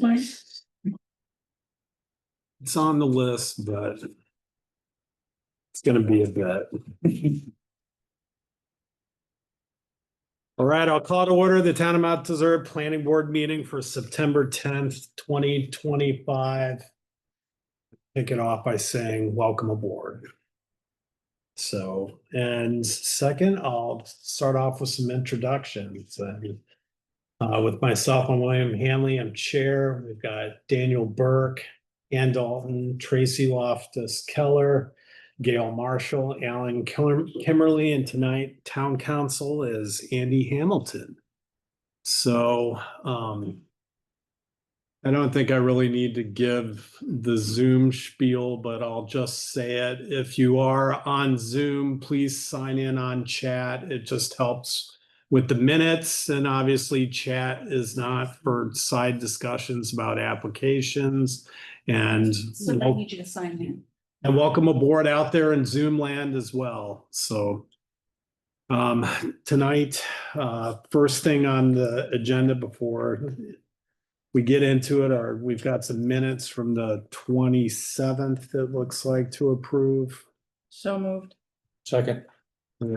Mike? It's on the list, but it's going to be a bit. All right, I'll call to order the Town of Mount Desert Planning Board meeting for September 10th, 2025. Kick it off by saying welcome aboard. So, and second, I'll start off with some introductions. With myself, I'm William Hanley, I'm chair. We've got Daniel Burke, Ann Dalton, Tracy Loftus Keller, Gail Marshall, Alan Kimmerly, and tonight town council is Andy Hamilton. So I don't think I really need to give the Zoom spiel, but I'll just say it. If you are on Zoom, please sign in on chat. It just helps with the minutes, and obviously chat is not for side discussions about applications. And So I need you to sign in. And welcome aboard out there in Zoom land as well. So tonight, first thing on the agenda before we get into it, we've got some minutes from the 27th, it looks like, to approve. So moved. Second.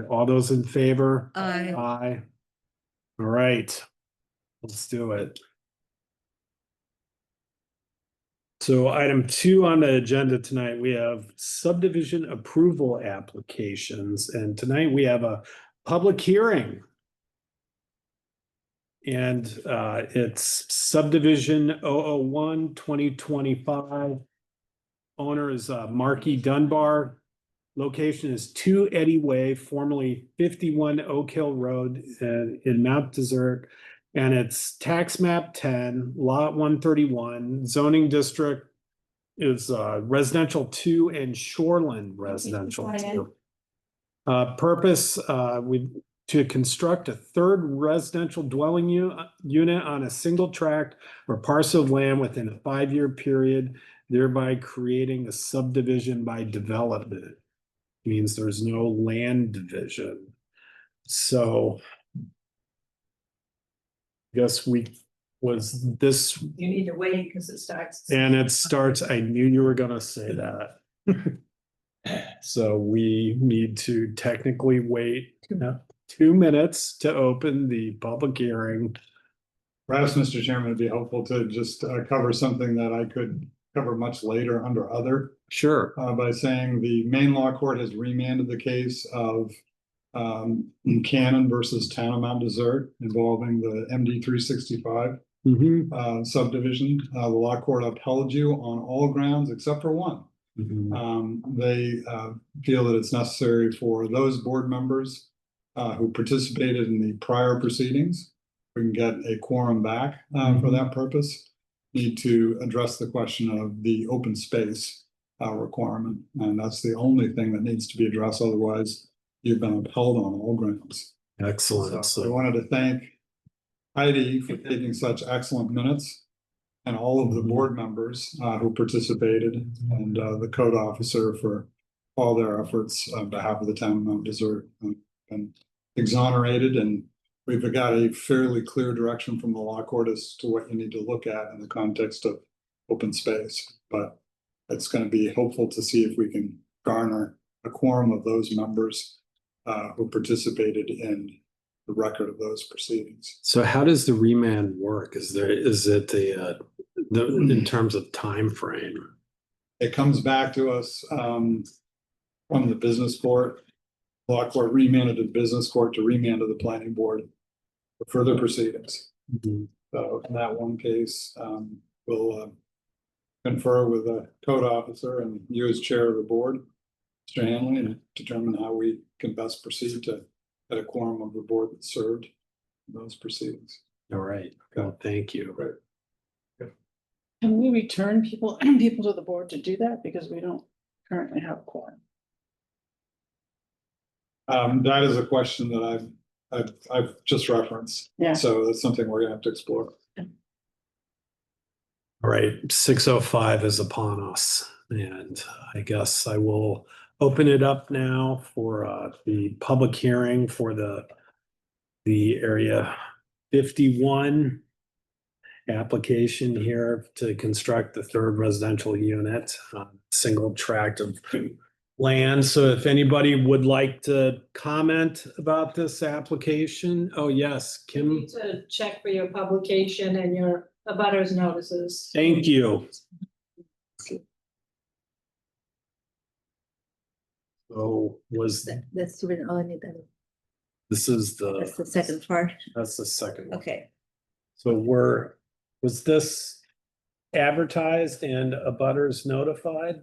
All those in favor? Aye. Aye. All right, let's do it. So item 2 on the agenda tonight, we have subdivision approval applications. And tonight we have a public hearing. And it's subdivision 001 2025. Owner is Marky Dunbar. Location is 2 Eddy Way, formerly 51 Oak Hill Road in Mount Desert. And it's tax map 10, lot 131, zoning district is residential 2 and shoreland residential 2. Purpose to construct a third residential dwelling unit on a single tract or parcel of land within a 5-year period, thereby creating a subdivision by development. Means there's no land division. So I guess you need to wait because it starts. And it starts, I knew you were gonna say that. So we need to technically wait 2 minutes to open the public hearing. Perhaps, Mr. Chairman, it'd be helpful to just cover something that I could cover much later under other. Sure. By saying the Maine Law Court has remanded the case of Cannon versus Town of Mount Desert involving the MD 365 subdivision. The law court upheld you on all grounds except for one. They feel that it's necessary for those board members who participated in the prior proceedings, we can get a quorum back for that purpose, need to address the question of the open space requirement. And that's the only thing that needs to be addressed. Otherwise, you've been upheld on all grounds. Excellent. So I wanted to thank Heidi for taking such excellent minutes and all of the board members who participated, and the code officer for all their efforts on behalf of the town of Mount Desert. Been exonerated, and we've got a fairly clear direction from the law court as to what you need to look at in the context of open space. But it's going to be hopeful to see if we can garner a quorum of those members who participated in the record of those proceedings. So how does the remand work? Is it in terms of time frame? It comes back to us from the business court. Law court remanded to business court to remand to the planning board for further proceedings. So in that one case, we'll confer with a code officer and you as chair of the board, Mr. Hanley, and determine how we can best proceed to get a quorum of the board that served in those proceedings. All right. Well, thank you. Right. Can we return people to the board to do that? Because we don't currently have a quorum. That is a question that I've just referenced. Yeah. So that's something we're gonna have to explore. All right, 6:05 is upon us, and I guess I will open it up now for the public hearing for the area 51 application here to construct the third residential unit, single tract of land. So if anybody would like to comment about this application, oh yes, You Kim, need to check for your publication and your abutters notices. thank you. So was, That's, we don't need that. this is That's the second part. that's the second one. Okay. So was this advertised and abutters notified?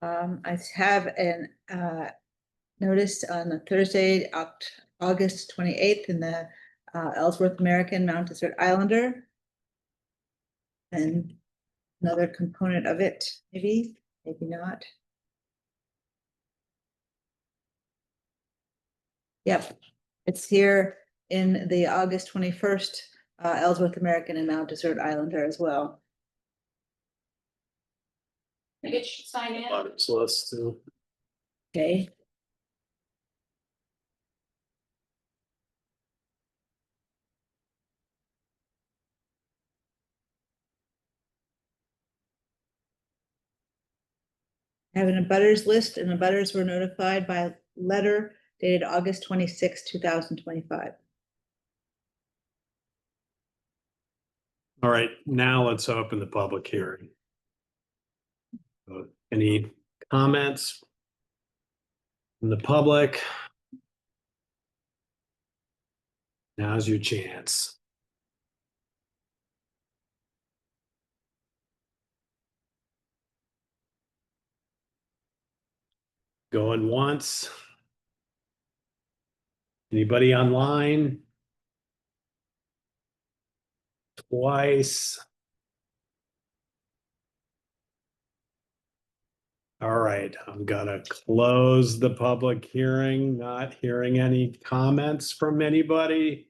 I have an notice on Thursday, August 28th in the Ellsworth American Mount Desert Islander. And another component of it, maybe not. Yep, it's here in the August 21st Ellsworth American and Mount Desert Islander as well. I get you to sign in. Abutters list too. Okay. I have an abutters list, and abutters were notified by letter dated August 26, 2025. All right, now let's open the public hearing. Any comments from the public? Now's your chance. Going once. Anybody online? Twice. All right, I'm gonna close the public hearing, not hearing any comments from anybody.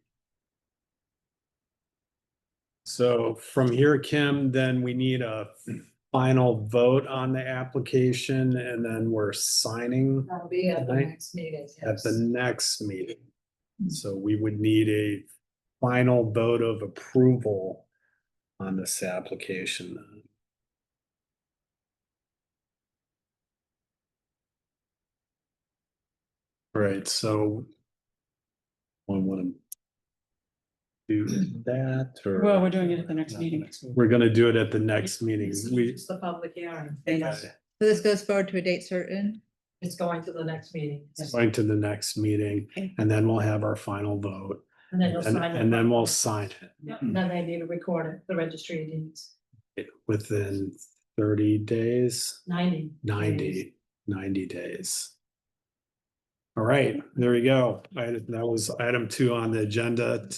So from here, Kim, then we need a final vote on the application and then we're signing That'll be at the Right. next meeting. at the yes. next meeting. So we would need a final vote of approval on this application. Right, so we want to do that or? Well, we're doing it at the next meeting. We're gonna do it at the next meeting. It's the public hearing. Okay, So this goes forward to a date certain. It's going to the next meeting. going to the next meeting Okay. and then we'll have our final vote And then you'll sign it. and then we'll sign Yep, and then they need to record it, the registry of deeds, it within 30 days, 90. 90 days. All right, there we go. That was item 2 on the agenda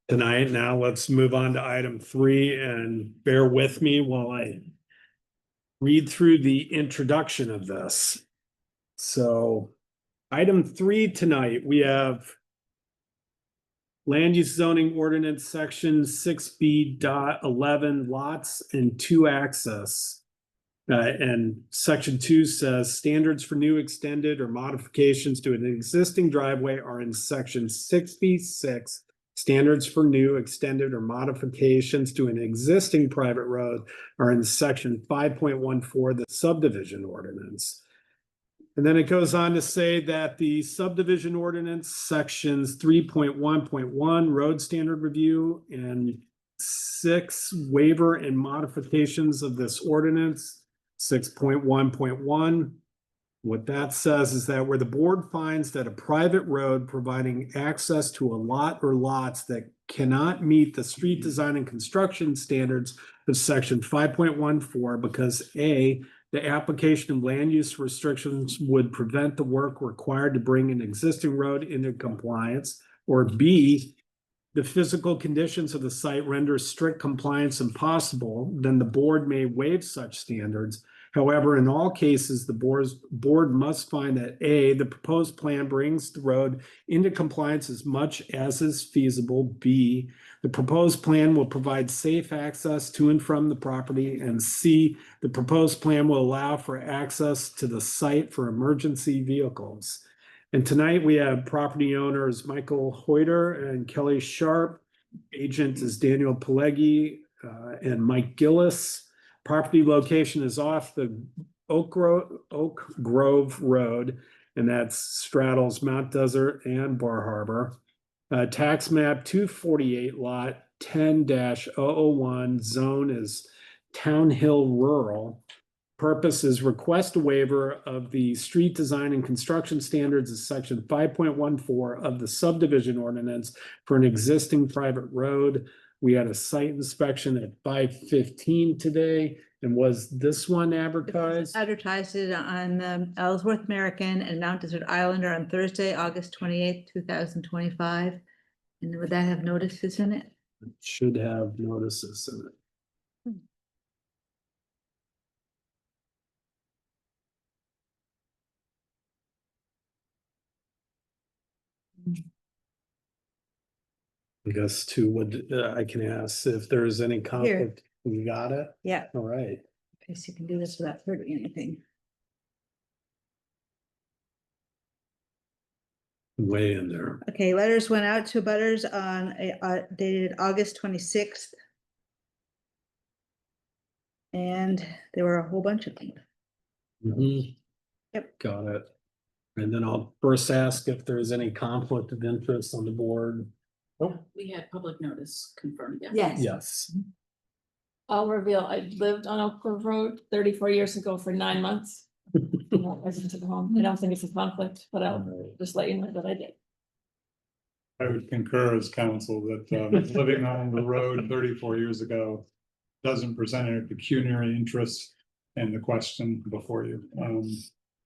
tonight. Now let's move on to item 3 and bear with me while I read through the introduction of this. So item 3 tonight, we have land use zoning ordinance section 6B.11 lots and 2 access. And section 2 says standards for new, extended, or modifications to an existing driveway are in section 6B6. Standards for new, extended, or modifications to an existing private road are in section 5.14, the subdivision ordinance. And then it goes on to say that the subdivision ordinance sections 3.1.1 road standard review and 6 waiver and modifications of this ordinance. 6.1.1. What that says is that where the board finds that a private road providing access to a lot or lots that cannot meet the street design and construction standards of section 5.14 because A, the application of land use restrictions would prevent the work required to bring an existing road into compliance, or B, the physical conditions of the site render strict compliance impossible, then the board may waive such standards. However, in all cases, the board must find that A, the proposed plan brings the road into compliance as much as is feasible. B, the proposed plan will provide safe access to and from the property. And C, the proposed plan will allow for access to the site for emergency vehicles. And tonight we have property owners Michael Hoyter and Kelly Sharp Agent is Daniel Pileggi and Mike Gillis. Property location is off the Oak Grove Road, and that straddles Mount Desert and Bar Harbor. Tax map 248 lot 10-001, zone is Town Hill Rural. Purpose is request a waiver of the street design and construction standards of section 5.14 of the subdivision ordinance for an existing private road. We had a site inspection at 5:15 today. And was this one advertised? Advertised it on Ellsworth American and Mount Desert Islander on Thursday, August 28th, 2025. And would that have notices in it? It should have notices in it. I guess too, would I can ask if there's any conflict. You got it? Yeah, All right. in case you can do this without hurting anything. Way in there. Okay, letters went out to butters on dated August 26th. And there were a whole bunch of them. Mhm. Yep. Got it. And then I'll first ask if there's any conflict of interest on the board. We had public notice confirmed, yeah. Yes. Yes. I'll reveal, I lived on Oak Grove Road 34 years ago for 9 months. Resident of the home. I don't think it's a conflict, but I'll just let you know that I did. I would concur as counsel that living on the road 34 years ago doesn't present any pecuniary interest in the question before you.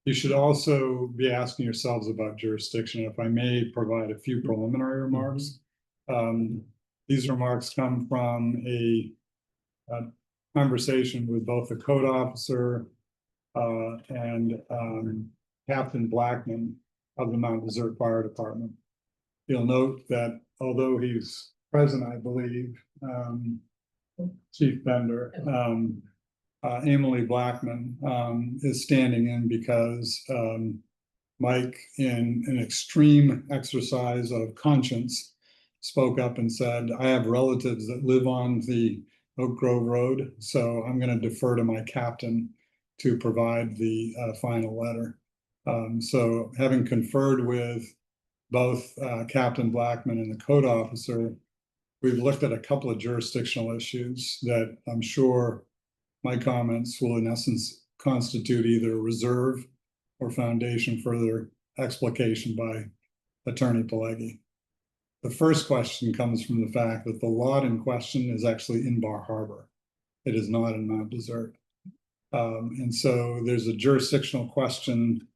You should also be asking yourselves about jurisdiction. If I may provide a few preliminary remarks. These remarks come from a conversation with both the code officer and Captain Blackman of the Mount Desert Fire Department. You'll note that although he's present, I believe, Chief Bender, Emily Blackman is standing in because Mike, in an extreme exercise of conscience, spoke up and said, I have relatives that live on the Oak Grove Road, so I'm going to defer to my captain to provide the final letter. So having conferred with both Captain Blackman and the code officer, we've looked at a couple of jurisdictional issues that I'm sure my comments will in essence constitute either reserve or foundation further explication by Attorney Pileggi. The first question comes from the fact that the lot in question is actually in Bar Harbor. It is not in Mount Desert. And so there's a jurisdictional question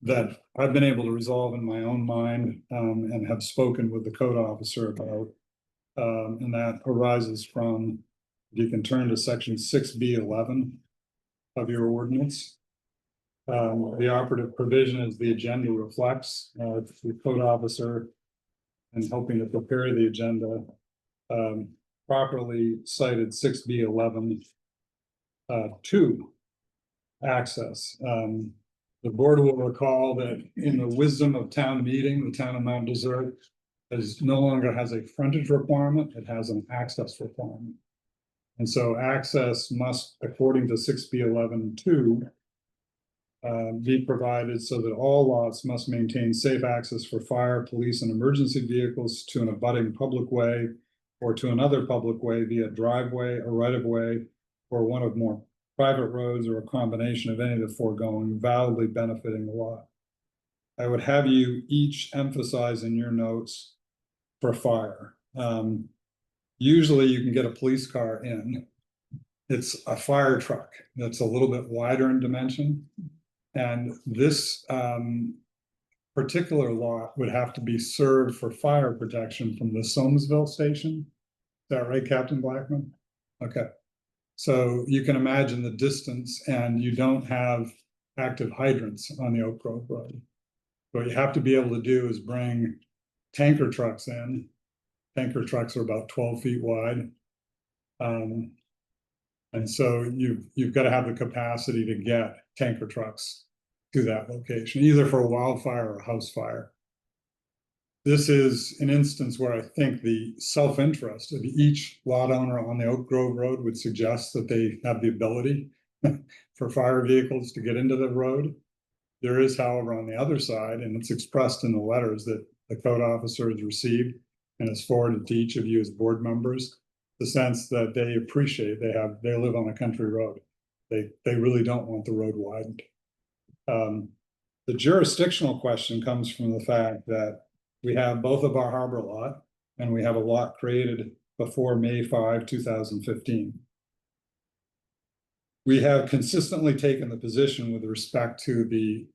that I've been able to resolve in my own mind and have spoken with the code officer about. And that arises from, you can turn to section 6B11 of your ordinance. The operative provision, as the agenda reflects, the code officer and helping to prepare the agenda properly cited 6B11 to access. The board will recall that in the wisdom of town meeting, the town of Mount Desert no longer has a frontage requirement, it has an access requirement. And so access must, according to 6B11(2), be provided so that all lots must maintain safe access for fire, police, and emergency vehicles to an abutting public way or to another public way via driveway, a right-of-way, or one of more private roads, or a combination of any of the foregoing, validly benefiting the lot. I would have you each emphasize in your notes for fire. Usually you can get a police car in. It's a fire truck that's a little bit wider in dimension. And this particular lot would have to be served for fire protection from the Soamesville station. Is that right, Captain Blackman? Okay. So you can imagine the distance, and you don't have active hydrants on the Oak Grove Road. What you have to be able to do is bring tanker trucks in. Tanker trucks are about 12 feet wide. And so you've got to have the capacity to get tanker trucks to that location, either for a wildfire or a house fire. This is an instance where I think the self-interest of each lot owner on the Oak Grove Road would suggest that they have the ability for fire vehicles to get into the road. There is, however, on the other side, and it's expressed in the letters that the code officer has received and has forwarded to each of you as board members, the sense that they appreciate they live on a country road. They really don't want the road widened. The jurisdictional question comes from the fact that we have both a Bar Harbor lot and we have a lot created before May 5, 2015. We have consistently taken the position with respect to the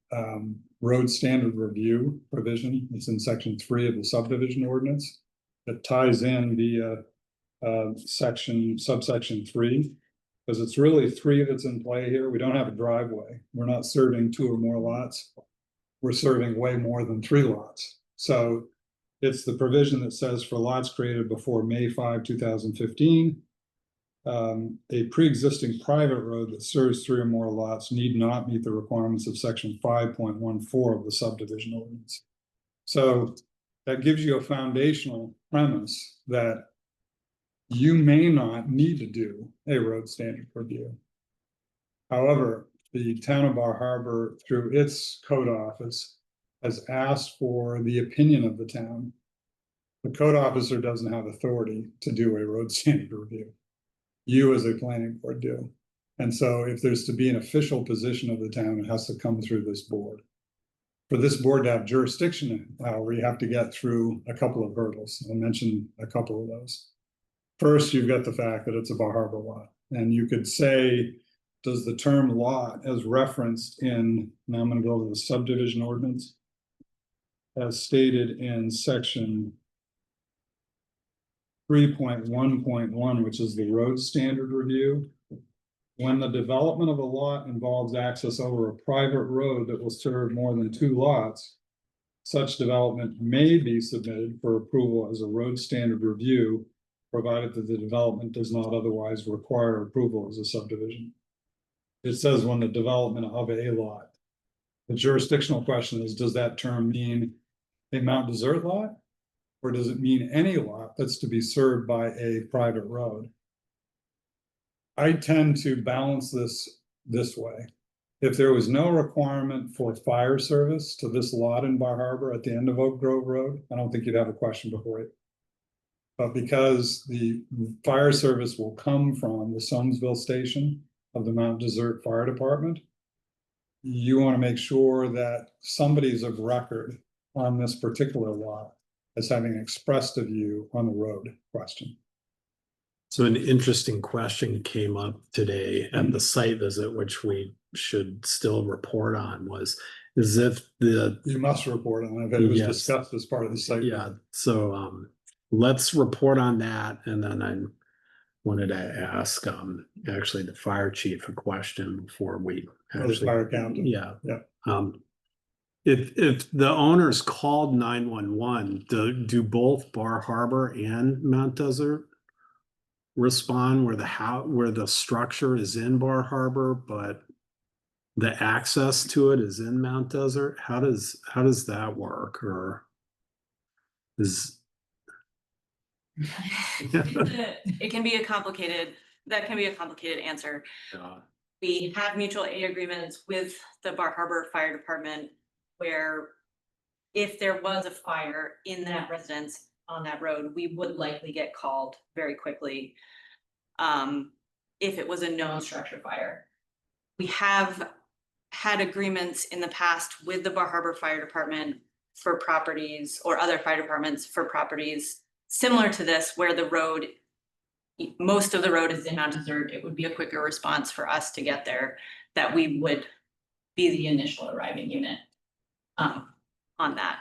road standard review provision. It's in section 3 of the subdivision ordinance that ties in via subsection 3, because it's really 3 that's in play here. We don't have a driveway. We're not serving 2 or more lots. We're serving way more than 3 lots. So it's the provision that says for lots created before May 5, 2015, a pre-existing private road that serves 3 or more lots need not meet the requirements of section 5.14 of the subdivision ordinance. So that gives you a foundational premise that you may not need to do a road standard review. However, the town of Bar Harbor, through its code office, has asked for the opinion of the town. The code officer doesn't have authority to do a road standard review. You as a planning board do. And so if there's to be an official position of the town, it has to come through this board. For this board to have jurisdiction, however, you have to get through a couple of hurdles. I'll mention a couple of those. First, you've got the fact that it's a Bar Harbor lot. And you could say, does the term lot as referenced in, now I'm going to go over the subdivision ordinance, as stated in section 3.1.1, which is the road standard review. When the development of a lot involves access over a private road that will serve more than 2 lots, such development may be submitted for approval as a road standard review, provided that the development does not otherwise require approval as a subdivision. It says when the development of a lot. The jurisdictional question is, does that term mean a Mount Desert lot? Or does it mean any lot that's to be served by a private road? I tend to balance this way. If there was no requirement for fire service to this lot in Bar Harbor at the end of Oak Grove Road, I don't think you'd have a question before it. But because the fire service will come from the Soamesville station of the Mount Desert Fire Department, you want to make sure that somebody's of record on this particular lot as having expressed a view on the road question. So an interesting question came up today at the site visit, which we should still report on, was is if the You must report on it. It was Yes. discussed as part of the site. yeah, so let's report on that. And then I wanted to ask actually the fire chief a question before we Or the actually fire captain. yeah. Yeah. If the owners called 911, do both Bar Harbor and Mount Desert respond where the structure is in Bar Harbor, but the access to it is in Mount Desert? How does that work? Or is It can be a complicated answer. We have mutual aid agreements with the Bar Harbor Fire Department where if there was a fire in that residence on that road, we would likely get called very quickly. If it was a known structure fire. We have had agreements in the past with the Bar Harbor Fire Department for properties or other fire departments for properties similar to this, where the road, most of the road is in Mount Desert. It would be a quicker response for us to get there, that we would be the initial arriving unit on that.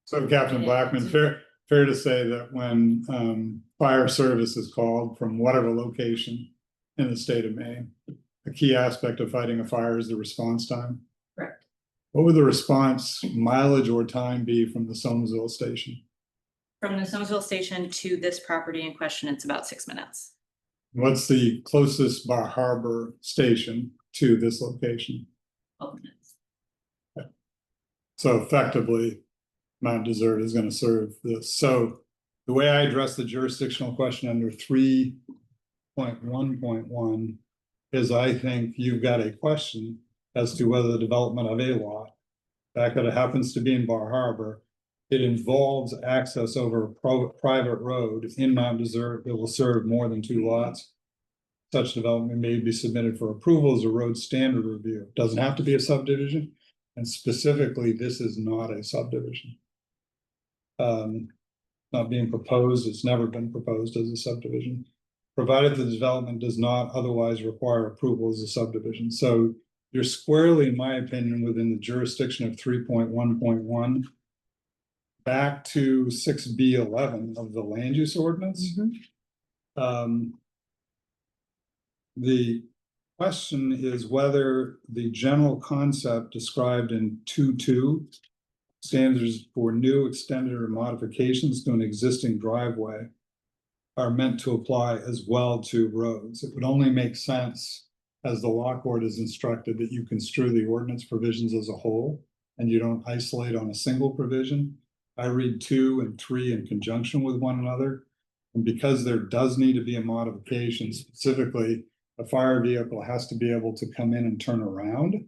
So Captain Blackman, fair to say that when fire service is called from whatever location in the state of Maine, a key aspect of fighting a fire is the response time? Correct. What would the response mileage or time be from the Soamesville station? From the Soamesville station to this property in question, it's about 6 minutes. What's the closest Bar Harbor station to this location? 12 minutes. So effectively, Mount Desert is gonna serve this. So the way I address the jurisdictional question under 3.1.1 is I think you've got a question as to whether the development of a lot, the fact that it happens to be in Bar Harbor, it involves access over a private road in Mount Desert that will serve more than 2 lots. Such development may be submitted for approval as a road standard review. Doesn't have to be a subdivision. And specifically, this is not a subdivision. Not being proposed, it's never been proposed as a subdivision, provided the development does not otherwise require approval as a subdivision. So you're squarely, in my opinion, within the jurisdiction of 3.1.1. Back to 6B11 of the land use ordinance. The question is whether the general concept described in 2.2 standards for new, extended, or modifications to an existing driveway are meant to apply as well to roads. It would only make sense, as the law court is instructed, that you construe the ordinance provisions as a whole and you don't isolate on a single provision. I read 2 and 3 in conjunction with one another. And because there does need to be a modification, specifically, a fire vehicle has to be able to come in and turn around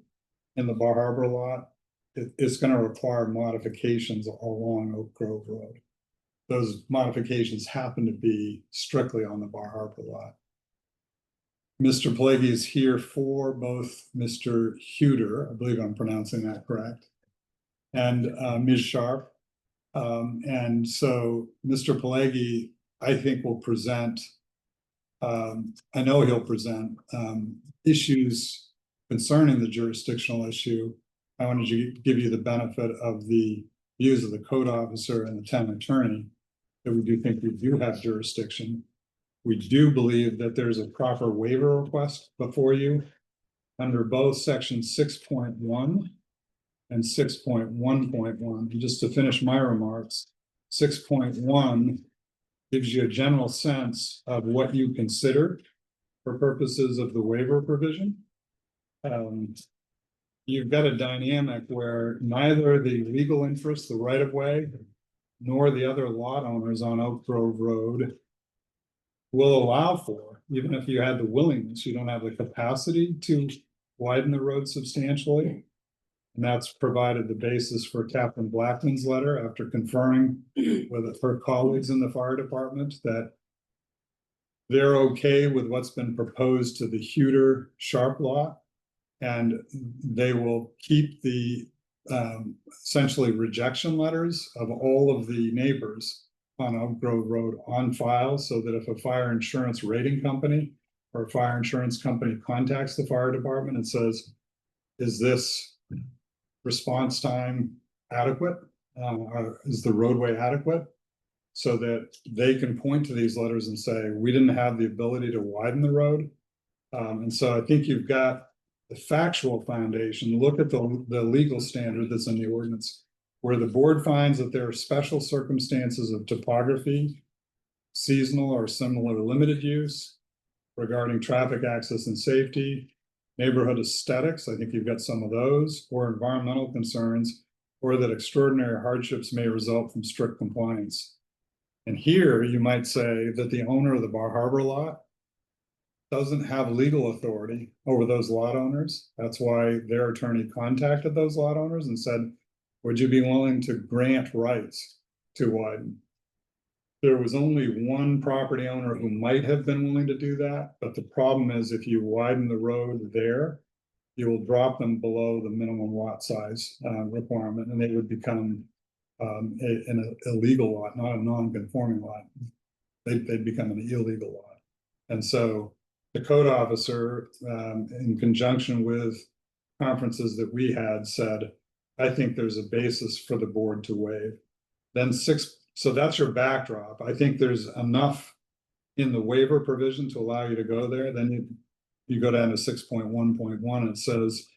in the Bar Harbor lot. It's going to require modifications along Oak Grove Road. Those modifications happen to be strictly on the Bar Harbor lot. Mr. Pelleggi is here for both Mr. Huter, I believe I'm pronouncing that correct, and Ms. Sharp. And so Mr. Pelleggi, I think, will present, I know he'll present issues concerning the jurisdictional issue. I wanted to give you the benefit of the views of the code officer and the town attorney, that we do think we do have jurisdiction. We do believe that there's a proper waiver request before you under both section 6.1 and 6.1.1. And just to finish my remarks, 6.1 gives you a general sense of what you consider for purposes of the waiver provision. You've got a dynamic where neither the legal interest, the right of way, nor the other lot owners on Oak Grove Road will allow for, even if you had the willingness, you don't have the capacity to widen the road substantially. And that's provided the basis for Captain Blackman's letter after conferring with her colleagues in the fire department that they're okay with what's been proposed to the Huter Sharp lot. And they will keep the essentially rejection letters of all of the neighbors on Oak Grove Road on file, so that if a fire insurance rating company or a fire insurance company contacts the fire department and says, is this response time adequate? Or is the roadway adequate? So that they can point to these letters and say, we didn't have the ability to widen the road. And so I think you've got the factual foundation. Look at the legal standard that's in the ordinance, where the board finds that there are special circumstances of topography, seasonal or similar limited use, regarding traffic access and safety, neighborhood aesthetics, I think you've got some of those, or environmental concerns, or that extraordinary hardships may result from strict compliance. And here you might say that the owner of the Bar Harbor lot doesn't have legal authority over those lot owners. That's why their attorney contacted those lot owners and said, would you be willing to grant rights to widen? There was only one property owner who might have been willing to do that, but the problem is if you widen the road there, you will drop them below the minimum lot size requirement, and they would become an illegal lot, not a non-conforming lot. They'd become an illegal lot. And so the code officer, in conjunction with conferences that we had, said, I think there's a basis for the board to waive. Then so that's your backdrop. I think there's enough in the waiver provision to allow you to go there. Then you go down to 6.1.1, it says,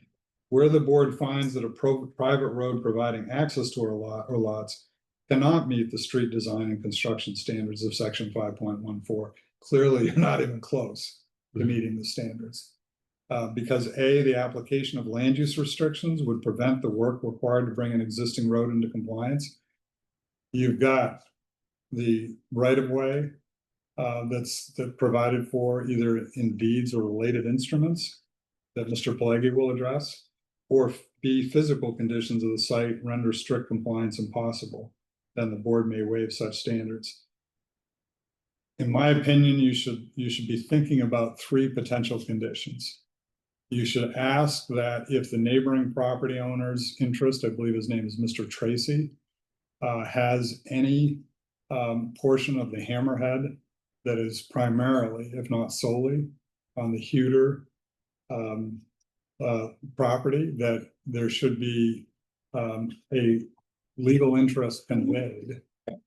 where the board finds that a private road providing access to a lot or lots cannot meet the street design and construction standards of section 5.14. Clearly, you're not even close to meeting the standards. Because A, the application of land use restrictions would prevent the work required to bring an existing road into compliance. You've got the right of way that's provided for either in deeds or related instruments that Mr. Pelleggi will address, or B, physical conditions of the site render strict compliance impossible, then the board may waive such standards. In my opinion, you should be thinking about three potential conditions. You should ask that if the neighboring property owner's interest, I believe his name is Mr. Tracy, has any portion of the hammerhead that is primarily, if not solely, on the Huter property, that there should be a legal interest conveyed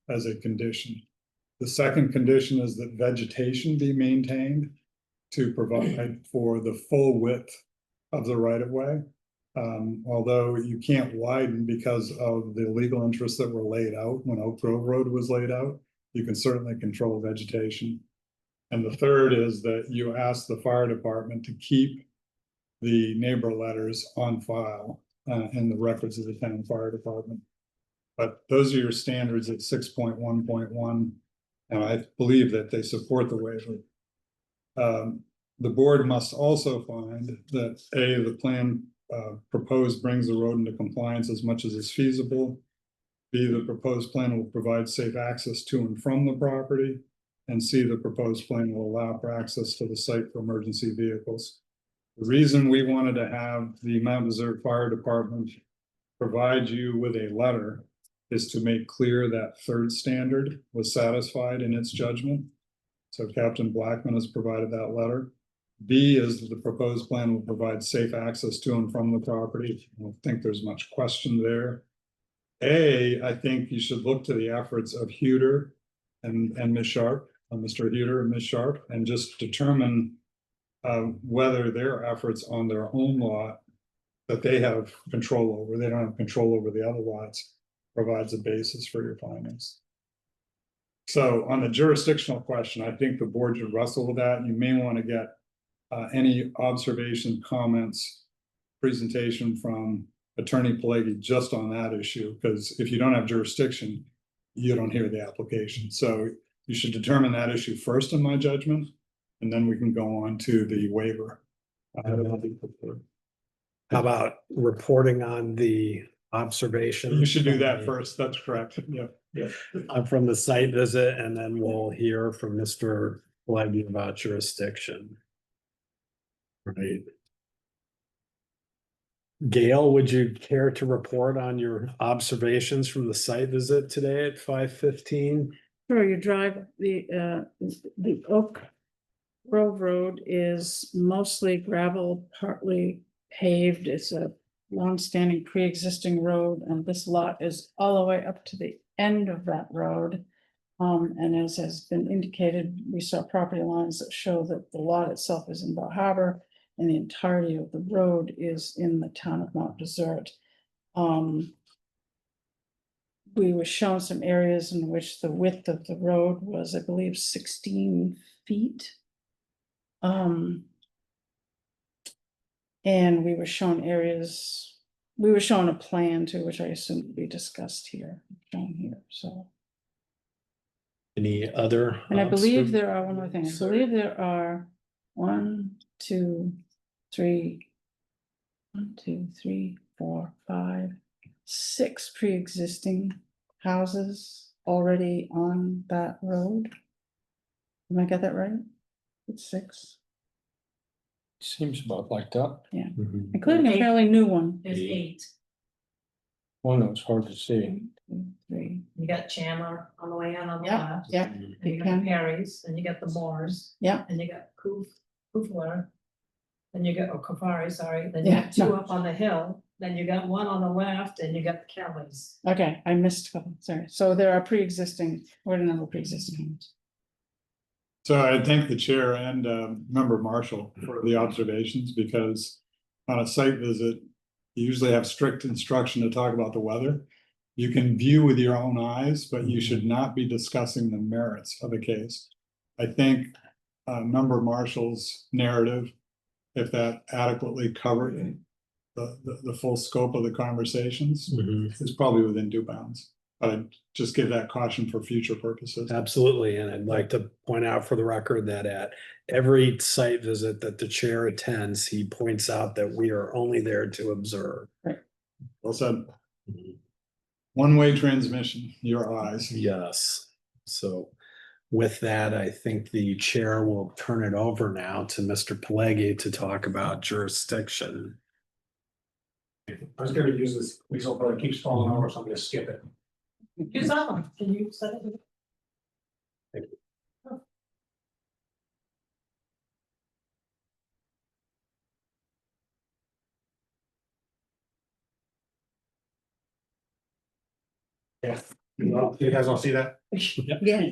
as a condition. The second condition is that vegetation be maintained to provide for the full width of the right of way. Although you can't widen because of the legal interests that were laid out when Oak Grove Road was laid out, you can certainly control vegetation. And the third is that you ask the fire department to keep the neighbor letters on file in the records of the town fire department. But those are your standards at 6.1.1, and I believe that they support the waiver. The board must also find that A, the plan proposed brings the road into compliance as much as is feasible. B, the proposed plan will provide safe access to and from the property. And C, the proposed plan will allow for access to the site for emergency vehicles. The reason we wanted to have the Mount Desert Fire Department provide you with a letter is to make clear that third standard was satisfied in its judgment. So Captain Blackman has provided that letter. B is that the proposed plan will provide safe access to and from the property. I don't think there's much question there. A, I think you should look to the efforts of Huter and Ms. Sharp, Mr. Huter and Ms. Sharp, and just determine whether their efforts on their own lot that they have control over, they don't have control over the other lots, provides a basis for your findings. So on the jurisdictional question, I think the board should wrestle with that. You may want to get any observation, comments, presentation from Attorney Pelleggi just on that issue, because if you don't have jurisdiction, you don't hear the application. So you should determine that issue first, in my judgment, and then we can go on to the waiver. How about reporting on the observation? You should do that first. That's correct. Yeah. From the site visit, and then we'll hear from Mr. Pelleggi about jurisdiction. Right. Gail, would you care to report on your observations from the site visit today at 5:15? Sure, you drive the Oak Grove Road is mostly gravel, partly paved. It's a long-standing pre-existing road, and this lot is all the way up to the end of that road. And as has been indicated, we saw property lines that show that the lot itself is in Bar Harbor and the entirety of the road is in the town of Mount Desert. We were shown some areas in which the width of the road was, I believe, 16 feet. And we were shown areas, we were shown a plan too, which I assume will be discussed here, shown here, so. Any other? And I believe there are, one more thing, I believe there are 1, 2, 3, 1, 2, 3, 4, 5, 6 pre-existing houses already on that road. Am I got that right? It's 6, Seems about like that. Mhm. including a fairly new one. There's 8. One that was hard to see. 1, 2, 3, You got Chandler on the way in on the yeah, left. yeah, And you got Okay. Perry's, and you got the Moores, yeah, and you got Kufler. Then you got, or Kafari, sorry, then you Yeah, got 2 no. up on the hill, then you got 1 on the left, and you got the Kellys. okay, I missed a couple, sorry, so there are pre-existing, what are the number of pre-existing homes? So I thank the chair and member Marshall for the observations, because on a site visit, you usually have strict instruction to talk about the weather. You can view with your own eyes, but you should not be discussing the merits of a case. I think member Marshall's narrative, if that adequately covered the full scope of the conversations, Mhm. is probably within due bounds. I'd just give that caution for future purposes. Absolutely, and I'd like to point out for the record that at every site visit that the chair attends, he points out that we are only there to observe. Well said. One-way transmission, your eyes. Yes, so with that, I think the chair will turn it over now to Mr. Pelleggi to talk about jurisdiction. I was gonna use this weasel, but it keeps falling over, so I'm gonna skip it. Use that one, can you set it? Yeah, well, you guys all see that? Yes.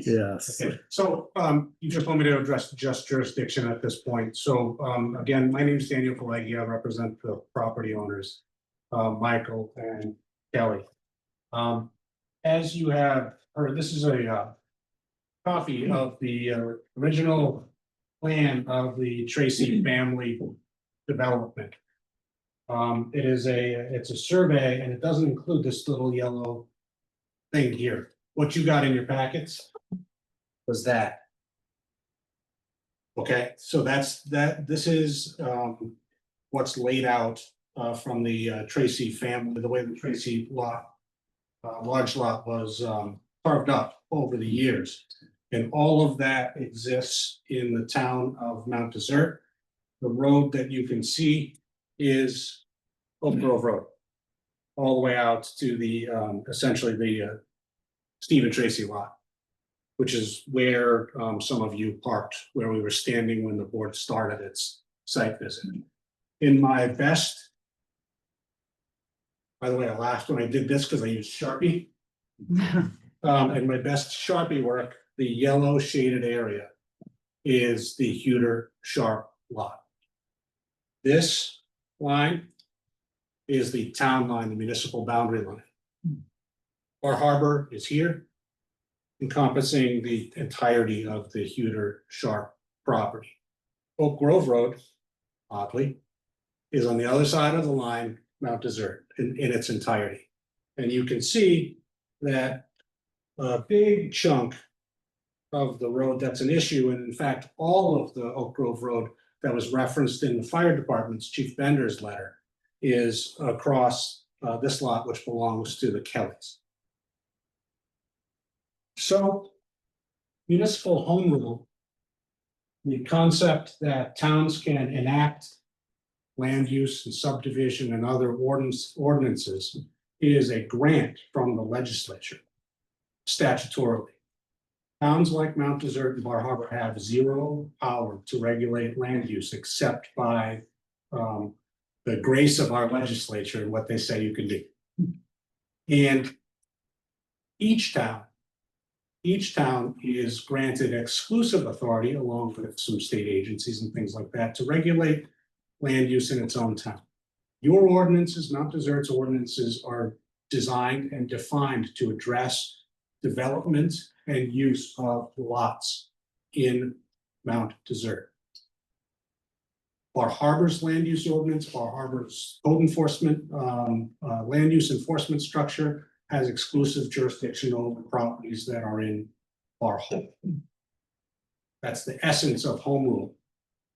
Yes. Okay, so you just want me to address just jurisdiction at this point. So again, my name is Daniel Pelleggi. I represent the property owners, Michael and Kelly. As you have heard, this is a copy of the original plan of the Tracy family development. It's a survey, and it doesn't include this little yellow thing here. What you got in your packets was that. Okay, so this is what's laid out from the Tracy family, the way the Tracy lot, large lot was carved up over the years. And all of that exists in the town of Mount Desert. The road that you can see is Oak Grove Road, all the way out to the essentially the Stephen Tracy lot, which is where some of you parked, where we were standing when the board started its site visit. In my best, by the way, I laughed when I did this because I used Sharpie. In my best Sharpie work, the yellow shaded area is the Huter Sharp lot. This line is the town line, the municipal boundary line. Our harbor is here, encompassing the entirety of the Huter Sharp property. Oak Grove Road, oddly, is on the other side of the line, Mount Desert, in its entirety. And you can see that a big chunk of the road that's an issue, and in fact, all of the Oak Grove Road that was referenced in the fire department's Chief Bender's letter is across this lot, which belongs to the Kellys. So municipal home rule, the concept that towns can enact land use and subdivision and other ordinances is a grant from the legislature statutorily. Towns like Mount Desert and Bar Harbor have zero power to regulate land use except by the grace of our legislature and what they say you can do. And each town is granted exclusive authority, along with some state agencies and things like that, to regulate land use in its own town. Your ordinances, Mount Desert's ordinances, are designed and defined to address development and use of lots in Mount Desert. Bar Harbor's land use ordinance, Bar Harbor's code enforcement, land use enforcement structure has exclusive jurisdiction over properties that are in Bar Harbor. That's the essence of home rule.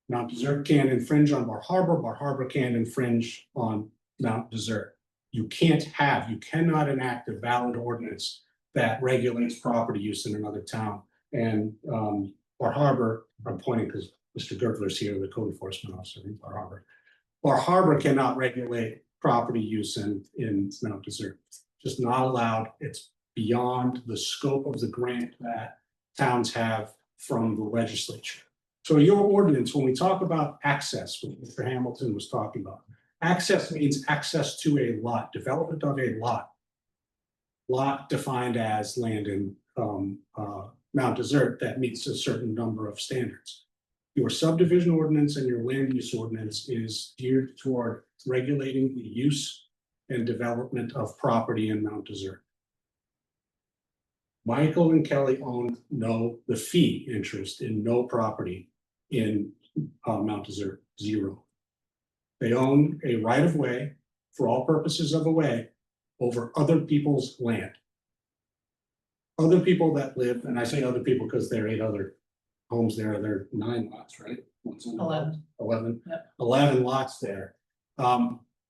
Mount Desert can infringe on Bar Harbor can infringe on Mount Desert. You cannot enact a valid ordinance that regulates property use in another town. And Bar Harbor, I'm pointing because Mr. Gertler's here, the code enforcement officer in Bar Harbor. Bar Harbor cannot regulate property use in Mount Desert. Just not allowed. It's beyond the scope of the grant that towns have from the legislature. So your ordinance, when we talk about access, what Mr. Hamilton was talking about, access means access to a lot, development of a lot. Lot defined as land in Mount Desert that meets a certain number of standards. Your subdivision ordinance and your land use ordinance is geared toward regulating the use and development of property in Mount Desert. Michael and Kelly own the fee interest in no property in Mount Desert, zero. They own a right of way for all purposes of a way over other people's land. other people that live, and I say other people because there are 8 other homes there, there are 9 lots, right? One's on the- 11. 11, Yep. 11 lots there.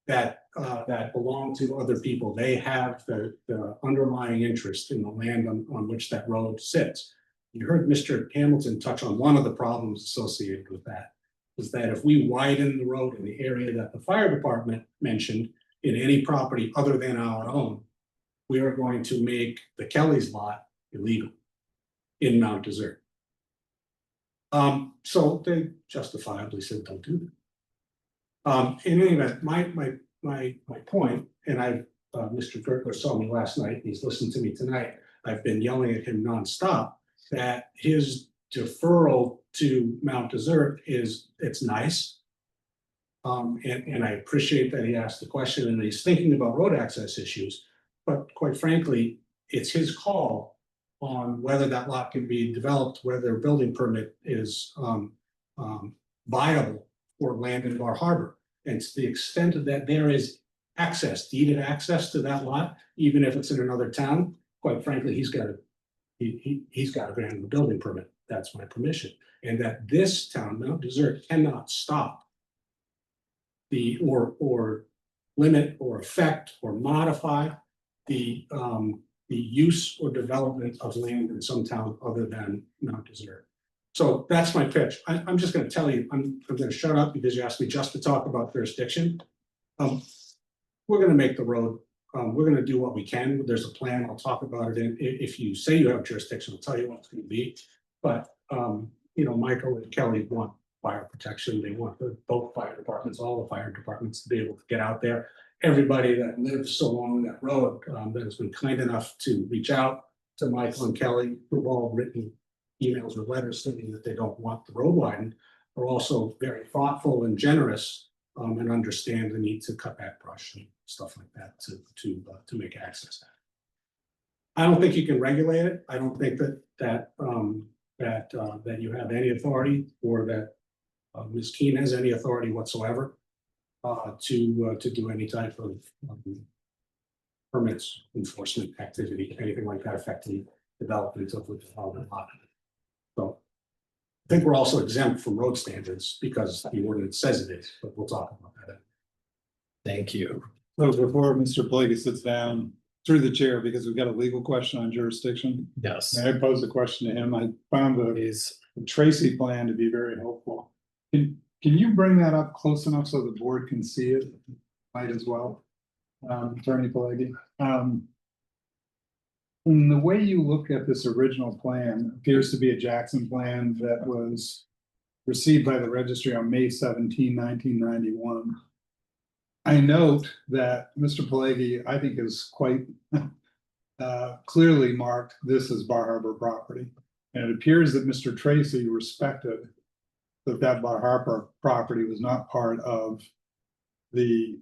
That belong to other people. They have the underlying interest in the land on which that road sits. You heard Mr. Hamilton touch on one of the problems associated with that. Is that if we widen the road in the area that the fire department mentioned in any property other than our own, we are going to make the Kelly's lot illegal in Mount Desert. So they justifiably said, don't do that. In any event, my point, and Mr. Gertler saw me last night, he's listened to me tonight. I've been yelling at him nonstop that his deferral to Mount Desert it's nice. And I appreciate that he asked the question and he's thinking about road access issues, but quite frankly, it's his call on whether that lot can be developed, whether a building permit is viable for land in Bar Harbor. And to the extent that there is access, deeded access to that lot, even if it's in another town, quite frankly, he's got to grant him a building permit. That's my permission. And that this town, Mount Desert, cannot stop or limit or affect or modify the use or development of land in some town other than Mount Desert. So that's my pitch. I'm just going to tell you, I'm going to shut up because you asked me just to talk about jurisdiction. We're going to make the road. We're going to do what we can. There's a plan. I'll talk about it. And if you say you have jurisdiction, I'll tell you what it's going to be. But Michael and Kelly want fire protection. They want both fire departments, all the fire departments, to be able to get out there. Everybody that lives along that road that has been kind enough to reach out to Michael and Kelly, who've all written emails or letters stating that they don't want the road widened, are also very thoughtful and generous and understand the need to cut back brush and stuff like that to make access. I don't think you can regulate it. I don't think that you have any authority, or that Ms. Keene has any authority whatsoever to do any type of permits, enforcement activity, anything like that affecting development of the development lot. So I think we're also exempt from road standards because the ordinance says it is, but we'll talk about that. Thank you. So before Mr. Plague sits down, through the chair, because we've got a legal question on jurisdiction. Yes. May I pose a question to him? I found the Tracy plan to be very helpful. Can you bring that up close enough so the board can see it? Might as well. Attorney Pelleggi. In the way you look at this original plan, appears to be a Jackson plan that was received by the registry on May 17, 1991. I note that Mr. Pelleggi, I think, is quite clearly marked this as Bar Harbor property. And it appears that Mr. Tracy respected that Bar Harbor property was not part of the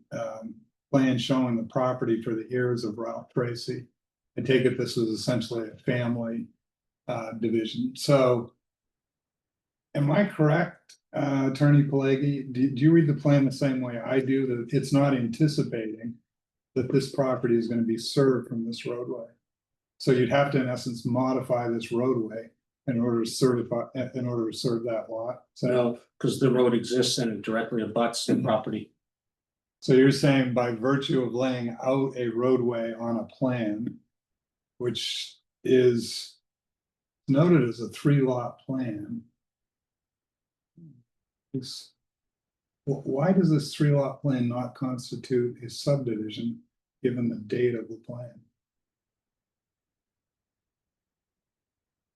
plan showing the property for the heirs of Ralph Tracy. I take it this was essentially a family division. So am I correct, Attorney Pelleggi? Do you read the plan the same way I do, that it's not anticipating that this property is going to be served from this roadway? So you'd have to, in essence, modify this roadway in order to serve that lot. So, No, because the road exists and it directly abuts the property. so you're saying by virtue of laying out a roadway on a plan, which is noted as a 3-lot plan, why does this 3-lot plan not constitute a subdivision given the date of the plan?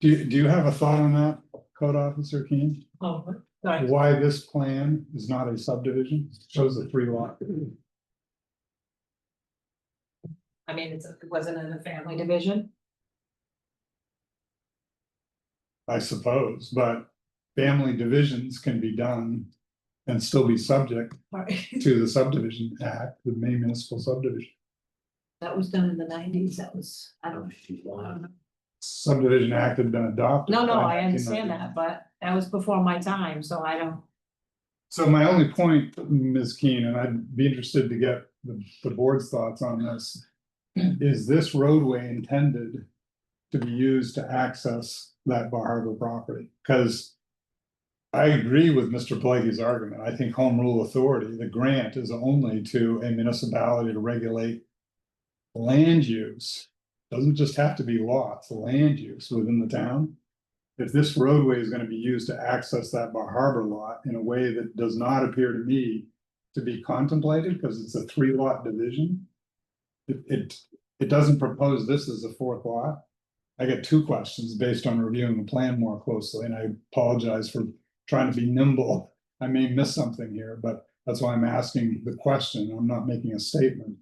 Do you have a thought on that, Code Officer Keene? Oh, sorry. Why this plan is not a subdivision? Shows a 3-lot. I mean, it wasn't in a family division. I suppose, but family divisions can be done and still be subject Sorry. to the Subdivision Act, the Maine Municipal Subdivision. That was done in the 90s. That was, I don't know. Subdivision Act had been adopted. No, by I understand 1990. that, but that was before my time, so I don't. So my only point, Ms. Keene, and I'd be interested to get the board's thoughts on this, is this roadway intended to be used to access that Bar Harbor property, because I agree with Mr. Plague's argument. I think home rule authority, the grant is only to a municipality to regulate land use. Doesn't just have to be lots, land use within the town. If this roadway is gonna be used to access that Bar Harbor lot in a way that does not appear to me to be contemplated, because it's a 3-lot division. It doesn't propose this as a 4th lot. I got 2 questions based on reviewing the plan more closely, and I apologize for trying to be nimble. I may miss something here, but that's why I'm asking the question. I'm not making a statement.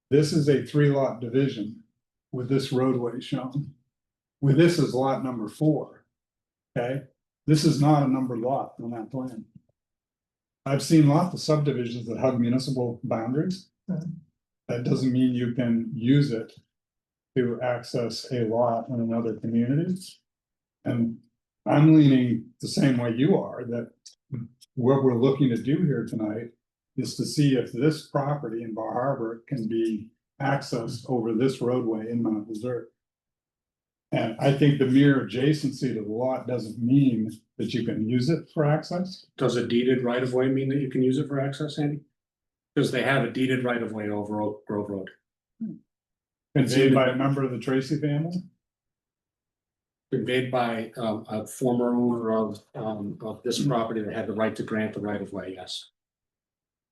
This is a 3-lot division with this roadway shown. With this is lot number 4. Okay, this is not a numbered lot on that plan. I've seen lots of subdivisions that have municipal boundaries. That doesn't mean you can use it to access a lot in another community. And I'm leaning the same way you are, that what we're looking to do here tonight is to see if this property in Bar Harbor can be accessed over this roadway in Mount Desert. And I think the mere adjacency to the lot doesn't mean that you can use it for access. Does a deeded right of way mean that you can use it for access, Andy? Because they have a deeded right of way over Oak Grove Road. Conveyed by a member of the Tracy family. Conveyed by a former owner of this property that had the right to grant the right of way, yes.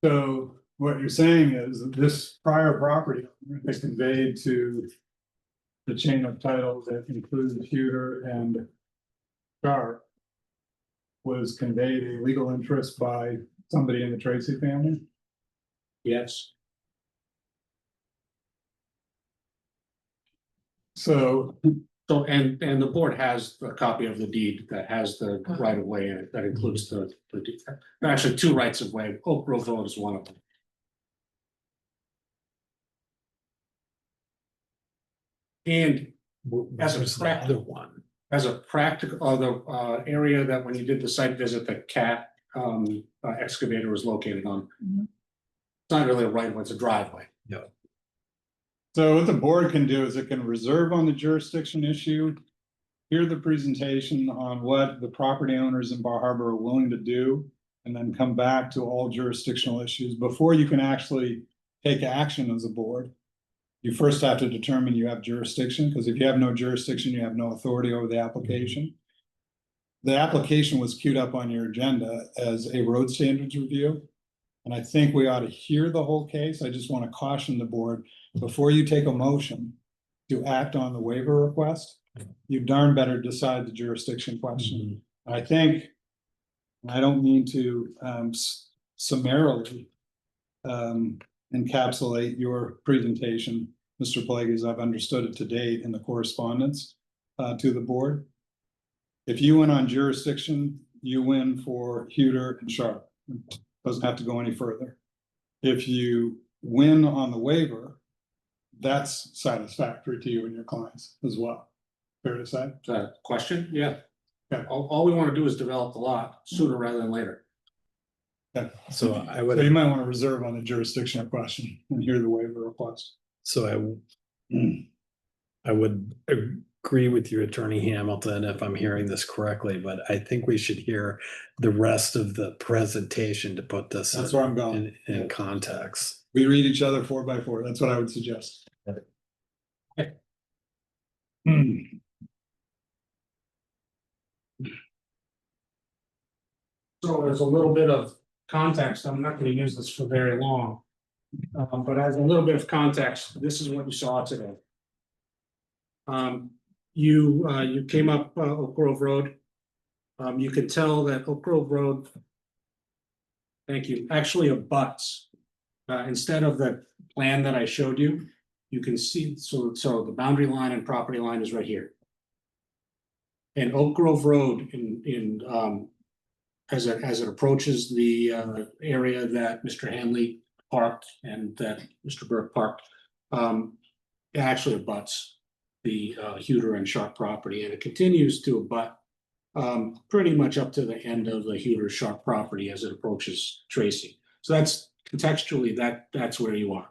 So what you're saying is that this prior property is conveyed to the chain of title that includes Huter and Sharp was conveyed a legal interest by somebody in the Tracy family. Yes. So So, and the board has a copy of the deed that has the right of way in it, that includes the deed. Actually, 2 rights of way, Oak Grove Road is one of them. And as a There's the fact- other one. as a practical, the area that when you did the site visit, the cat excavator was located on. Mhm. It's not really a right of way, it's a driveway. So what the board can do is it can reserve on the jurisdiction issue. Hear the presentation on what the property owners in Bar Harbor are willing to do. And then come back to all jurisdictional issues before you can actually take action as a board. You first have to determine you have jurisdiction, because if you have no jurisdiction, you have no authority over the application. The application was queued up on your agenda as a road standards review. And I think we ought to hear the whole case. I just want to caution the board, before you take a motion to act on the waiver request, you darn better decide the jurisdiction question. I think, I don't mean to summarily encapsulate your presentation, Mr. Plague, as I've understood it to date in the correspondence to the board. If you win on jurisdiction, you win for Huter and Sharp. Doesn't have to go any further. If you win on the waiver, that's satisfactory to you and your clients as well. Fair to say? Is that a question? Yeah. Yeah. All we want to do is develop the lot sooner rather than later. Yeah. So I So would, you might want to reserve on the jurisdictional question and hear the waiver request. so I would agree with you, Attorney Hamilton, if I'm hearing this correctly, but I think we should hear the rest of the presentation to put this That's where I'm going. in context. We read each other 4 by 4. That's what I would suggest. So there's a little bit of context. I'm not going to use this for very long. But as a little bit of context, this is what you saw today. You came up Oak Grove Road. You could tell that Oak Grove Road, thank you, actually abuts. Instead of the plan that I showed you, you can see, so the boundary line and property line is right here. And Oak Grove Road as it approaches the area that Mr. Hanley parked and that Mr. Burke parked, it actually abuts the Huter and Sharp property, and it continues to abut pretty much up to the end of the Huter Sharp property as it approaches Tracy. So that's contextually that's where you are.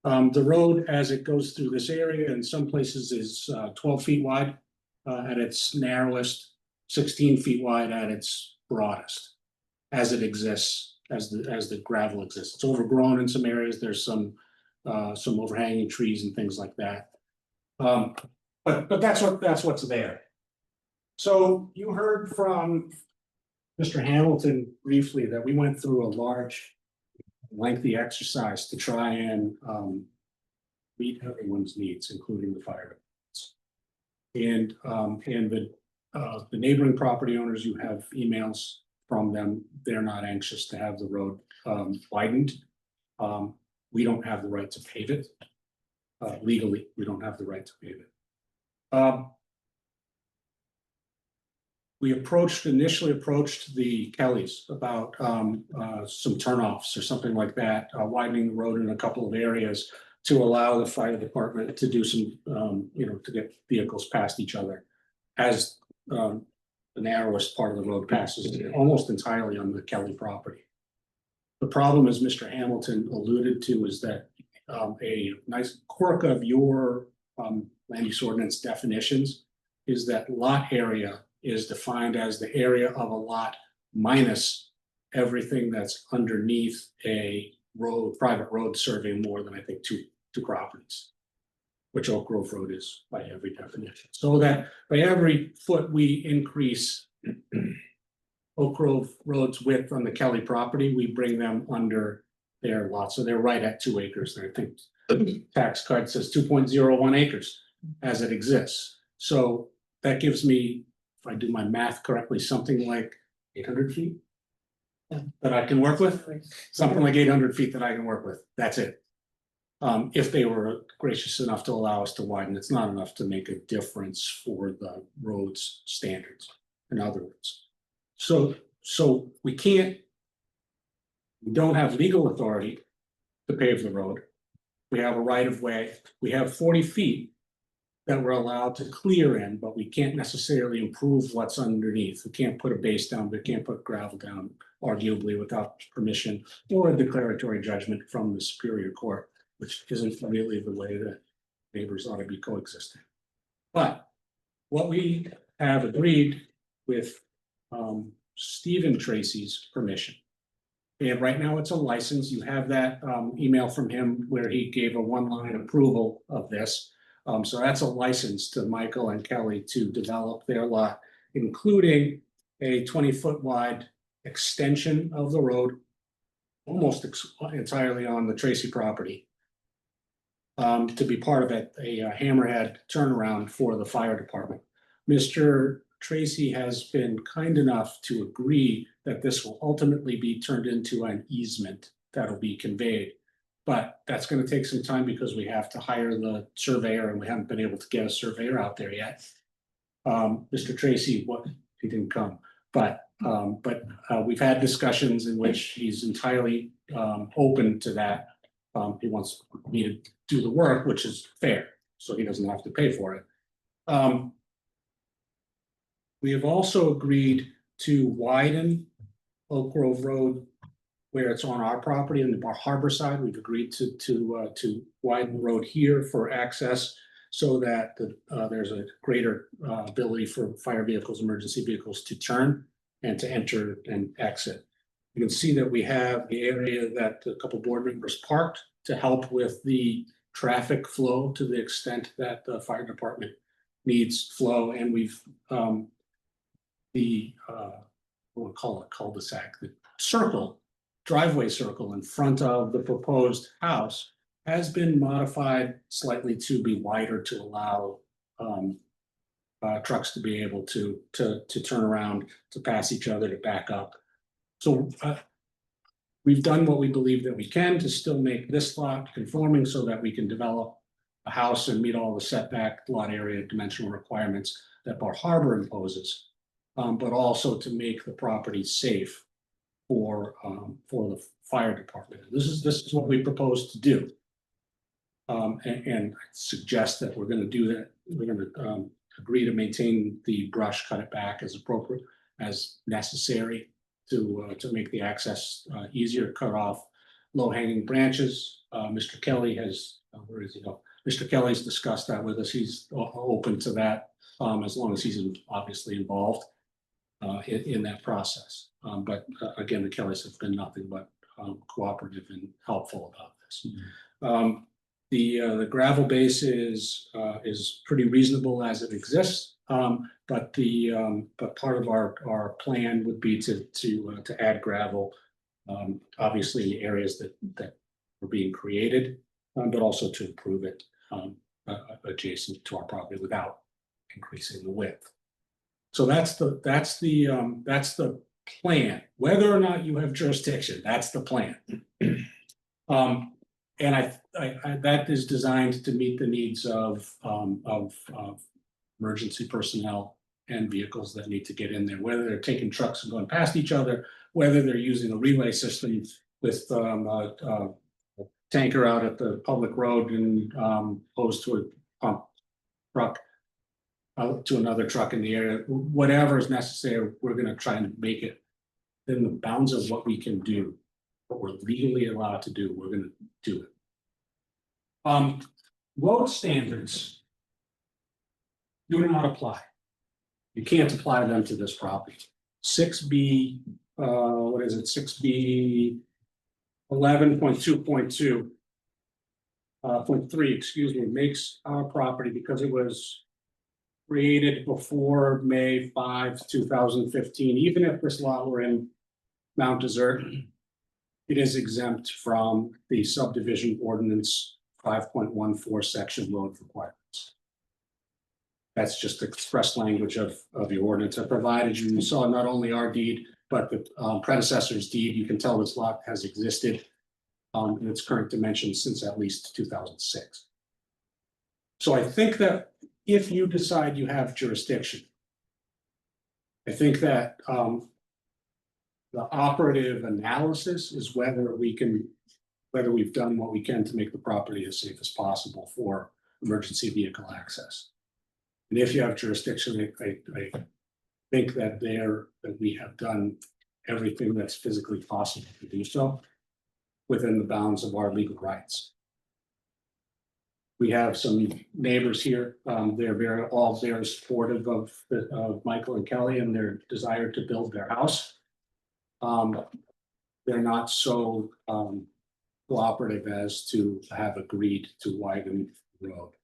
The road, as it goes through this area, in some places is 12 feet wide at its narrowest, 16 feet wide at its broadest, as it exists, as the gravel exists. It's overgrown in some areas. There's some overhanging trees and things like that. But that's what's there. So you heard from Mr. Hamilton briefly that we went through a large, lengthy exercise to try and meet everyone's needs, including the fire departments. And the neighboring property owners, you have emails from them. They're not anxious to have the road widened. We don't have the right to pave it. Legally, we don't have the right to pave it. We initially approached the Kellys about some turnoffs or something like that, widening the road in a couple of areas to allow the fire department to do some, to get vehicles past each other, as the narrowest part of the road passes almost entirely on the Kelly property. The problem, as Mr. Hamilton alluded to, is that a nice quirk of your land use ordinance definitions is that lot area is defined as the area of a lot minus everything that's underneath a road, private road serving more than, I think, two properties, which Oak Grove Road is by every definition. So that by every foot we increase Oak Grove Road's width on the Kelly property, we bring them under their lot. So they're right at 2 acres. I think the tax card says 2.01 acres as it exists. So that gives me, if I do my math correctly, something like 800 feet that I can work with. Something like 800 feet that I can work with. That's it. If they were gracious enough to allow us to widen, it's not enough to make a difference for the road's standards, in other words. So we don't have legal authority to pave the road. We have a right of way. We have 40 feet that we're allowed to clear in, but we can't necessarily improve what's underneath. We can't put a base down, we can't put gravel down, arguably without permission or a declaratory judgment from the Superior Court, which isn't really the way that neighbors ought to be coexisting. But what we have agreed with Stephen Tracy's permission. And right now it's a license. You have that email from him where he gave a one-line approval of this. So that's a license to Michael and Kelly to develop their lot, including a 20-foot wide extension of the road, almost entirely on the Tracy property. To be part of it, a hammerhead turnaround for the fire department. Mr. Tracy has been kind enough to agree that this will ultimately be turned into an easement that'll be conveyed. But that's going to take some time because we have to hire the surveyor and we haven't been able to get a surveyor out there yet. Mr. Tracy, he didn't come, but we've had discussions in which he's entirely open to that. He wants me to do the work, which is fair, so he doesn't have to pay for it. We have also agreed to widen Oak Grove Road where it's on our property on the Bar Harbor side. We've agreed to widen the road here for access so that there's a greater ability for fire vehicles, emergency vehicles to turn and to enter and exit. You can see that we have the area that a couple board members parked to help with the traffic flow to the extent that the fire department needs flow. And we've we'll call it cul-de-sac, the driveway circle in front of the proposed house has been modified slightly to be wider to allow trucks to be able to turn around, to pass each other, to back up. So we've done what we believe that we can to still make this lot conforming so that we can develop a house and meet all the setback lot area dimensional requirements that Bar Harbor imposes, but also to make the property safe for the fire department. This is what we propose to do. And I suggest that we're going to do that. We're going to agree to maintain the brush, cut it back as appropriate, as necessary to make the access easier, cut off low-hanging branches. Mr. Kelly has, where is he? Oh, Mr. Kelly's discussed that with us. He's open to that, as long as he's obviously involved in that process. But again, the Kellys have been nothing but cooperative and helpful about this. The gravel base is pretty reasonable as it exists. But part of our plan would be to add gravel, obviously in the areas that are being created, but also to improve it adjacent to our property without increasing the width. So that's the plan. Whether or not you have jurisdiction, that's the plan. And I that is designed to meet the needs of emergency personnel and vehicles that need to get in there, whether they're taking trucks and going past each other, whether they're using a relay system with a tanker out at the public road and opposed to a pump truck out to another truck in the area. Whatever is necessary, we're going to try and make it in the bounds of what we can do, what we're legally allowed to do. We're going to do it. Road standards do not apply. You can't apply them to this property. 6B, what is it? 6B 11.2.2. 0.3, excuse me, makes our property, because it was created before May 5, 2015, even if this lot were in Mount Desert, it is exempt from the subdivision ordinance 5.14 section road requirements. That's just the express language of the ordinance. I provided you saw not only our deed, but the predecessor's deed. You can tell this lot has existed in its current dimensions since at least 2006. So I think that if you decide you have jurisdiction, I think that the operative analysis is whether we've done what we can to make the property as safe as possible for emergency vehicle access. And if you have jurisdiction, I think that we have done everything that's physically possible to do so within the bounds of our legal rights. We have some neighbors here. They're all very supportive of Michael and Kelly and their desire to build their house. They're not so cooperative as to have agreed to widen the road.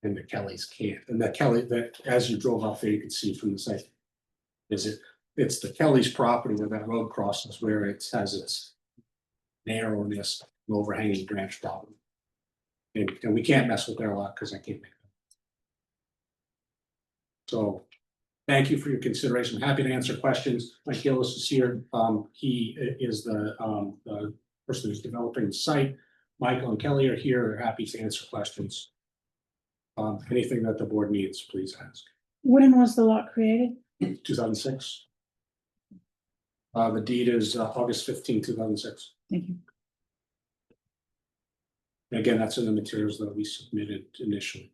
And the Kellys can't. And that as you drove up there, you could see from the site, it's the Kellys' property where that road crosses, where it has its narrowness, overhanging branch problem. And we can't mess with their lot because I can't make them. So thank you for your consideration. I'm happy to answer questions. Mike Gillis is here. He is the person who's developing the site. Michael and Kelly are here. They're happy to answer questions. Anything that the board needs, please ask. When was the lot created? 2006. The deed is August 15, 2006. Thank you. Again, that's in the materials that we submitted initially.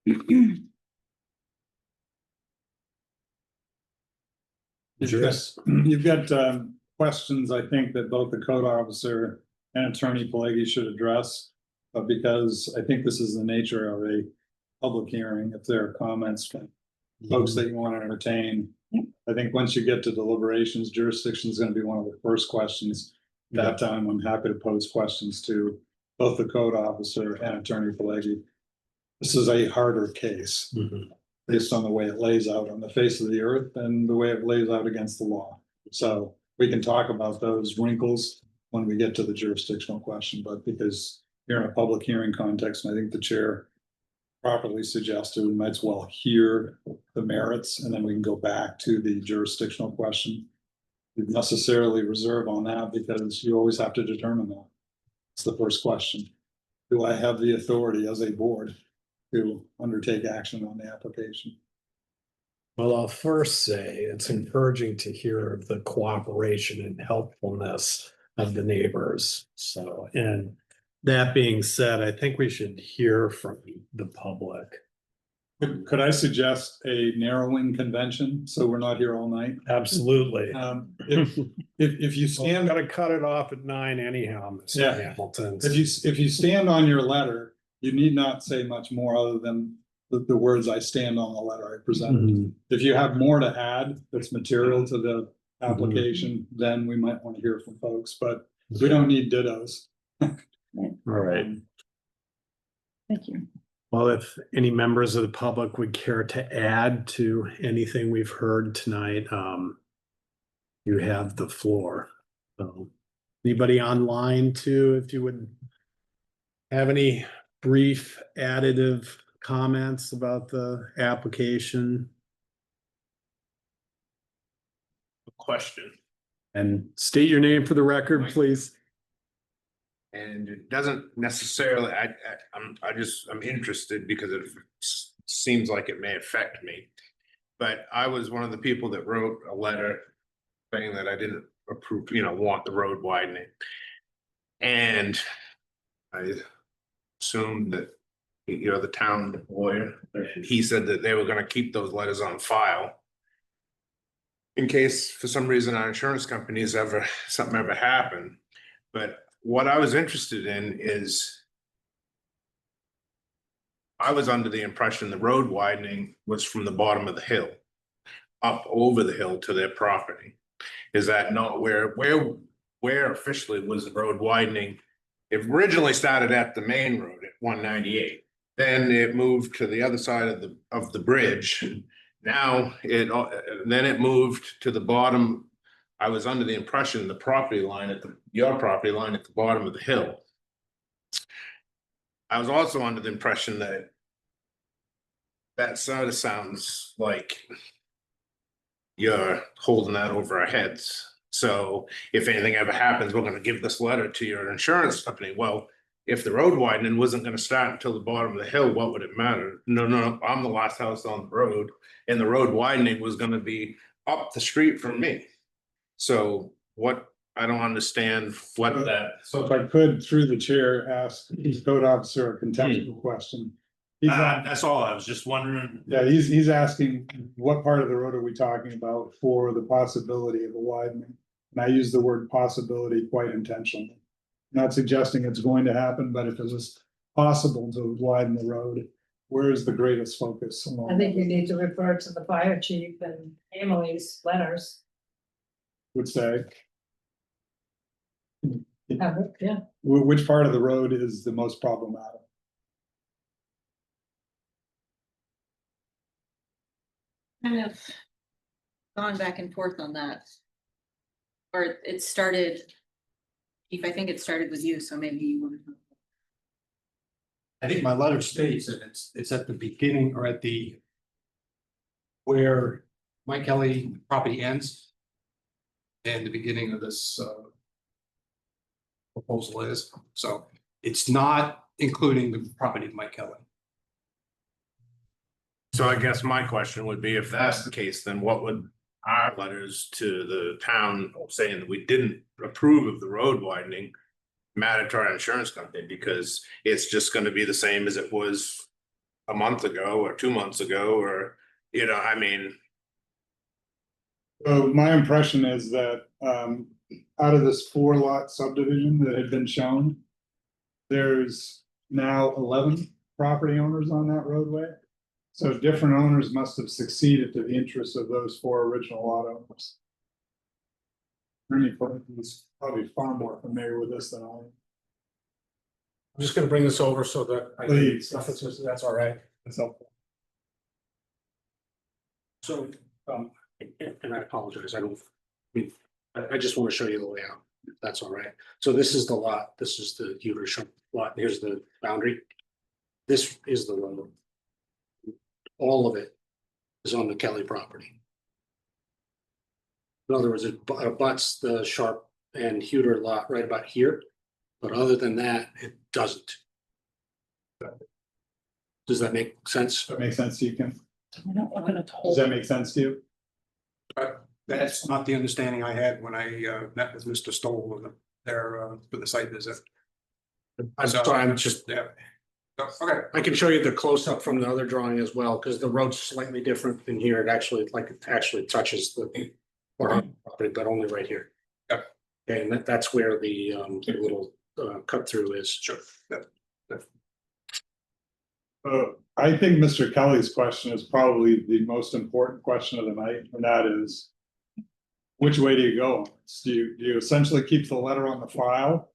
You've got questions, I think, that both the code officer and Attorney Pelleggi should address. But because I think this is the nature of a public hearing, if there are comments from folks that you want to entertain, I think once you get to deliberations, jurisdiction is going to be one of the first questions. At that time, I'm happy to pose questions to both the code officer and Attorney Pelleggi. This is a harder case based on the way it lays out on the face of the earth and the way it lays out against the law. So we can talk about those wrinkles when we get to the jurisdictional question, but because you're in a public hearing context, and I think the chair properly suggested, we might as well hear the merits and then we can go back to the jurisdictional question. We necessarily reserve on that because you always have to determine that. It's the first question. Do I have the authority as a board to undertake action on the application? Well, I'll first say it's encouraging to hear the cooperation and helpfulness of the neighbors. So, and that being said, I think we should hear from the public. Could I suggest a narrowing convention, so we're not here all night? Absolutely. If you I'm stand, gonna cut it off at 9 anyhow, Mr. Yeah. Hamilton. if you stand on your letter, you need not say much more other than the words I stand on the letter I presented. Mhm. If you have more to add that's material to the application, then we might want to hear from folks, but we don't need dittos. All right. Thank you. Well, if any members of the public would care to add to anything we've heard tonight, you have the floor. So anybody online too, if you would have any brief additive comments about the application Question, and state your name for the record, please. and it doesn't necessarily, I'm interested because it seems like it may affect me. But I was one of the people that wrote a letter saying that I didn't approve, want the road widening. And I assumed that, the town lawyer, and he said that they were gonna keep those letters on file in case for some reason our insurance companies something ever happened. But what I was interested in is I was under the impression the road widening was from the bottom of the hill up over the hill to their property. Is that not where officially was the road widening? It originally started at the main road at 198. Then it moved to the other side of the bridge. Now then it moved to the bottom. I was under the impression the property line your property line at the bottom of the hill. I was also under the impression that sort of sounds like you're holding that over our heads. So if anything ever happens, we're going to give this letter to your insurance company. Well, if the road widening wasn't going to start until the bottom of the hill, what would it matter? No, I'm the last house on the road, and the road widening was going to be up the street from me. So I don't understand what that. So if I could, through the chair, ask the code officer a contextual question. That's all. I was just wondering. Yeah, he's asking what part of the road are we talking about for the possibility of a widening? And I use the word possibility quite intentionally. Not suggesting it's going to happen, but if it was possible to widen the road, where is the greatest focus? I think you need to refer to the fire chief and Emily's letters. Would say, Yeah, which part of the road is the most problematic? Kind of gone back and forth on that. Or it started, Chief, I think it started with you, so maybe you want to. I think my letter states that it's at the beginning or where Mike Kelly property ends. And the beginning of this proposal is, so it's not including the property of Mike Kelly. So I guess my question would be, if that's the case, then what would our letters to the town saying that we didn't approve of the road widening matter to our insurance company? Because it's just going to be the same as it was a month ago or 2 months ago, or, I mean. So my impression is that out of this 4-lot subdivision that had been shown, there's now 11 property owners on that roadway. So different owners must have succeeded to the interests of those 4 original lot owners. Ernie is probably far more familiar with this than I am. I'm just gonna bring this over so that Please. that's all right. That's helpful. So, and I apologize, I just want to show you the layout, if that's all right. So this is the lot, this is the Utersham lot, here's the boundary. This is the road. All of it is on the Kelly property. In other words, it abuts the Sharp and Huter lot right about here, but other than that, it doesn't. Does that make sense? That makes sense to you, Kim? We're not looking at the Does whole. that make sense to you? That's not the understanding I had when I met with Mr. Stoll there for the site visit. I'm sorry, I'm just, Okay. I can show you the close-up from the other drawing as well, because the road's slightly different in here. It actually touches the property, but only right here. Yep. Okay, and that's where the little cut through is. Sure. Yep. I think Mr. Kelly's question is probably the most important question of the night, and that is, which way do you go? Do you essentially keep the letter on the file?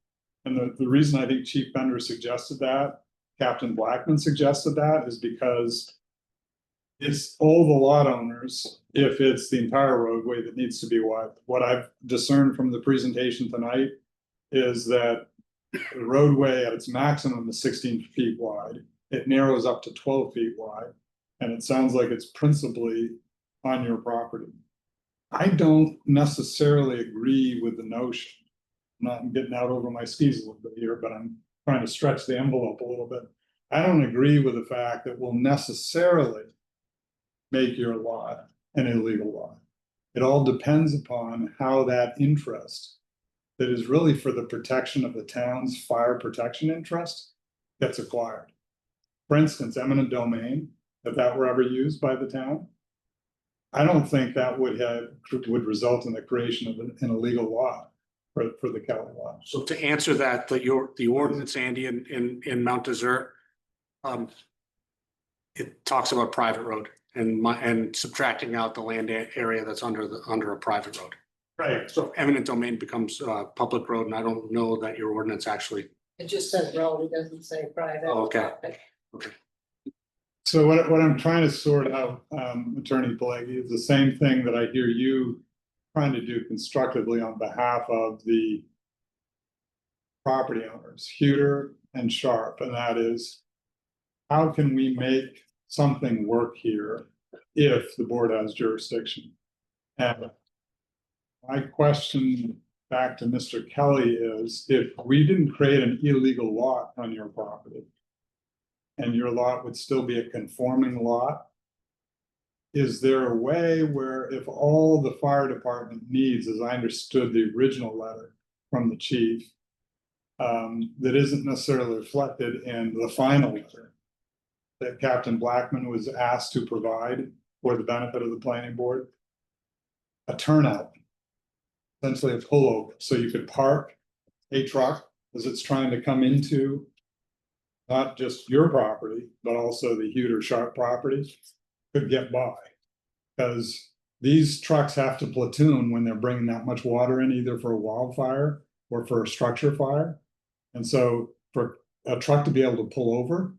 And the reason I think Chief Bender suggested that, Captain Blackman suggested that, is because it's all the lot owners, if it's the entire roadway that needs to be wide. What I've discerned from the presentation tonight is that the roadway at its maximum is 16 feet wide. It narrows up to 12 feet wide, and it sounds like it's principally on your property. I don't necessarily agree with the notion. I'm not getting out over my skis a little bit here, but I'm trying to stretch the envelope a little bit. I don't agree with the fact that we'll necessarily make your lot an illegal lot. It all depends upon how that interest that is really for the protection of the town's fire protection interest gets acquired. For instance, eminent domain, if that were ever used by the town, I don't think that would result in the creation of an illegal lot for the Kelly lot. So to answer that, the ordinance, Andy, in Mount Desert, it talks about private road and subtracting out the land area that's under a private road. Right. So eminent domain becomes public road, and I don't know that your ordinance actually. It just says road, it doesn't say private. Oh, okay. So what I'm trying to sort out, Attorney Pelleggi, is the same thing that I hear you trying to do constructively on behalf of the property owners, Huter and Sharp, and that is, how can we make something work here if the board has jurisdiction? And my question back to Mr. Kelly is, if we didn't create an illegal lot on your property, and your lot would still be a conforming lot, is there a way where if all the fire department needs, as I understood the original letter from the chief, that isn't necessarily reflected in the final letter that Captain Blackman was asked to provide for the benefit of the planning board, a turnout, essentially a pullover, so you could park a truck as it's trying to come into not just your property, but also the Huter Sharp property, could get by. Because these trucks have to platoon when they're bringing that much water in, either for a wildfire or for a structure fire. And so for a truck to be able to pull over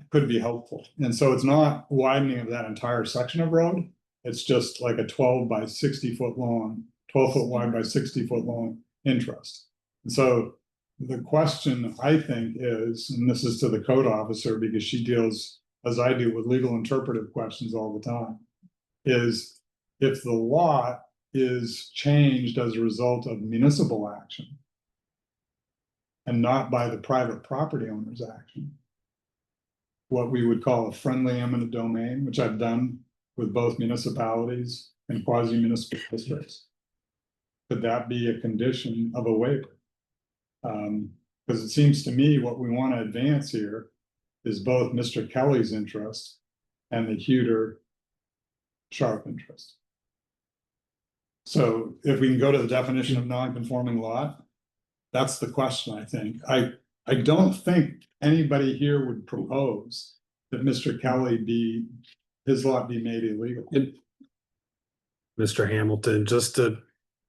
could be helpful. And so it's not widening of that entire section of road. It's just like a 12 by 60 foot long, 12 foot wide by 60 foot long interest. And so the question, I think, is, and this is to the code officer because she deals, as I do, with legal interpretive questions all the time, is if the lot is changed as a result of municipal action and not by the private property owner's action, what we would call a friendly eminent domain, which I've done with both municipalities and quasi-municipal districts, could that be a condition of a waiver? Because it seems to me what we want to advance here is both Mr. Kelly's interest and the Huter Sharp interest. So if we can go to the definition of non-conforming lot, that's the question, I think. I don't think anybody here would propose that Mr. Kelly his lot be made illegal. Mr. Hamilton, just to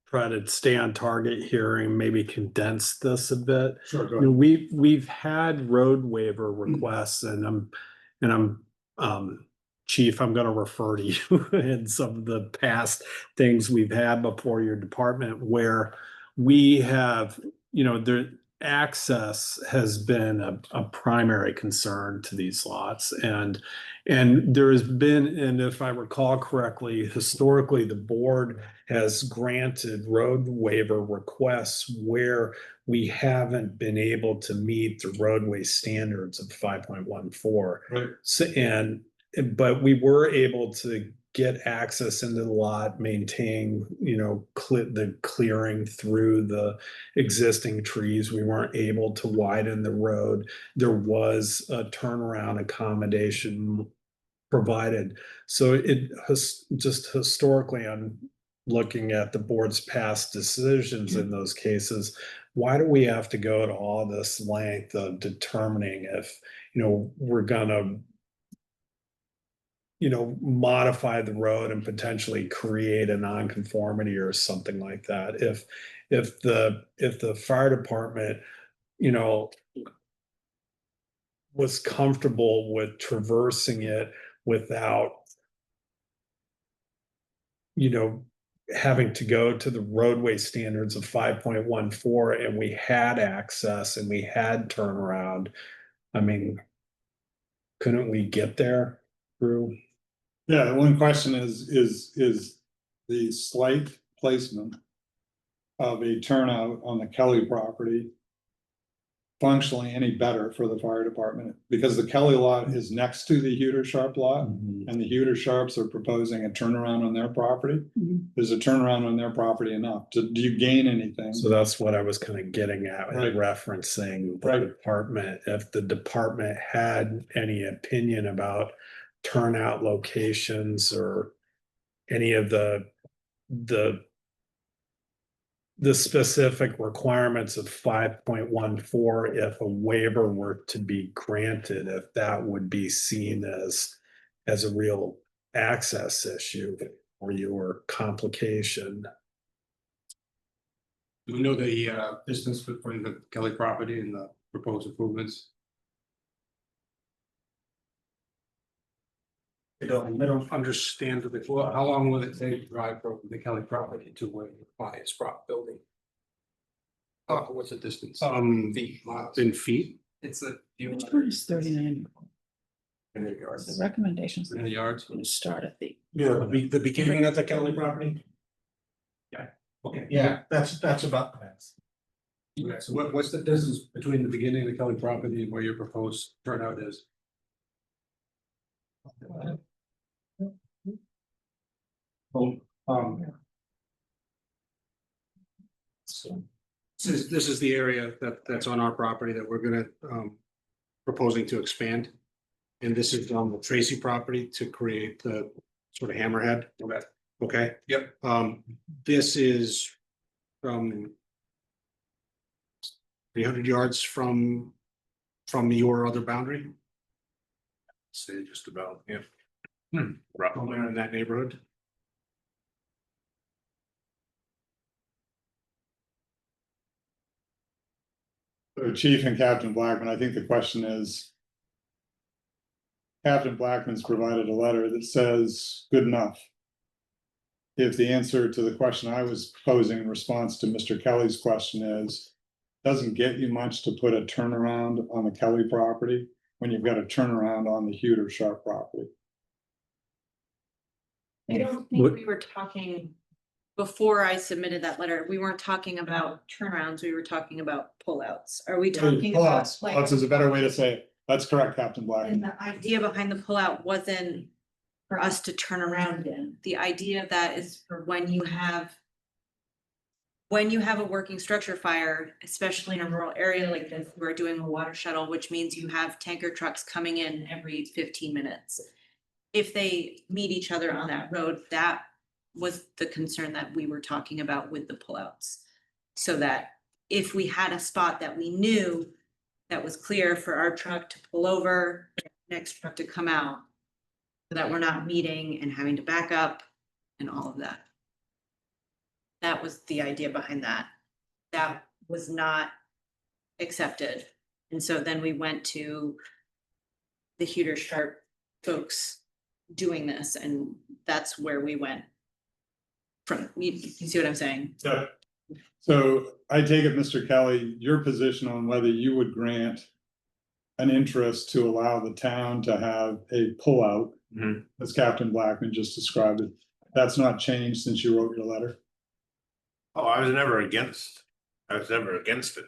try to stay on target here and maybe condense this a bit. Sure, go You know, ahead. we've had road waiver requests, and I'm Chief, I'm gonna refer to you in some of the past things we've had before your department where we have, the access has been a primary concern to these lots. And there has been, and if I recall correctly, historically, the board has granted road waiver requests where we haven't been able to meet the roadway standards of 5.14. Right. So, but we were able to get access into the lot, maintain, the clearing through the existing trees. We weren't able to widen the road. There was a turnaround accommodation provided. So it has just historically, I'm looking at the board's past decisions in those cases. Why do we have to go to all this length of determining if, we're gonna modify the road and potentially create a nonconformity or something like that? If the fire department, was comfortable with traversing it without, having to go to the roadway standards of 5.14, and we had access and we had turnaround, I mean, couldn't we get there through? Yeah, the one question is the slight placement of a turnout on the Kelly property functionally any better for the fire department? Because the Kelly lot is next to the Huter Sharp lot, and the Huter Sharps are proposing a turnaround on their property. Is a turnaround on their property enough? Do you gain anything? So that's what I was kind of getting at, Right. referencing the Right. department. If the department had any opinion about turnout locations or any of the specific requirements of 5.14, if a waiver were to be granted, if that would be seen as a real access issue or your complication. Do we know the distance between the Kelly property and the proposed improvements? I don't understand how long will it take to drive from the Kelly property to where you buy a Sprott building? What's the distance? Feet, miles. In feet? It's a few. Which one is 39? In the The yards. recommendations. In the yards. Going to start at the. Yeah, the beginning of the Kelly property? Yeah, okay. Yeah, that's about that. Okay, so what's the distance between the beginning of the Kelly property and where your proposed turnout is? So, This is the area that's on our property that we're gonna proposing to expand. And this is on the Tracy property to create the sort of hammerhead. Okay. Okay. Yep. This is from 300 yards from your other boundary. Say just about, yeah. Somewhere in that neighborhood. So Chief and Captain Blackman, I think the question is. Captain Blackman's provided a letter that says good enough. If the answer to the question I was posing in response to Mr. Kelly's question is, doesn't get you much to put a turnaround on the Kelly property when you've got a turnaround on the Huter Sharp property. I don't think we were talking, before I submitted that letter, we weren't talking about turnarounds, we were talking about pullouts. Are we talking about Pullouts, like? pullouts is a better way to say it. That's correct, Captain And Blackman. the idea behind the pullout wasn't for us to turn around in. The idea of that is for when you have a working structure fire, especially in a rural area like this, we're doing a water shuttle, which means you have tanker trucks coming in every 15 minutes. If they meet each other on that road, that was the concern that we were talking about with the pullouts. So that if we had a spot that we knew that was clear for our truck to pull over, next truck to come out, so that we're not meeting and having to back up and all of that. That was the idea behind that. That was not accepted. And so then we went to the Huter Sharp folks doing this, and that's where we went from. You see what I'm saying? So I take it, Mr. Kelly, your position on whether you would grant an interest to allow the town to have a pullout, as Captain Blackman just described it, that's not changed since you wrote your letter? Oh, I was never against it.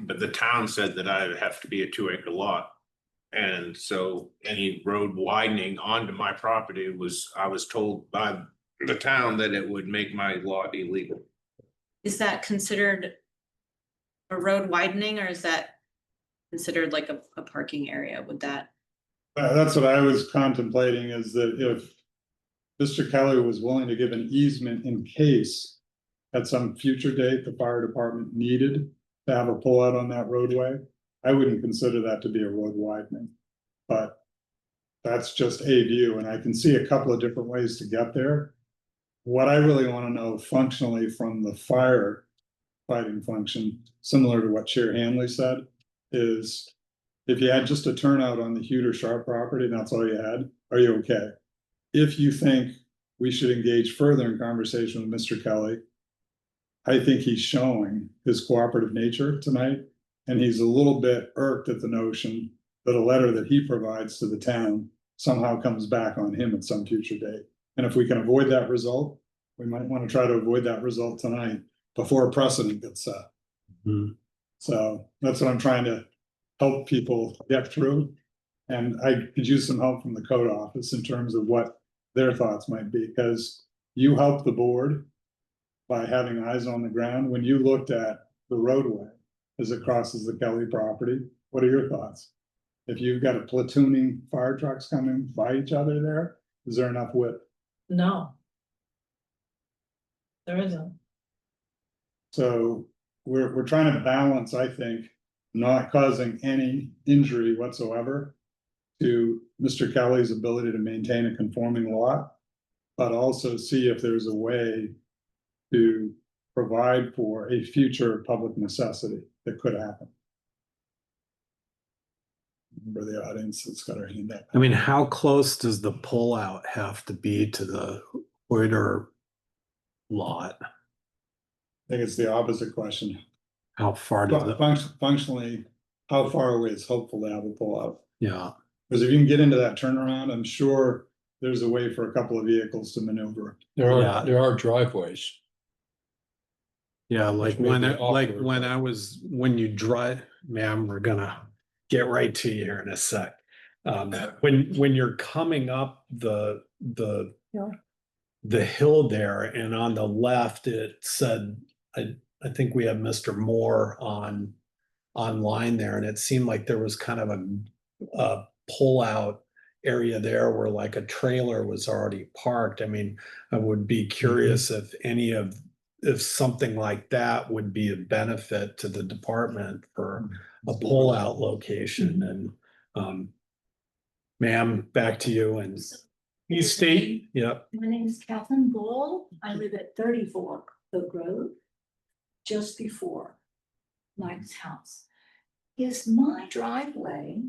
But the town said that I would have to be a 2-acre lot. And so any road widening onto my property I was told by the town that it would make my lot illegal. Is that considered a road widening, or is that considered like a parking area? Would that? That's what I was contemplating, is that if Mr. Kelly was willing to give an easement in case at some future date, the fire department needed to have a pullout on that roadway, I wouldn't consider that to be a road widening. But that's just a view, and I can see a couple of different ways to get there. What I really want to know functionally from the fire fighting function, similar to what Chair Hanley said, is if you had just a turnout on the Huter Sharp property and that's all you had, are you okay? If you think we should engage further in conversation with Mr. Kelly, I think he's showing his cooperative nature tonight, and he's a little bit irked at the notion that a letter that he provides to the town somehow comes back on him at some future date. And if we can avoid that result, we might want to try to avoid that result tonight before a precedent gets set. Mhm. So that's what I'm trying to help people get through. And I could use some help from the code office in terms of what their thoughts might be, because you help the board by having eyes on the ground. When you looked at the roadway as it crosses the Kelly property, what are your thoughts? If you've got a platooning fire trucks coming by each other there, is there enough width? No. There isn't. So we're trying to balance, I think, not causing any injury whatsoever to Mr. Kelly's ability to maintain a conforming lot, but also see if there's a way to provide for a future public necessity that could happen. For the audience that's got our hand up. I mean, how close does the pullout have to be to the Hoyter lot? I think it's the opposite question. How far does it? Functionally, how far away is helpful to have a pullout? Yeah, Because if you can get into that turnaround, I'm sure there's a way for a couple of vehicles to maneuver. Yeah. There are driveways. yeah, like Which may be awkward, when but- when you drive, ma'am, we're gonna get right to you here in a sec. When you're coming up the hill there, and on the left, it said, I think we have Mr. Moore online there, and it seemed like there was kind of a pull-out area there where like a trailer was already parked. I mean, I would be curious if something like that would be a benefit to the department for a pull-out location. And ma'am, back to you. And East State, yep. My name is Catherine Bull. I live at 34 Oak Road, just before Mike's house. Is my driveway,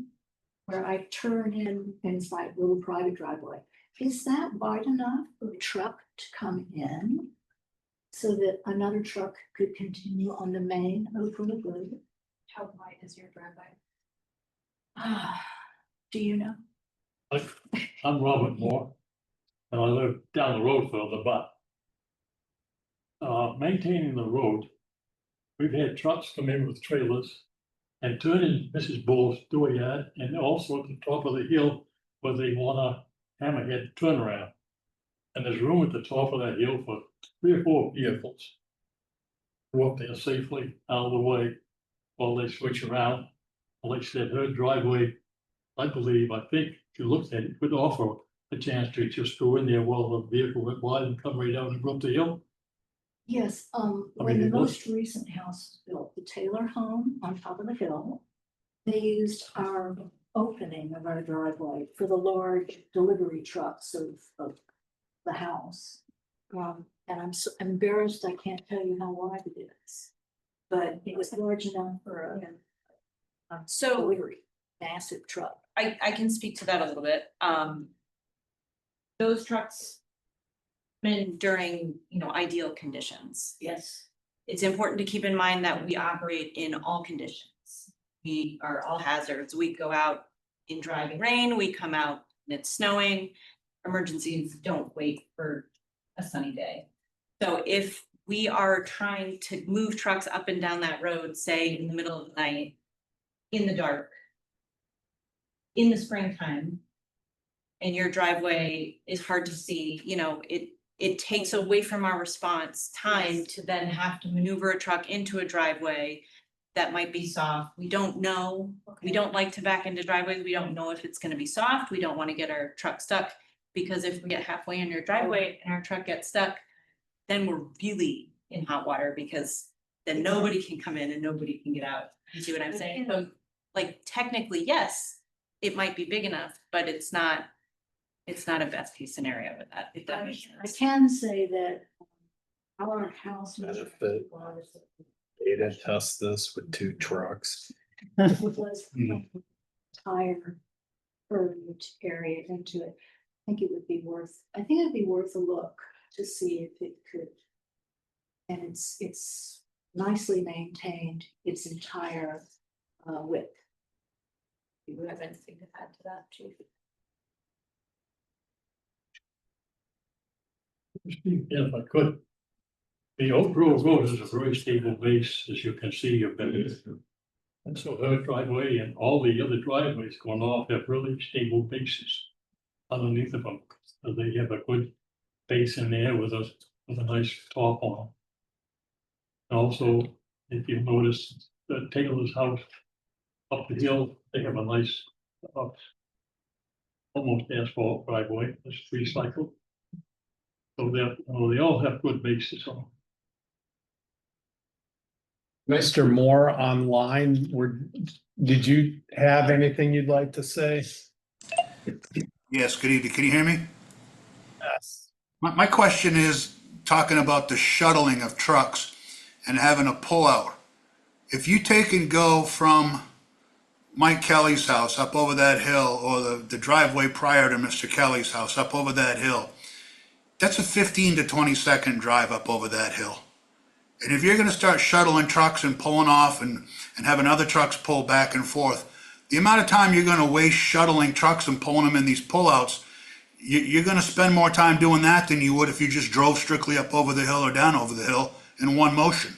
where I turn in things like little private driveway, is that wide enough for a truck to come in so that another truck could continue on the main Oak Road? How wide is your driveway? Do you know? I'm Robert Moore, and I live down the road further, but maintaining the road, we've had trucks come in with trailers and turn in Mrs. Bull's dooryard, and also at the top of the hill where they want a hammerhead turnaround. And there's room at the top of that hill for 3 or 4 vehicles. Go up there safely out of the way while they switch around. Like I said, her driveway, I think, if you looked at it, would offer a chance to just go in there while the vehicle went by and come right down and go up the hill. Yes, when the most recent house was built, the Taylor home on top of the hill, they used our opening of our driveway for the large delivery trucks of the house. And I'm so embarrassed, I can't tell you how wide it is, but it was large enough for a So delivery, massive truck. I can speak to that a little bit. Those trucks come in during, ideal conditions. Yes. It's important to keep in mind that we operate in all conditions. We are all hazards. We go out in driving rain, we come out and it's snowing. Emergencies don't wait for a sunny day. So if we are trying to move trucks up and down that road, say in the middle of the night, in the dark, in the springtime and your driveway is hard to see, you know, it takes away from our response time to then have to maneuver a truck into a driveway that might be soft. We don't know. We don't like to back into driveways. We don't know if it's gonna be soft. We don't want to get our truck stuck. Because if we get halfway in your driveway and our truck gets stuck, then we're really in hot water because then nobody can come in and nobody can get out. You see what I'm saying? So like technically, yes, it might be big enough, but it's not a best case scenario with that, if that makes I sense. can say that our house Benefit. Data test this with 2 trucks. was entire urged area into it. I think it'd be worth a look to see if it could. And it's nicely maintained, its entire width. Do you have anything to add to that, Chief? If I could. The Oak Grove Road is a very stable base, as you can see, you've been. And so her driveway and all the other driveways going off have really stable bases underneath of them. So they have a good base in there with a nice top on them. And also, if you notice, the Taylor's house up the hill, they have a nice, almost asphalt driveway, it's recycled. So they all have good bases on them. Mr. Moore online, did you have anything you'd like to say? Yes, good evening. Can you hear me? Yes. My question is talking about the shuttling of trucks and having a pullout. If you take and go from Mike Kelly's house up over that hill, or the driveway prior to Mr. Kelly's house up over that hill, that's a 15 to 20 second drive up over that hill. And if you're going to start shuttling trucks and pulling off and having other trucks pull back and forth, the amount of time you're going to waste shuttling trucks and pulling them in these pullouts, you're going to spend more time doing that than you would if you just drove strictly up over the hill or down over the hill in one motion.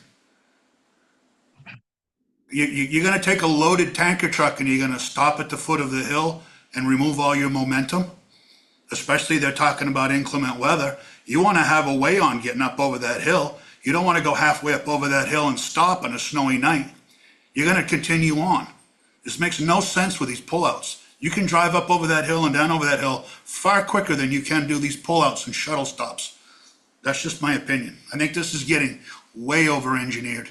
You're going to take a loaded tanker truck and you're going to stop at the foot of the hill and remove all your momentum. Especially they're talking about inclement weather. You want to have a way on getting up over that hill. You don't want to go halfway up over that hill and stop on a snowy night. You're going to continue on. This makes no sense with these pullouts. You can drive up over that hill and down over that hill far quicker than you can do these pullouts and shuttle stops. That's just my opinion. I think this is getting way over engineered.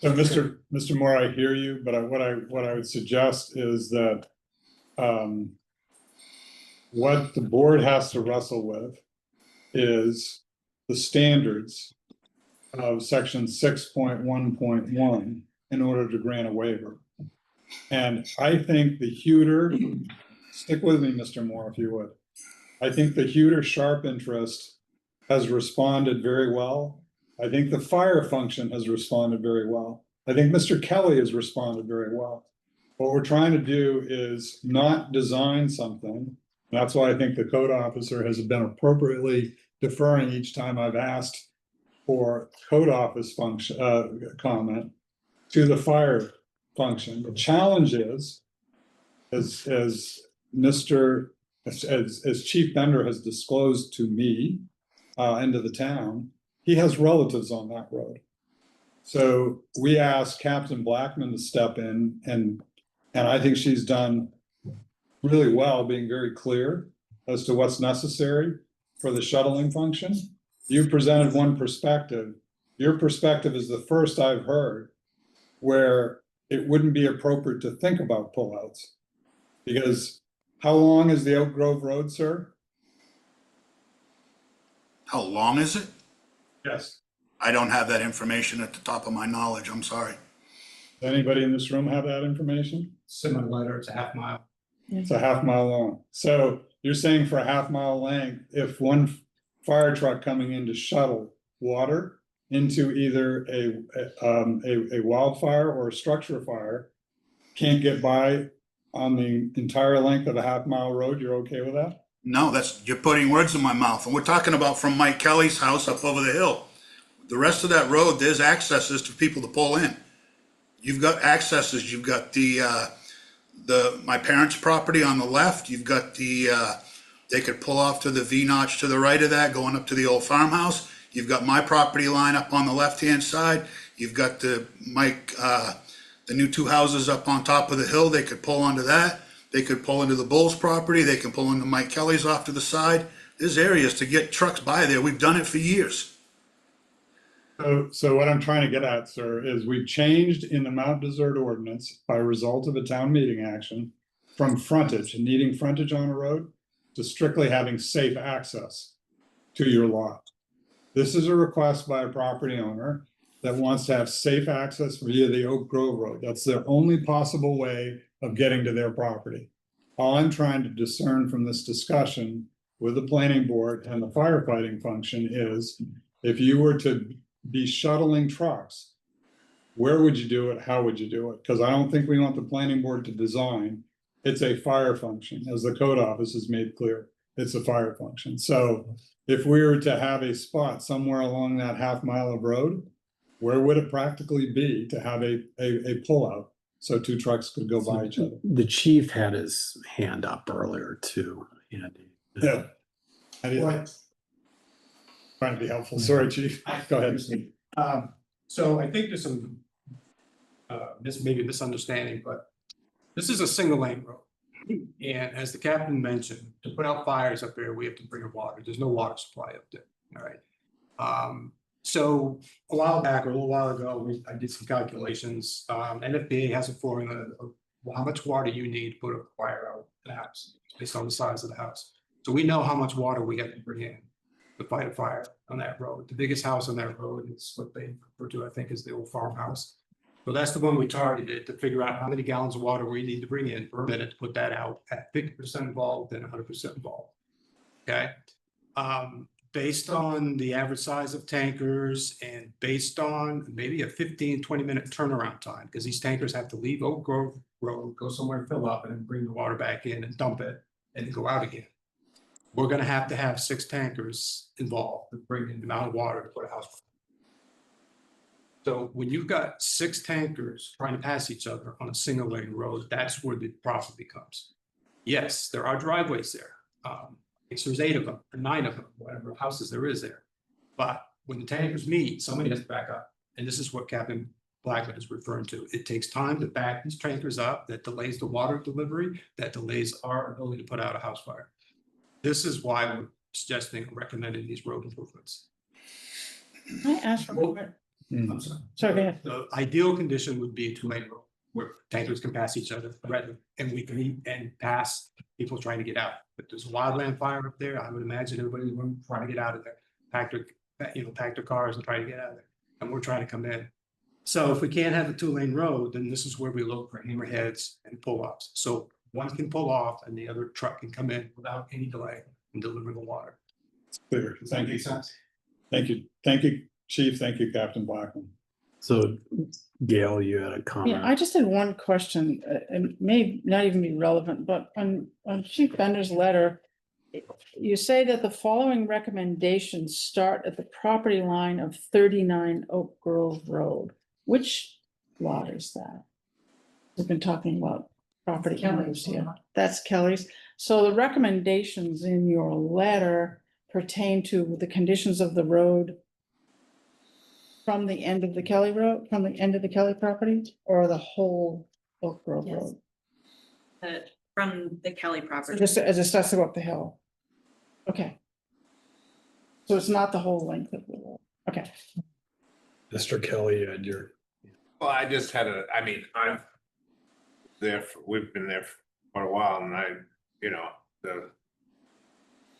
So Mr. Moore, I hear you, but what I would suggest is that what the board has to wrestle with is the standards of section 6.1.1 in order to grant a waiver. And I think the Huter, stick with me, Mr. Moore, if you would. I think the Huter sharp interest has responded very well. I think the fire function has responded very well. I think Mr. Kelly has responded very well. What we're trying to do is not design something. That's why I think the code officer has been appropriately deferring each time I've asked for code office function comment to the fire function. The challenge is, as Chief Bender has disclosed to me and to the town, he has relatives on that road. So we asked Captain Blackman to step in, and I think she's done really well, being very clear as to what's necessary for the shuttling function. You presented one perspective. Your perspective is the first I've heard where it wouldn't be appropriate to think about pullouts. Because how long is the Oak Grove Road, sir? How long is it? Yes. I don't have that information at the top of my knowledge. I'm sorry. Does anybody in this room have that information? Similar letter, it's a half mile. It's a half mile long. So you're saying for a half mile length, if one fire truck coming in to shuttle water into either a wildfire or a structure fire can't get by on the entire length of a half mile road, you're okay with that? No, you're putting words in my mouth. And we're talking about from Mike Kelly's house up over the hill. The rest of that road, there's accesses to people to pull in. you've got accesses, you've got my parents' property on the left, you've got they could pull off to the V-notch to the right of that, going up to the old farmhouse. You've got my property line up on the left-hand side. You've got the new two houses up on top of the hill. They could pull onto that. They could pull into the Bulls property. They can pull into Mike Kelly's off to the side. There's areas to get trucks by there. We've done it for years. So what I'm trying to get at, sir, is we've changed in the Mount Desert ordinance by result of a town meeting action from frontage and needing frontage on a road to strictly having safe access to your lot. This is a request by a property owner that wants to have safe access via the Oak Grove Road. That's their only possible way of getting to their property. All I'm trying to discern from this discussion with the planning board and the firefighting function is, if you were to be shuttling trucks, where would you do it? How would you do it? Because I don't think we want the planning board to design. It's a fire function, as the code office has made clear. It's a fire function. So if we were to have a spot somewhere along that half mile of road, where would it practically be to have a pullout so two trucks could go by each other? The chief had his hand up earlier too, Andy. Yeah. Trying to be helpful. Sorry, chief. Go ahead. So I think there's some maybe misunderstanding, but this is a single lane road. And as the captain mentioned, to put out fires up there, we have to bring in water. There's no water supply up there. All right. So a while back, or a little while ago, I did some calculations. NFPA has a formula of how much water you need to put a fire out in the house based on the size of the house. So we know how much water we have to bring in to fight a fire on that road. The biggest house on that road is what they refer to, I think, is the old farmhouse. So that's the one we targeted to figure out how many gallons of water we need to bring in per minute to put that out at 50% involved and 100% involved. Okay. Based on the average size of tankers and based on maybe a 15-20 minute turnaround time, because these tankers have to leave Oak Grove Road, go somewhere and fill up and then bring the water back in and dump it and then go out again. We're going to have 6 tankers involved to bring in the amount of water to put a house. So when you've got 6 tankers trying to pass each other on a single lane road, that's where the problem becomes. Yes, there are driveways there. There's 8 of them or 9 of them, whatever houses there is there. But when the tankers meet, somebody has to back up. And this is what Captain Blackman is referring to. It takes time to back these tankers up. That delays the water delivery. That delays our ability to put out a house fire. This is why we're suggesting and recommending these road improvements. Can I ask for more? I'm sorry. Sorry, go ahead. The ideal condition would be a 2-lane road where tankers can pass each other and we can meet and pass people trying to get out. But there's a wildland fire up there. I would imagine everybody's trying to get out of there, pack their cars and try to get out of there. And we're trying to come in. So if we can't have a 2-lane road, then this is where we look for hammerheads and pull-ups. So one can pull off and the other truck can come in without any delay and deliver the water. It's clear. Does that make sense? Thank you. Thank you, Chief. Thank you, Captain Blackman. So Gail, you had a comment. Yeah, I just had one question. It may not even be relevant, but on Chief Bender's letter, you say that the following recommendations start at the property line of 39 Oak Grove Road. Which lot is that? We've been talking about property owners here. That's Kelly's. So the recommendations in your letter pertain to the conditions of the road from the end of the Kelly Road, from the end of the Kelly property, or the whole Oak Grove Yes. Road? From the Kelly So property. just as it starts to go up the hill. Okay. So it's not the whole length of the road. Okay. Mr. Kelly, you had your. Well, I just had we've been there for a while and I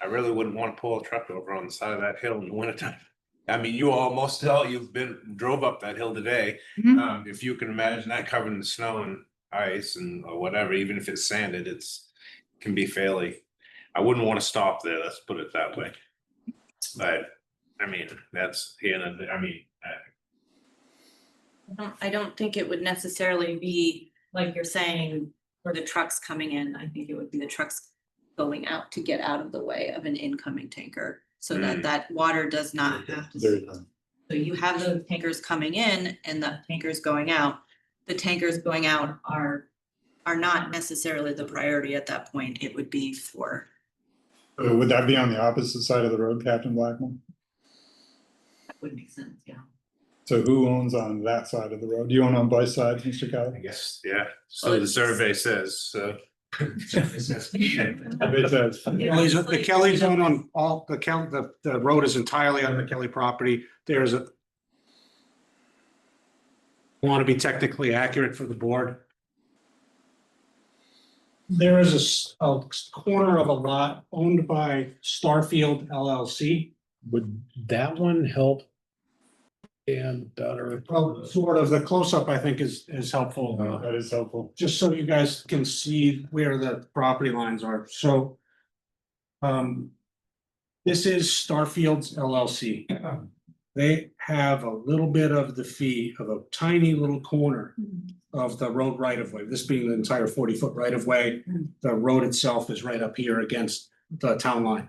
really wouldn't want to pull a truck over on the side of that hill in the wintertime. I mean, you've drove up that hill today. Mhm. If you can imagine that covered in snow and ice and or whatever, even if it's sanded, can be fairly. I wouldn't want to stop there. Let's put it that way. But I mean, that's here and I mean. I don't think it would necessarily be like you're saying for the trucks coming in. I think it would be the trucks going out to get out of the way of an incoming tanker so that water does not have to. So you have those tankers coming in and the tankers going out. the tankers going out are not necessarily the priority at that point. It would be for, Would that be on the opposite side of the road, Captain Blackmore? that would make sense, yeah. So who owns on that side of the road? Do you own on both sides, Mr. I Kelly? guess, yeah, so the survey says, so. It says. The Kelly zone on all, the road is entirely on the Kelly property. There's a. Want to be technically accurate for the board. There is a corner of a lot owned by Starfield LLC. Would that one help? And better. Well, sort of, the close-up I think is helpful. That is helpful. Just so you guys can see where the property lines are, so. This is Starfield's LLC. They have a little bit of the fee of a tiny little corner of the road right of way, this being the entire 40-foot right of way. The road itself is right up here against the town line.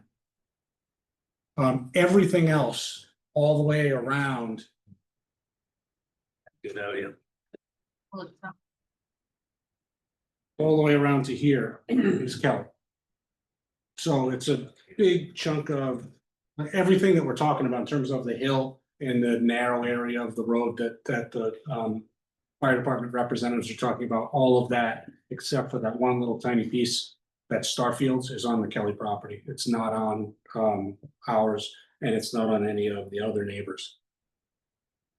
Everything else, all the way around. You know, yeah. All the way around to here is Kelly. So it's a big chunk of everything that we're talking about in terms of the hill and the narrow area of the road that the fire department representatives are talking about, all of that, except for that one little tiny piece that Starfields is on the Kelly property. It's not on ours, and it's not on any of the other neighbors.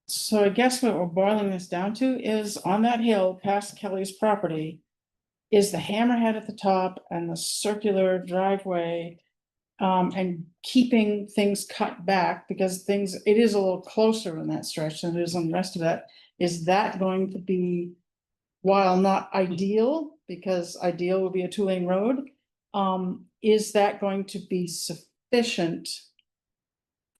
So I guess what we're boiling this down to is on that hill past Kelly's property is the hammerhead at the top and the circular driveway. And keeping things cut back because it is a little closer in that stretch than it is on the rest of that. Is that going to be, while not ideal, because ideal would be a 2-lane road, is that going to be sufficient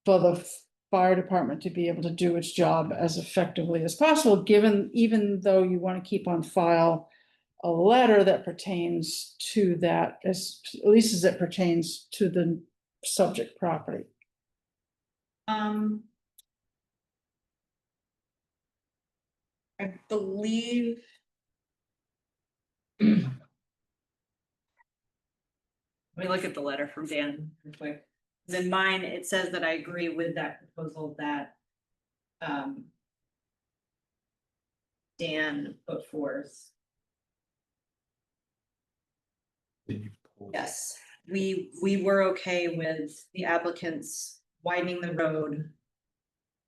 for the fire department to be able to do its job as effectively as possible, given, even though you want to keep on file a letter that pertains to that, as at least as it pertains to the subject property? I believe. Let me look at the letter from Dan real quick. 'Cause in mine, it says that I agree with that proposal that Dan put forth. Yes, we were okay with the applicants widening the road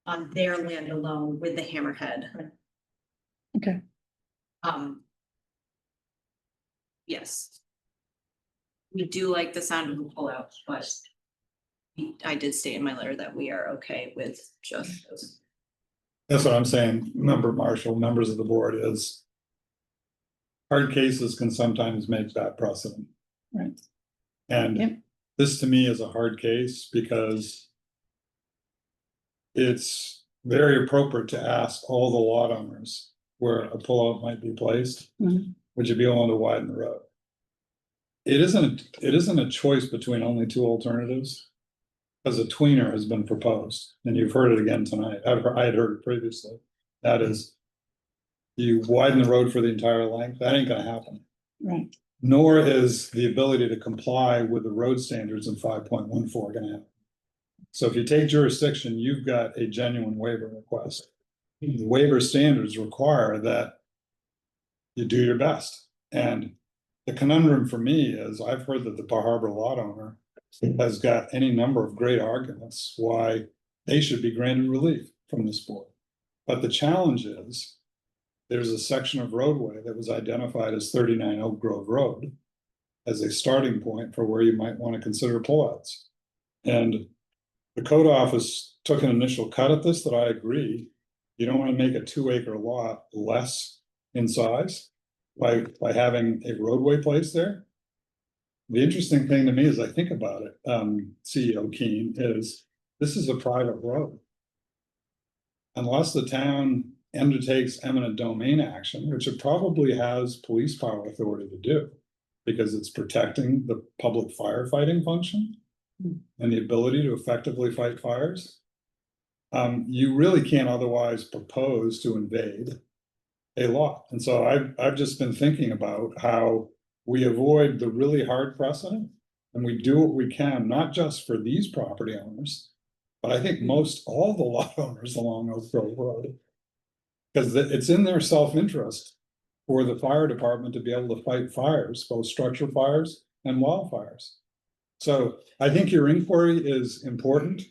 on their land alone with the hammerhead. Okay. Yes. We do like the sound of the pullout, but I did state in my letter that we are okay with just those. That's what I'm saying, Marshall, members of the board, is hard cases can sometimes make that precedent. Right. And Yep. this to me is a hard case because it's very appropriate to ask all the lot owners where a pullout might be placed. Mhm. Would you be willing to widen the road? It isn't a choice between only two alternatives. Because a tweener has been proposed, and you've heard it again tonight. I had heard it previously. That is, you widen the road for the entire length, that ain't gonna happen. Right. Nor is the ability to comply with the road standards in 5.14 gonna happen. So if you take jurisdiction, you've got a genuine waiver request. The waiver standards require that you do your best. And the conundrum for me is I've heard that the Bar Harbor lot owner has got any number of great arguments why they should be granted relief from this board. But the challenge is there's a section of roadway that was identified as 39 Oak Grove Road as a starting point for where you might want to consider pullouts. And the code office took an initial cut at this that I agree. You don't want to make a 2-acre lot less in size by having a roadway placed there. The interesting thing to me as I think about it, CEO Keene, is this is a private road. Unless the town undertakes eminent domain action, which it probably has police power authority to do, because it's protecting the public firefighting function and the ability to effectively fight fires. You really can't otherwise propose to invade a lot. And so I've just been thinking about how we avoid the really hard precedent. And we do what we can, not just for these property owners, but I think most all the lot owners along Oak Grove Road. Because it's in their self-interest for the fire department to be able to fight fires, both structure fires and wildfires. So I think your inquiry is important.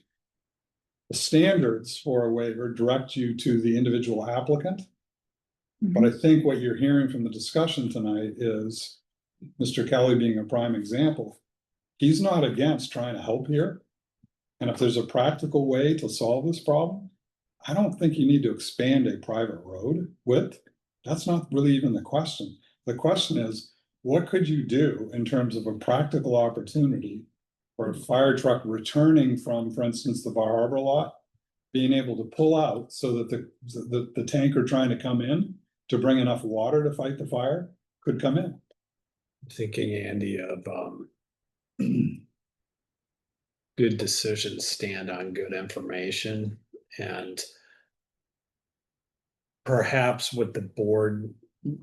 The standards for a waiver direct you to the individual applicant. But I think what you're hearing from the discussion tonight is Mr. Kelly being a prime example. He's not against trying to help here. And if there's a practical way to solve this problem, I don't think you need to expand a private road width. That's not really even the question. The question is, what could you do in terms of a practical opportunity for a fire truck returning from, for instance, the Bar Harbor lot, being able to pull out so that the tanker trying to come in to bring enough water to fight the fire could come in. Thinking, Andy, of good decisions stand on good information, and perhaps what the board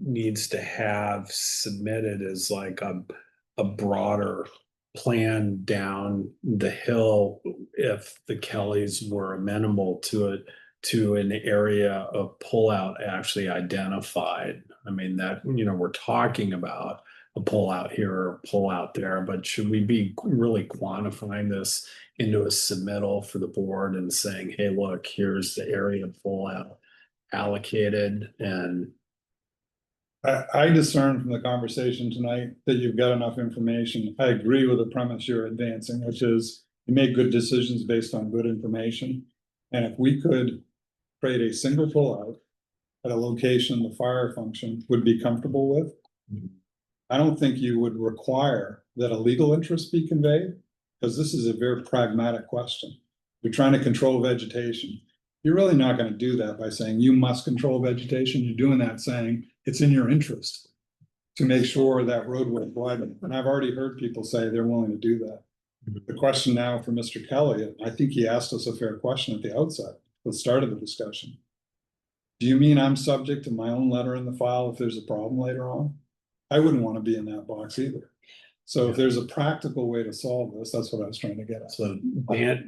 needs to have submitted is like a broader plan down the hill if the Kellys were amenable to it, to an area of pullout actually identified. I mean, that, you know, we're talking about a pullout here or a pullout there, but should we be really quantifying this into a submittal for the board and saying, hey, look, here's the area of pullout allocated? And I discern from the conversation tonight that you've got enough information. I agree with the premise you're advancing, which is you make good decisions based on good information. And if we could create a single pullout at a location the fire function would be comfortable with, I don't think you would require that a legal interest be conveyed, because this is a very pragmatic question. You're trying to control vegetation. You're really not going to do that by saying you must control vegetation. You're doing that saying it's in your interest to make sure that roadway widening. And I've already heard people say they're willing to do that. The question now for Mr. Kelly, I think he asked us a fair question at the outset, at the start of the discussion. Do you mean I'm subject to my own letter in the file if there's a problem later on? I wouldn't want to be in that box either. So if there's a practical way to solve this, that's what I was trying to get at. so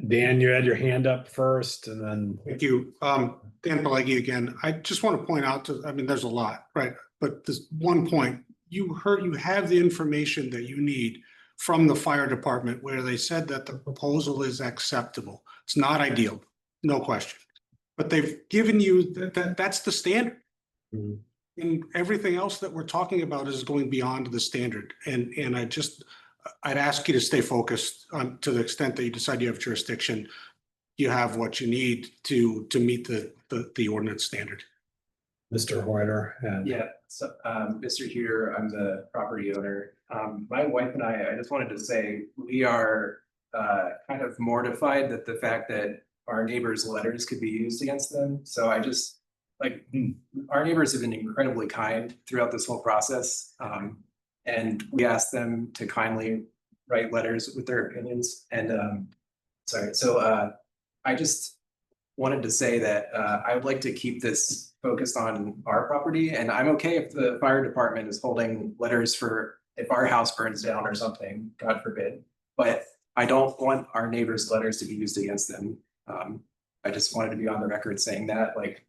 Dan, you had your hand up first, and then. Thank you. Dan Pelleggi again. I just want to point out I mean, there's a lot, right? But this one point, you have the information that you need from the fire department where they said that the proposal is acceptable. It's not ideal, no question. But they've given you that's the standard. Mhm. And everything else that we're talking about is going beyond the standard. And I'd ask you to stay focused on, to the extent that you decide you have jurisdiction, you have what you need to meet the ordinance standard. Mr. Hoyter. And Yeah, so Mr. Huter, I'm the property owner. My wife and I just wanted to say we are kind of mortified that the fact that our neighbors' letters could be used against them. So I just our neighbors have been incredibly kind throughout this whole process. And we asked them to kindly write letters with their opinions. And I just wanted to say that I would like to keep this focused on our property, and I'm okay if the fire department is holding letters for if our house burns down or something, God forbid. But I don't want our neighbors' letters to be used against them. I just wanted to be on the record saying that, like,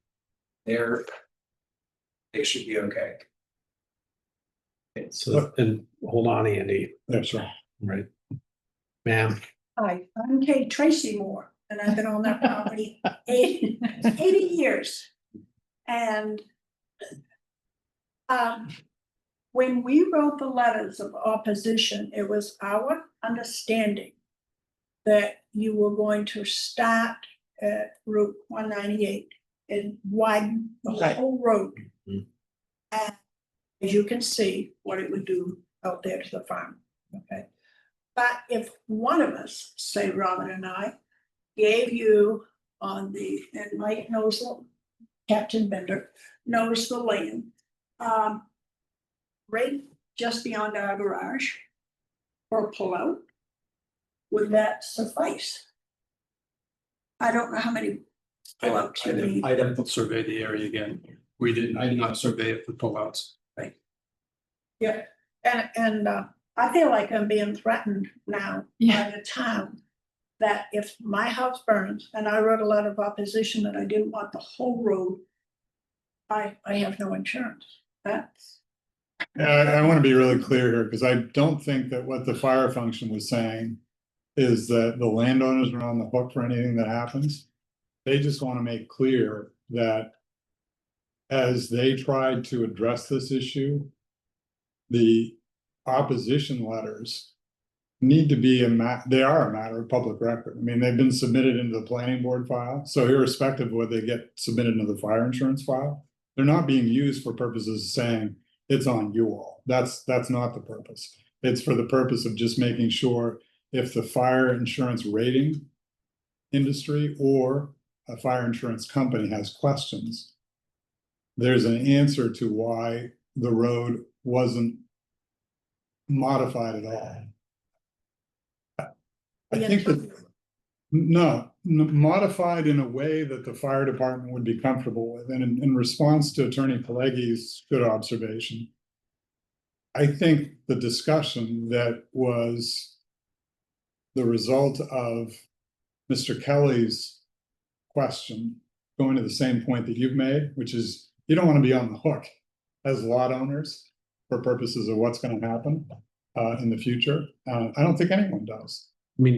they should be okay. so, and hold on, Andy. That's right. Right. Ma'am. Hi, I'm Kate Tracy Moore, and I've been on that property 80 years. And when we wrote the letters of opposition, it was our understanding that you were going to start at Route 198 and widen the whole road. Mhm. And as you can see, what it would do out there to the farm, okay? But if one of us, say Robin and I, gave you and Mike knows, Captain Bender knows the land, right just beyond our garage for a pullout, would that suffice? I don't know how many pullouts you need. I'd have to survey the area again. We didn't, I did not survey it for pullouts. Yeah, and I feel like I'm being threatened now by the town. That if my house burns and I wrote a letter of opposition that I didn't want the whole road, I have no insurance. That's. I want to be really clear here, because I don't think that what the fire function was saying is that the landowners are on the hook for anything that happens. They just want to make clear that as they tried to address this issue, the opposition letters need to be they are a matter of public record. I mean, they've been submitted into the planning board file, so irrespective of whether they get submitted into the fire insurance file, they're not being used for purposes of saying it's on you all. That's not the purpose. It's for the purpose of just making sure if the fire insurance rating industry or a fire insurance company has questions, there's an answer to why the road wasn't modified at all. I think that, no, modified in a way that the fire department would be comfortable with. And in response to Attorney Pileggi's good observation, I think the discussion that was the result of Mr. Kelly's question going to the same point that you've made, which is you don't want to be on the hook as lot owners for purposes of what's going to happen in the future. I don't think anyone does. I mean,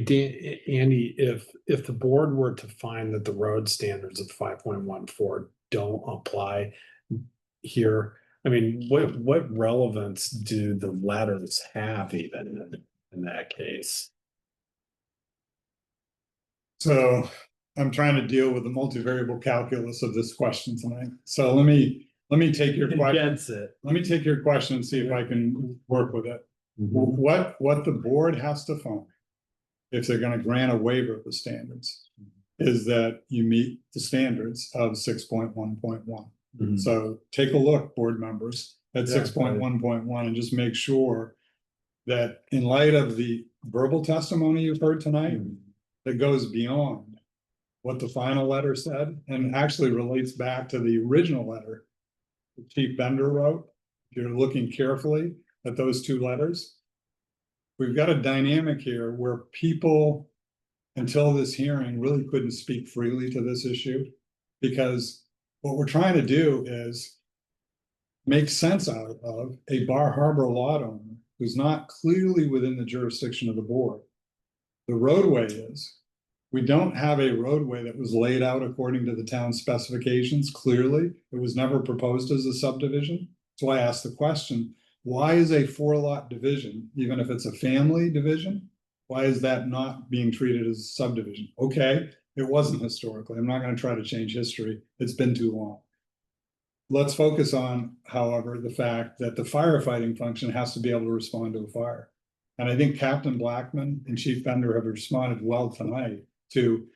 Andy, if the board were to find that the road standards of 5.14 don't apply here, I mean, what relevance do the letters have even in that case? So I'm trying to deal with the multivariable calculus of this question tonight. So let me take your question. Let me take your question and see if I can work with it. What the board has to find, if they're going to grant a waiver of the standards, is that you meet the standards of 6.1.1. So take a look, board members, at 6.1.1 and just make sure that in light of the verbal testimony you've heard tonight, that goes beyond what the final letter said and actually relates back to the original letter that Chief Bender wrote. If you're looking carefully at those two letters, we've got a dynamic here where people, until this hearing, really couldn't speak freely to this issue, because what we're trying to do is make sense out of a Bar Harbor lot owner who's not clearly within the jurisdiction of the board. The roadway is. We don't have a roadway that was laid out according to the town specifications. Clearly, it was never proposed as a subdivision. So I asked the question, why is a 4-lot division, even if it's a family division, why is that not being treated as a subdivision? Okay, it wasn't historically. I'm not going to try to change history. It's been too long. Let's focus on, however, the fact that the firefighting function has to be able to respond to a fire. And I think Captain Blackman and Chief Bender have responded well tonight to,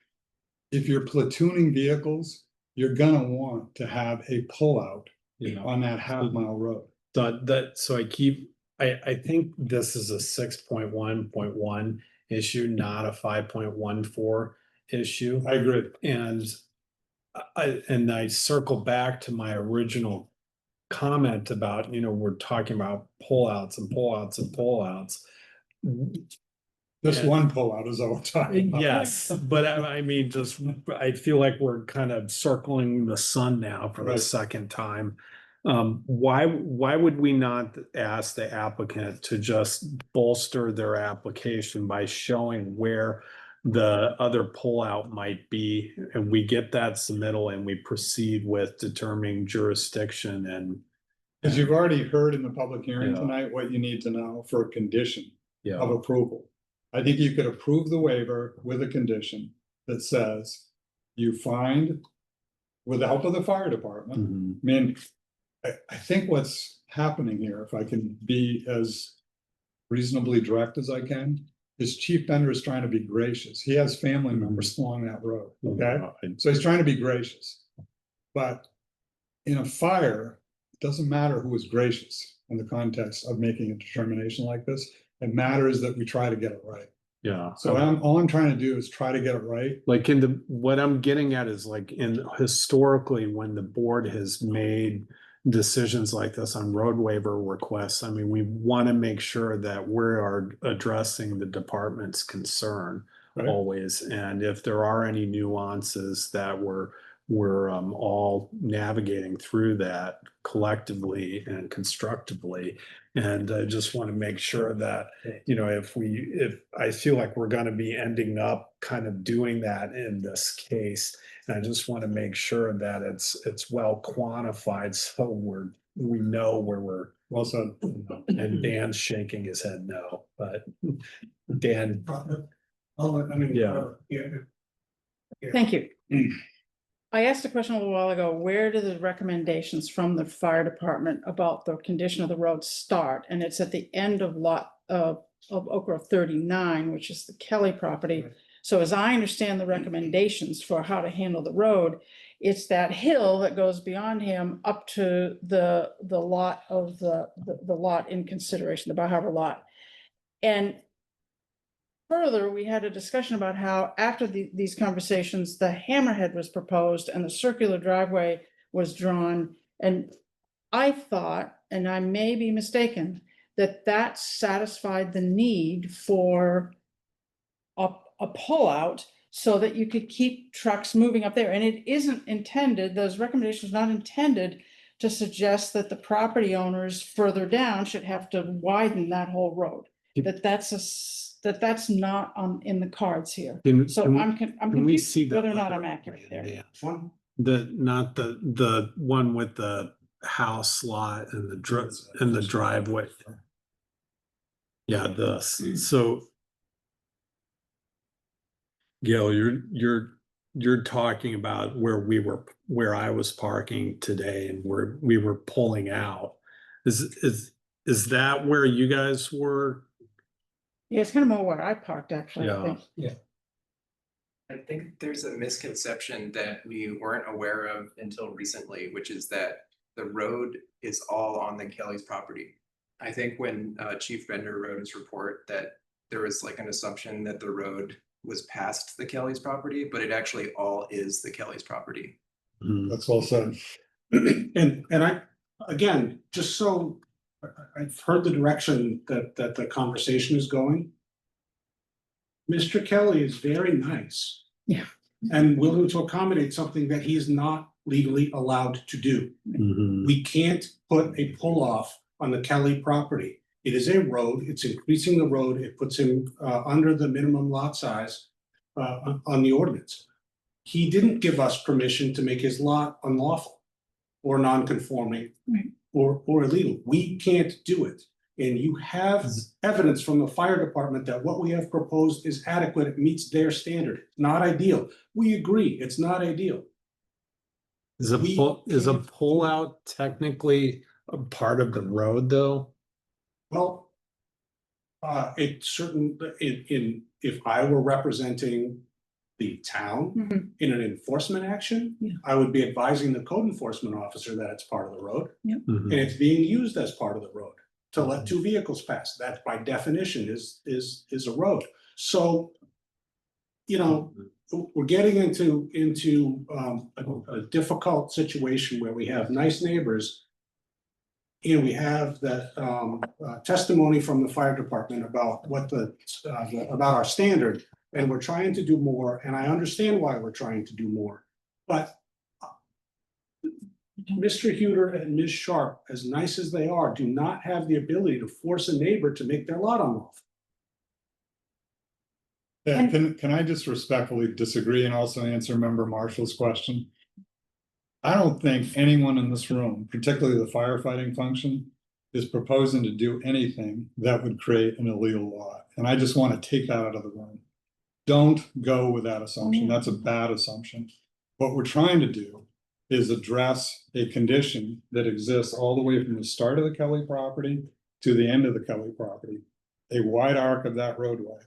if you're platooning vehicles, you're gonna want to have a pullout on that half-mile road. So I think this is a 6.1.1 issue, not a 5.14 issue. I agree. And I circle back to my original comment about, we're talking about pullouts and pullouts and pullouts. Just one pullout is all we're talking about. Yes, but I mean, I feel like we're kind of circling the sun now for the second time. Why would we not ask the applicant to just bolster their application by showing where the other pullout might be, and we get that submittal and we proceed with determining jurisdiction? And as you've already heard in the public hearing tonight, what you need to know for a condition of approval. I think you could approve the waiver with a condition that says you find, with the help of the fire department. I mean, I think what's happening here, if I can be as reasonably direct as I can, is Chief Bender is trying to be gracious. He has family members along that road, okay? So he's trying to be gracious. But in a fire, it doesn't matter who is gracious in the context of making a determination like this. It matters that we try to get it right. Yeah. So all I'm trying to do is try to get it right. Like what I'm getting at is like historically, when the board has made decisions like this on road waiver requests, I mean, we want to make sure that we are addressing the department's concern Right. always. And if there are any nuances that we're all navigating through that collectively and constructively. And I just want to make sure that, you know, if I feel like we're going to be ending up kind of doing that in this case, and I just want to make sure that it's well quantified, so we know where we're. Well said. And Dan's shaking his head no, but Dan. Yeah. Thank you. I asked a question a little while ago, where do the recommendations from the fire department about the condition of the road start? And it's at the end of Oak Grove 39, which is the Kelly property. So as I understand the recommendations for how to handle the road, it's that hill that goes beyond him up to the lot of the lot in consideration, the Bar Harbor lot. And further, we had a discussion about how after these conversations, the hammerhead was proposed and the circular driveway was drawn. And I thought, and I may be mistaken, that satisfied the need for a pullout so that you could keep trucks moving up there. And it isn't intended, those recommendations are not intended to suggest that the property owners further down should have to widen that whole road. That's not in the cards here. So I'm confused whether or not I'm accurate there. Yeah. Not the one with the house lot and the driveway. Yeah, so Gail, you're talking about where I was parking today and where we were pulling out. Is that where you guys were? Yeah, it's kind of more where I parked, actually. I think. Yeah. I think there's a misconception that we weren't aware of until recently, which is that the road is all on the Kelly's property. I think when Chief Bender wrote his report that there was like an assumption that the road was past the Kelly's property, but it actually all is the Kelly's property. That's well said. And I, again, just so I've heard the direction that the conversation is going. Mr. Kelly is very nice. Yeah. And willing to accommodate something that he is not legally allowed to do. Mhm. We can't put a pull-off on the Kelly property. It is a road, it's increasing the road, it puts him under the minimum lot size on the ordinance. He didn't give us permission to make his lot unlawful or non-conforming or illegal. We can't do it. And you have evidence from the fire department that what we have proposed is adequate, it meets their standard, not ideal. We agree, it's not ideal. Is a pullout technically a part of the road though? Well, it certain, if I were representing the town in an enforcement action, I would be advising the code enforcement officer that it's part of the road. And it's being used as part of the road to let two vehicles pass. That by definition is a road. So, you know, we're getting into a difficult situation where we have nice neighbors. And we have that testimony from the fire department about what about our standard, and we're trying to do more, and I understand why we're trying to do more. But Mr. Huter and Ms. Sharp, as nice as they are, do not have the ability to force a neighbor to make their lot unlawful. Yeah, can I just respectfully disagree and also answer Member Marshall's question? I don't think anyone in this room, particularly the firefighting function, is proposing to do anything that would create an illegal lot. And I just want to take that out of the room. Don't go with that assumption. That's a bad assumption. What we're trying to do is address a condition that exists all the way from the start of the Kelly property to the end of the Kelly property, a wide arc of that roadway,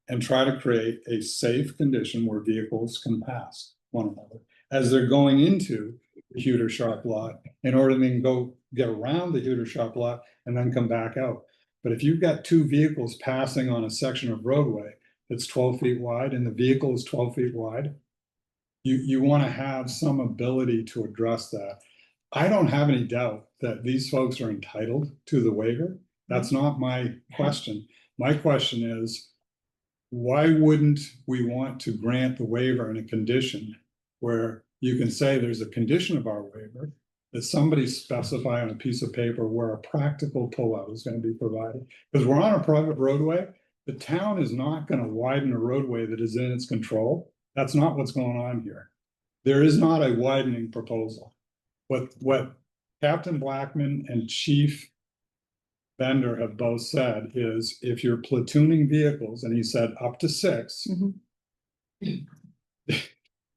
and try to create a safe condition where vehicles can pass one another as they're going into the Huter Sharp lot in order to then go get around the Huter Sharp lot and then come back out. But if you've got two vehicles passing on a section of roadway, it's 12 feet wide and the vehicle is 12 feet wide, you want to have some ability to address that. I don't have any doubt that these folks are entitled to the waiver. That's not my question. My question is, why wouldn't we want to grant the waiver in a condition where you can say there's a condition of our waiver that somebody specify on a piece of paper where a practical pullout is going to be provided? Because we're on a private roadway. The town is not going to widen a roadway that is in its control. That's not what's going on here. There is not a widening proposal. What Captain Blackman and Chief Bender have both said is if you're platooning vehicles, and he said up to 6,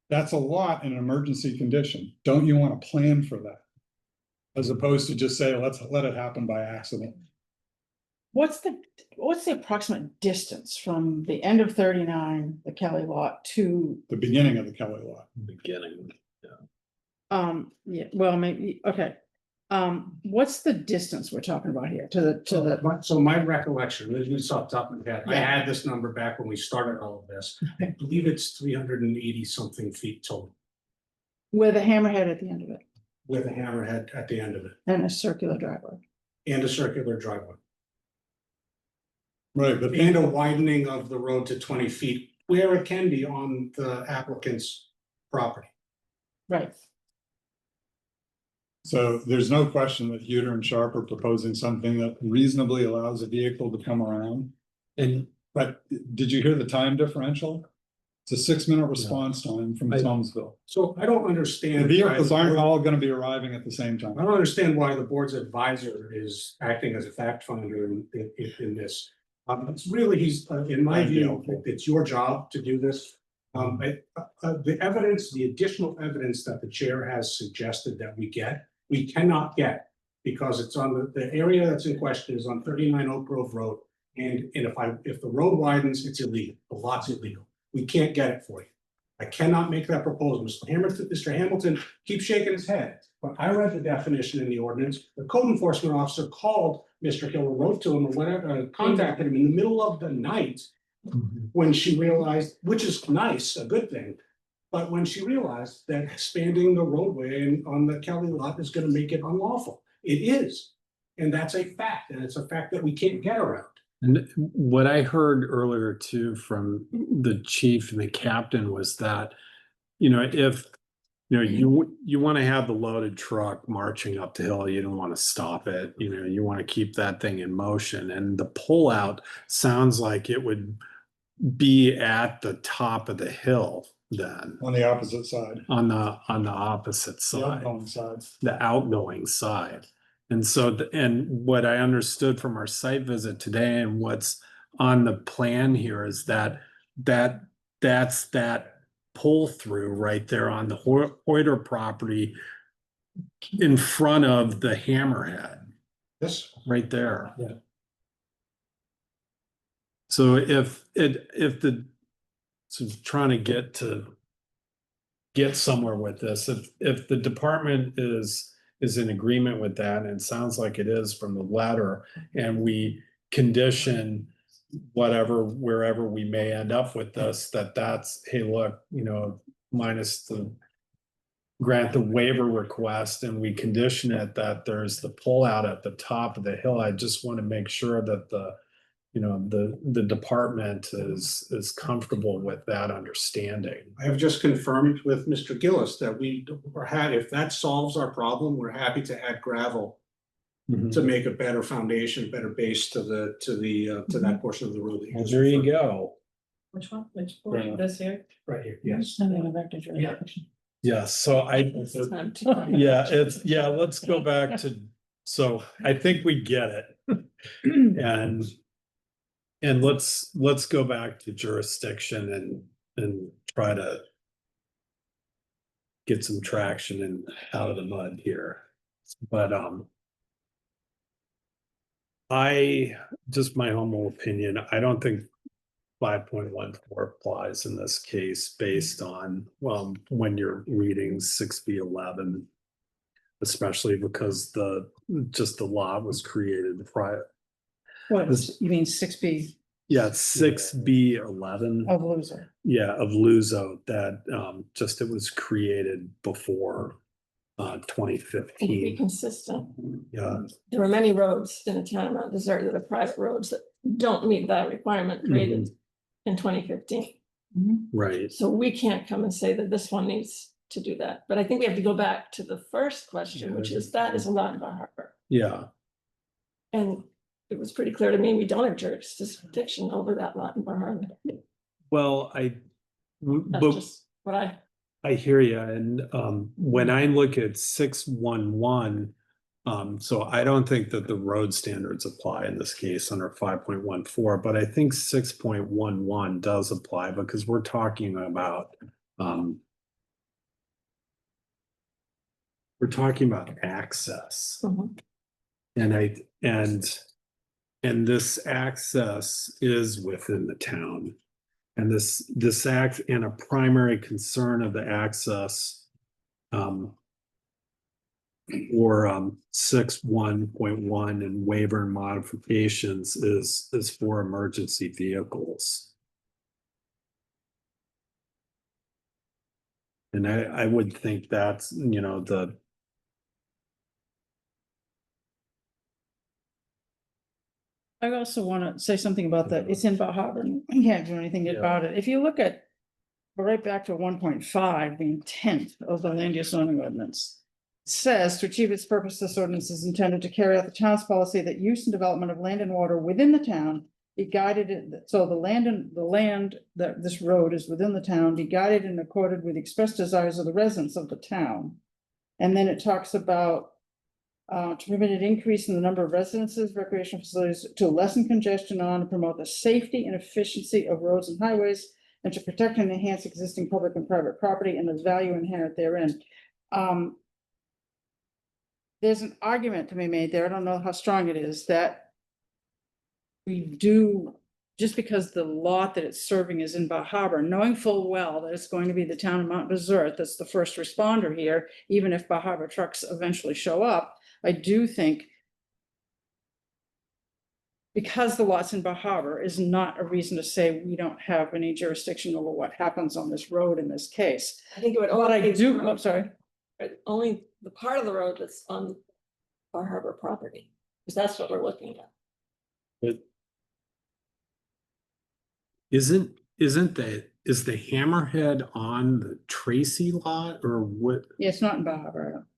that's a lot in an emergency condition. Don't you want to plan for that? As opposed to just say, let's let it happen by accident. What's the approximate distance from the end of 39, the Kelly lot, to, The beginning of the Kelly lot. Beginning. yeah, well, maybe, okay. What's the distance we're talking about here to the, So my recollection, this is off the top of my head, I Yeah. had this number back when we started all of this. I believe it's 380 something feet total with a hammerhead at the end of it with a hammerhead at the end of it and a circular driveway? and a circular driveway. Right, but And a widening of the road to 20 feet where it can be on the applicant's property. Right. so there's no question that Huter and Sharp are proposing something that reasonably allows a vehicle to come around. But did you hear the time differential? It's a 6-minute response time from Thomasville. So I don't The understand. vehicles aren't all going to be arriving at the same time. I don't understand why the board's advisor is acting as a fact finder in this. It's really, in my view, it's your job to do this. The evidence, the additional evidence that the chair has suggested that we cannot get because it's on the area that's in question is on 39 Oak Grove Road. And if the road widens, it's illegal. The lot's illegal. We can't get it for you. I cannot make that proposal. Mr. Hamilton keeps shaking his head. When I read the definition in the ordinance, the code enforcement officer called Mr. Hill or wrote to him or whatever, contacted him in the middle of the night when she realized, which is nice, a good thing. But when she realized that expanding the roadway on the Kelly lot is going to make it unlawful, it is. And that's a fact, and it's a fact that we can't get around. And what I heard earlier too from the chief and the captain was that, if you want to have the loaded truck marching up the hill, you don't want to stop it. You want to keep that thing in motion. And the pullout sounds like it would be at the top of the hill then. On the opposite side. On the opposite The side. outgoing side. The outgoing side. And so, and what I understood from our site visit today and what's on the plan here is that's that pull through right there on the Hoyter property in front of the hammerhead. Yes. Right there. Yeah. So so trying to get somewhere with this, if the department is in agreement with that, and it sounds like it is from the letter, and we condition wherever we may end up with this, that's, hey, look, minus the grant the waiver request, and we condition it that there's the pullout at the top of the hill. I just want to make sure that the department is comfortable with that understanding. I have just confirmed with Mr. Gillis that if that solves our problem, we're happy to add gravel to make a better foundation, better base to that portion of the road. Well, there you go. Which one? Which portion? This here? Right here, yes. Yeah. Yeah, so let's go back to, so I think we get it. And let's go back to jurisdiction and try to get some traction and out of the mud here. But just my humble opinion, I don't think 5.14 applies in this case based on, when you're reading 6B11, especially because the lot was created prior. what, you mean 6B? Yeah, 6B11. Of loser. Yeah, of Luso that just it was created before 2015. To be consistent. Yeah. There were many roads in the town of Mount Desert that are private roads that don't meet that requirement created in 2015. Right. So we can't come and say that this one needs to do that. But I think we have to go back to the first question, which is that is a lot in Bar Harbor. Yeah. And it was pretty clear to me, we don't have jurisdiction over that lot in Bar Harbor. Well, That's but just what I hear you. And when I look at 611, so I don't think that the road standards apply in this case under 5.14, but I think 6.11 does apply because we're talking about access. And this access is within the town. And this act and a primary concern of the access or 6.1.1 and waiver and modifications is for emergency vehicles. And I would think that's, I also want to say something about that. It's in Bar Harbor. And you can't do anything about it. If you look at, right back to 1.5, the intent of the land use zoning ordinance. It says to achieve its purpose, this ordinance is intended to carry out the town's policy that use and development of land and water within the town be guided. So the land that this road is within the town be guided and accorded with the express desires of the residents of the town. And then it talks about to permit an increase in the number of residences, recreational facilities, to lessen congestion on and promote the safety and efficiency of roads and highways, and to protect and enhance existing public and private property and the value inherent therein. There's an argument to be made there. I don't know how strong it is that we do, just because the lot that it's serving is in Bar Harbor, knowing full well that it's going to be the town of Mount Desert that's the first responder here, even if Bar Harbor trucks eventually show up. I do think because the lot's in Bar Harbor is not a reason to say we don't have any jurisdiction over what happens on this road in this case. I think it would. But I do, I'm sorry. Only the part of the road that's on Bar Harbor property, because that's what we're looking at. But is the hammerhead on the Tracy lot or what? Yeah, it's not in Bar Harbor.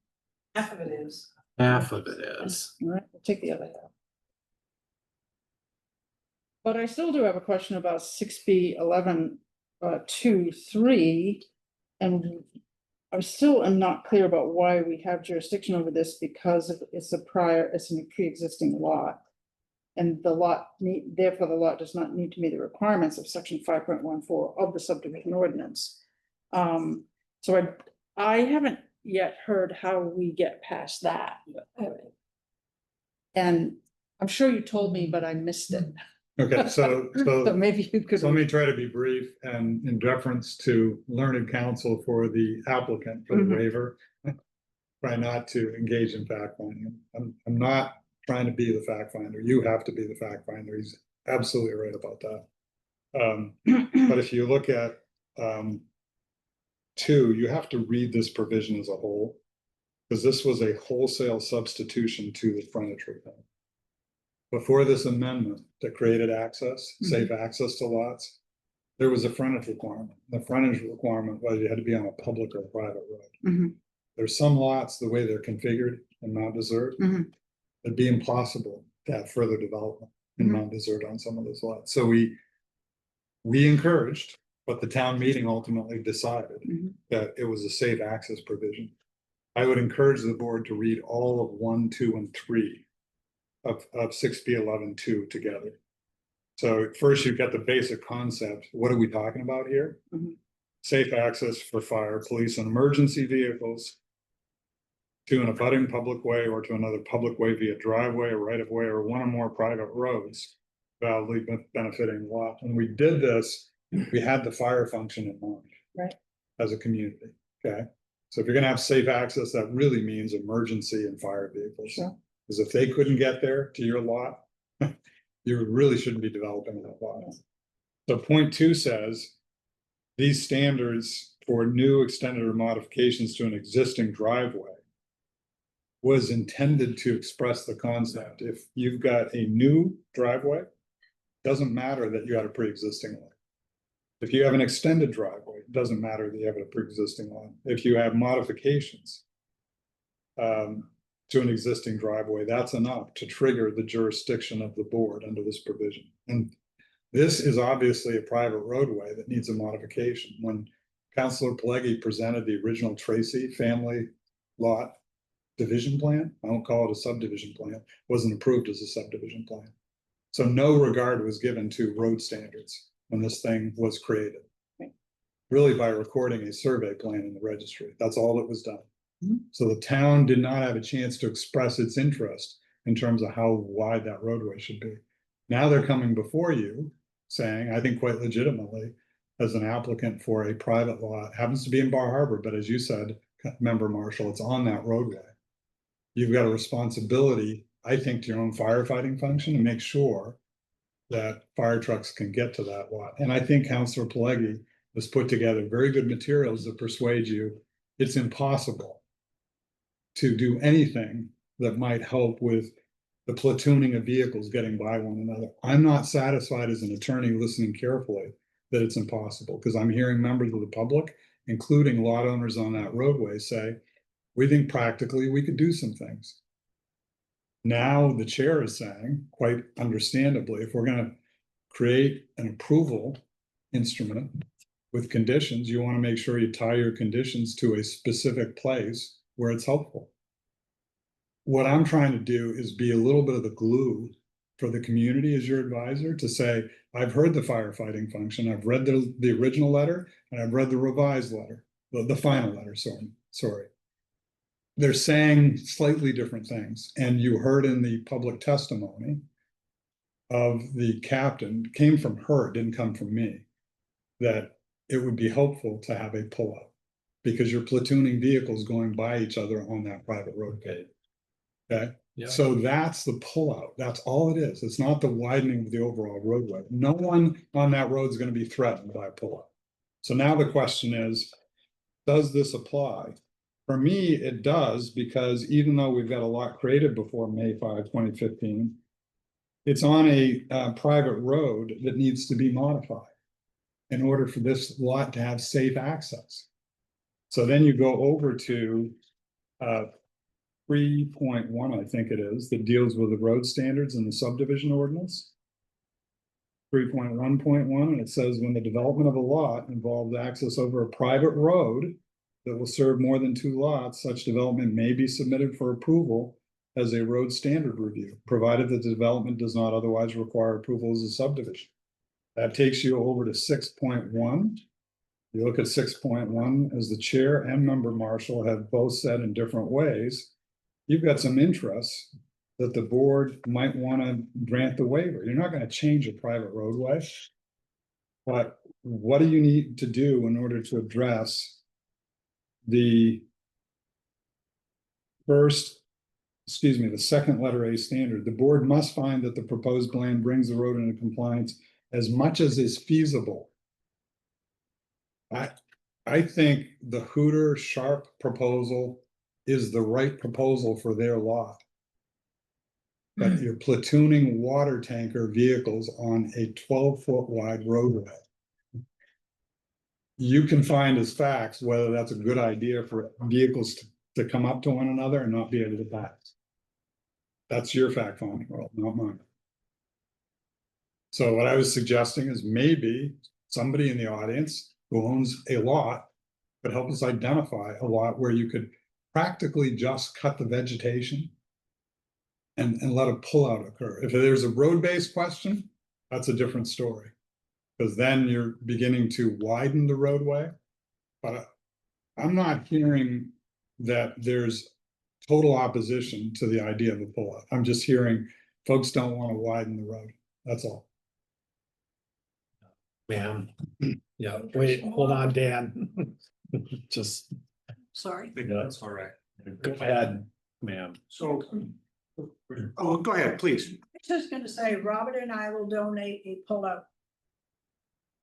Half of it is. Half of it is. All right, we'll take the other half. But I still do have a question about 6B11 2.3, and I still am not clear about why we have jurisdiction over this because it's a pre-existing lot. And the lot therefore the lot does not need to meet the requirements of section 5.14 of the subdivision ordinance. So I haven't yet heard how we get past that. And I'm sure you told me, but I missed it. Okay, so maybe you could. So let me try to be brief and in deference to learned counsel for the applicant for the waiver. Try not to engage in fact finding. I'm not trying to be the fact finder. You have to be the fact finder. He's absolutely right about that. But if you look at 2, you have to read this provision as a whole, because this was a wholesale substitution to the frontage requirement. Before this amendment that created access, safe access to lots, there was a frontage requirement. The frontage requirement was you had to be on a public or private road. There's some lots, the way they're configured in Mount Desert, it'd be impossible to have further development in Mount Desert on some of those lots. So we encouraged, but the town meeting ultimately decided that it was a safe access provision. I would encourage the board to read all of 1, 2, and 3 of 6B11-2 together. So first you've got the basic concept. What are we talking about here? Safe access for fire, police, and emergency vehicles to an abutting public way or to another public way via driveway or right of way or one or more private roads validly benefiting lot. When we did this, we had the fire function in mind, right, as a community. Okay, so if you're going to have safe access, that really means emergency and fire vehicles. Because if they couldn't get there to your lot, you really shouldn't be developing that lot. So point two says, these standards for new extended or modifications to an existing driveway was intended to express the concept. If you've got a new driveway, doesn't matter that you had a pre-existing one. If you have an extended driveway, it doesn't matter that you have a pre-existing one. If you have modifications to an existing driveway, that's enough to trigger the jurisdiction of the board under this provision. And this is obviously a private roadway that needs a modification. When Councilor Pelleggi presented the original Tracy family lot division plan, I don't call it a subdivision plan, wasn't approved as a subdivision plan. So no regard was given to road standards when this thing was created. Really by recording a survey plan in the registry, that's all that was done. So the town did not have a chance to express its interest in terms of how wide that roadway should be. Now they're coming before you saying, I think quite legitimately, as an applicant for a private lot, happens to be in Bar Harbor, but as you said, Member Marshall, it's on that roadway. You've got a responsibility, I think, to your own firefighting function to make sure that fire trucks can get to that lot. And I think Councilor Pelleggi has put together very good materials that persuade you it's impossible to do anything that might help with the platooning of vehicles getting by one another. I'm not satisfied as an attorney listening carefully that it's impossible, because I'm hearing members of the public, including lot owners on that roadway, say, we think practically we could do some things. Now the chair is saying, quite understandably, if we're going to create an approval instrument with conditions, you want to make sure you tie your conditions to a specific place where it's helpful. What I'm trying to do is be a little bit of the glue for the community as your advisor to say, I've heard the firefighting function, I've read the original letter, and I've read the revised letter, the final letter, sorry. They're saying slightly different things. And you heard in the public testimony of the captain, came from her, didn't come from me, that it would be helpful to have a pullout because you're platooning vehicles going by each other on that private road. Okay. Yeah. So that's the pullout. That's all it is. It's not the widening of the overall roadway. No one on that road is going to be threatened by a pullout. So now the question is, does this apply? For me, it does, because even though we've got a lot created before May 5, 2015, it's on a private road that needs to be modified in order for this lot to have safe access. So then you go over to 3.1, I think it is, that deals with the road standards and the subdivision ordinance. 3.1.1, and it says when the development of a lot involves access over a private road that will serve more than 2 lots, such development may be submitted for approval as a road standard review, provided that the development does not otherwise require approval as a subdivision. That takes you over to 6.1. You look at 6.1, as the chair and member Marshall have both said in different ways, you've got some interests that the board might want to grant the waiver. You're not going to change a private roadway, but what do you need to do in order to address the the second letter A standard? The board must find that the proposed plan brings the road into compliance as much as is feasible. I think the Hooter Sharp proposal is the right proposal for their lot. But you're platooning water tanker vehicles on a 12-foot wide roadway. You can find as facts whether that's a good idea for vehicles to come up to one another and not be able to pass. That's your fact finding world, not mine. So what I was suggesting is maybe somebody in the audience who owns a lot could help us identify a lot where you could practically just cut the vegetation and let a pullout occur. If there's a road-based question, that's a different story, because then you're beginning to widen the roadway. But I'm not hearing that there's total opposition to the idea of a pullout. I'm just hearing folks don't want to widen the road. That's all. Ma'am. Yeah, wait, hold on, Dan. Just. Sorry. That's all right. Go ahead, ma'am. So, oh, go ahead, please. Just gonna say, Robert and I will donate a pullout.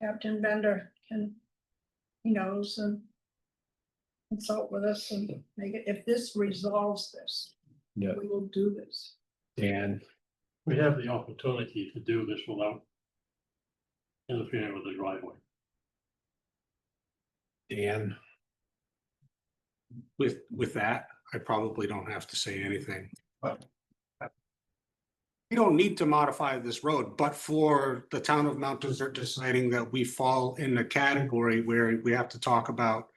Captain Bender can, he knows and consult with us and make it, if this resolves this, Yeah. we will do this. Dan, We have the opportunity to do this without interfering with the driveway. Dan, With that, I probably don't have to say anything, but. We don't need to modify this road, but for the town of Mount Desert deciding that we fall in the category where we have to talk about.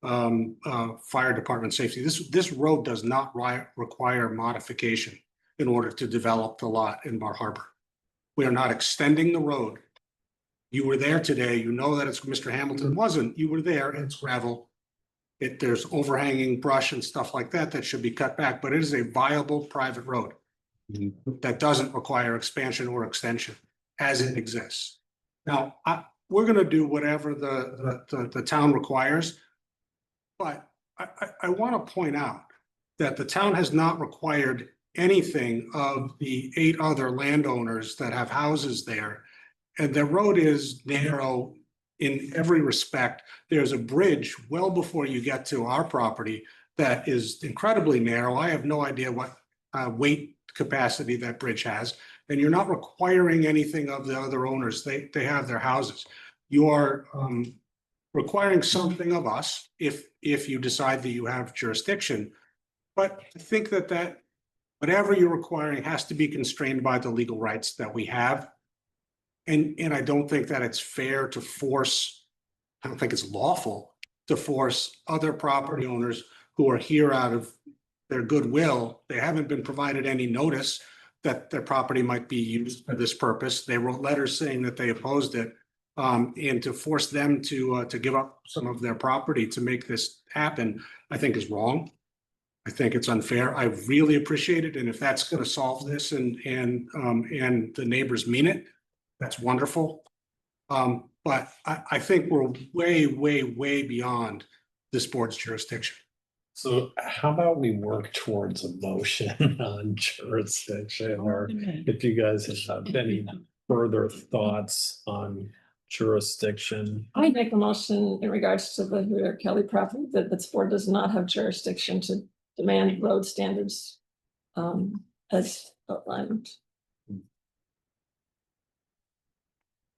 Fire department safety. This road does not require modification in order to develop the lot in Bar Harbor. We are not extending the road. You were there today, you know that it's Mr. Hamilton wasn't, you were there, it's gravel. There's overhanging brush and stuff like that that should be cut back, but it is a viable private road. That doesn't require expansion or extension as it exists. Now, we're gonna do whatever the town requires. But I want to point out that the town has not required anything of the 8 other landowners that have houses there. And the road is narrow in every respect. There's a bridge well before you get to our property that is incredibly narrow. I have no idea what weight capacity that bridge has. And you're not requiring anything of the other owners. They have their houses. You are requiring something of us if you decide that you have jurisdiction. But I think that whatever you're requiring has to be constrained by the legal rights that we have. And I don't think that it's fair to force, I don't think it's lawful to force other property owners who are here out of their goodwill. They haven't been provided any notice that their property might be used for this purpose. They wrote letters saying that they opposed it. And to force them to give up some of their property to make this happen, I think is wrong. I think it's unfair. I really appreciate it. And if that's going to solve this and the neighbors mean it, that's wonderful. But I think we're way beyond this board's jurisdiction. so how about we work towards a motion on jurisdiction, or if you guys have any further thoughts on jurisdiction? I make a motion in regards to the Kelly property that this board does not have jurisdiction to demand road standards. As outlined.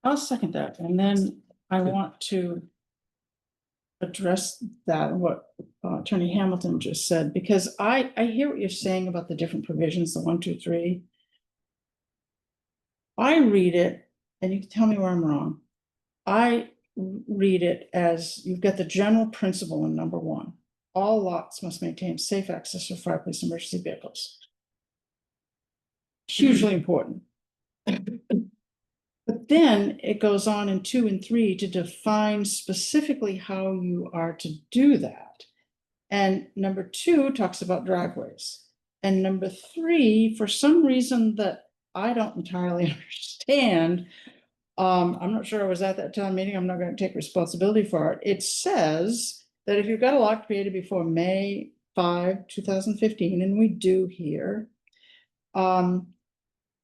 I'll second that, and then I want to address that, what Attorney Hamilton just said, because I hear what you're saying about the different provisions, the 1, 2, 3. I read it, and you can tell me where I'm wrong. I read it as you've got the general principle in number 1. All lots must maintain safe access for fire, police, emergency vehicles. Hugely important. But then it goes on in 2 and 3 to define specifically how you are to do that. And number 2 talks about driveways. And number 3, for some reason that I don't entirely understand, I'm not sure I was at that town meeting, I'm not going to take responsibility for it. It says that if you've got a lot created before May 5, 2015, and we do here,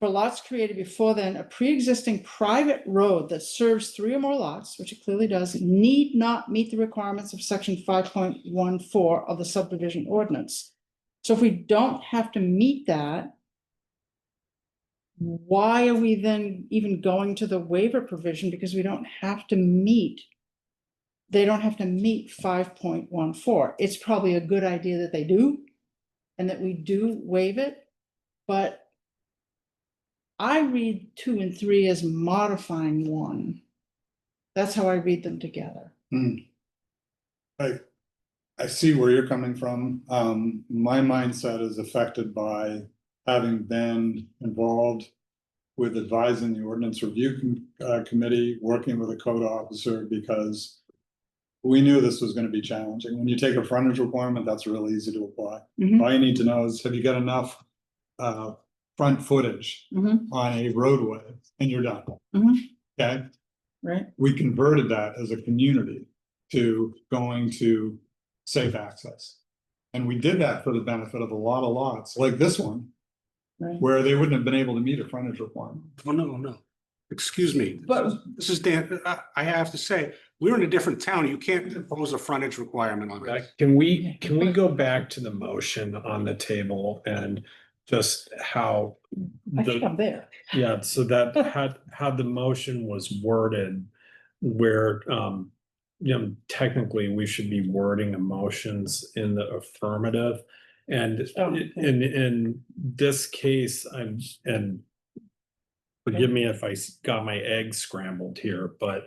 for lots created before then, a pre-existing private road that serves 3 or more lots, which it clearly does, need not meet the requirements of section 5.14 of the subdivision ordinance. So if we don't have to meet that, why are we then even going to the waiver provision? Because we don't have to meet, they don't have to meet 5.14. It's probably a good idea that they do, and that we do waive it, but I read 2 and 3 as modifying 1. That's how I read them together. I see where you're coming from. My mindset is affected by having been involved with advising the ordinance review committee, working with a code officer, because we knew this was going to be challenging. When you take a frontage requirement, that's really easy to apply. All you need to know is, have you got enough front footage on a roadway, and you're done. Okay. Right. We converted that as a community to going to safe access. And we did that for the benefit of a lot of lots like this one, Right. where they wouldn't have been able to meet a frontage requirement. Oh, no. Excuse me. But- This is Dan. I have to say, we're in a different town. You can't impose a frontage requirement on this. Can we go back to the motion on the table and just how I think I'm the, there. yeah, so that how the motion was worded where, technically we should be wording emotions in the affirmative. And Oh, okay. in this case, and forgive me if I got my eggs scrambled here, but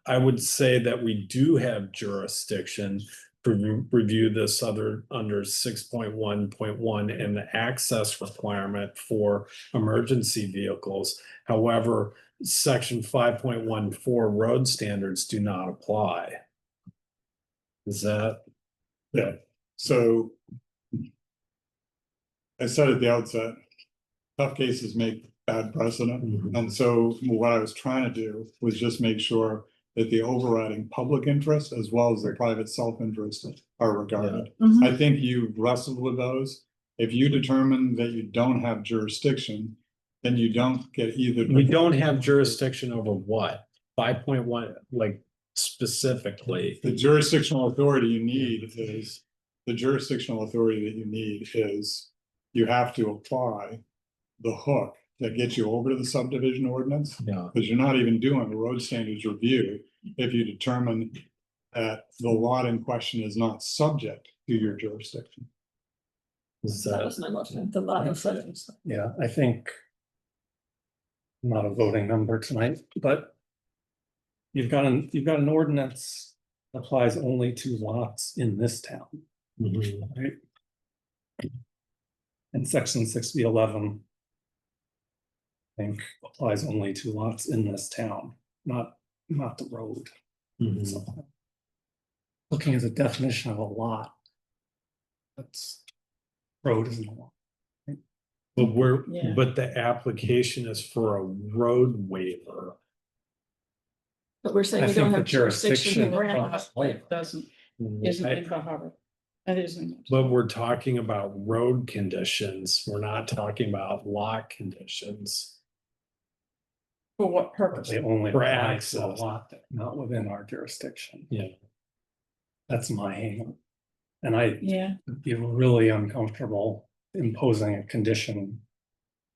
I would say that we do have jurisdiction to review this under 6.1.1 and the access requirement for emergency vehicles. However, section 5.14 road standards do not apply. Is that? Yeah, so I said at the outset, tough cases make bad precedent. And so what I was trying to do was just make sure that the overriding public interest as well as the private self-interest are regarded. Mhm. I think you wrestled with those. If you determine that you don't have jurisdiction, then you don't get either. We don't have jurisdiction over what? 5.1, like specifically. The jurisdictional authority you need is, you have to apply the hook that gets you over to the subdivision ordinance. Yeah. Because you're not even doing a road standards review if you determine that the lot in question is not subject to your jurisdiction. Is That that, was my motion, the lot of settings. Yeah, I think. I'm not a voting member tonight, but. You've got an ordinance that applies only to lots in this town, right? And section 6B11. I think applies only to lots in this town, not the road. So, looking at the definition of a lot. That's, road isn't a lot. Yeah. but the application is for a road waiver. But we're saying I we don't think the have jurisdiction. jurisdiction. It doesn't, isn't in the harbor. It isn't. But we're talking about road conditions. We're not talking about lot conditions. For what purpose? They only For apply to a access. lot that not within our jurisdiction. Yeah. That's my hang up. And I'd Yeah, be really uncomfortable imposing a condition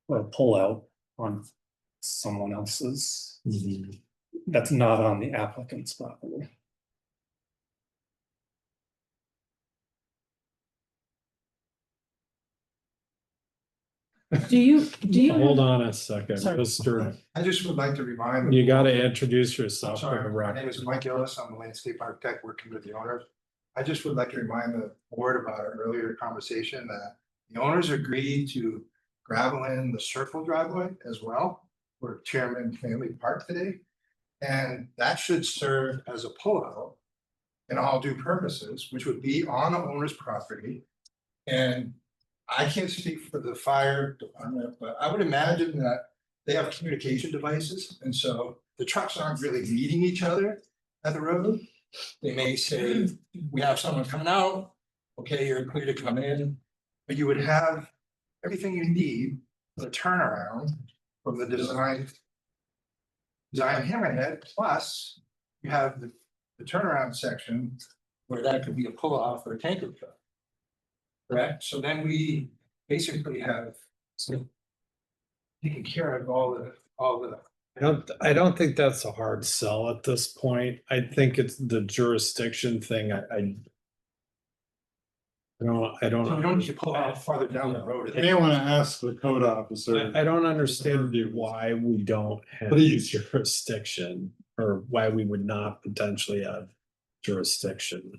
or a pullout on someone else's. That's not on the applicant's property. do you? Hold on a second, Sorry. Mr. I just would like to remind. You gotta introduce yourself for the Sorry, my name record. is Mike Gillis. I'm a landscape architect working with the owners. I just would like to remind the board about an earlier conversation that the owners agreed to gravel in the circle driveway as well, where Chairman Family Park today. And that should serve as a pullout in all due purposes, which would be on the owner's property. And I can't speak for the fire department, but I would imagine that they have communication devices, and so the trucks aren't really meeting each other at the road. They may say, we have someone coming out, okay, you're clear to come in, but you would have everything you need for the turnaround from the design hammerhead, plus you have the turnaround section where that could be a pull-off or a tanker truck. Correct, so then we basically have taken care of all the. I don't think that's a hard sell at this point. I think it's the jurisdiction thing. I don't. So you don't need to pull out farther down the road. You may want to ask the code officer. I don't understand why we don't have Please. jurisdiction or why we would not potentially have jurisdiction.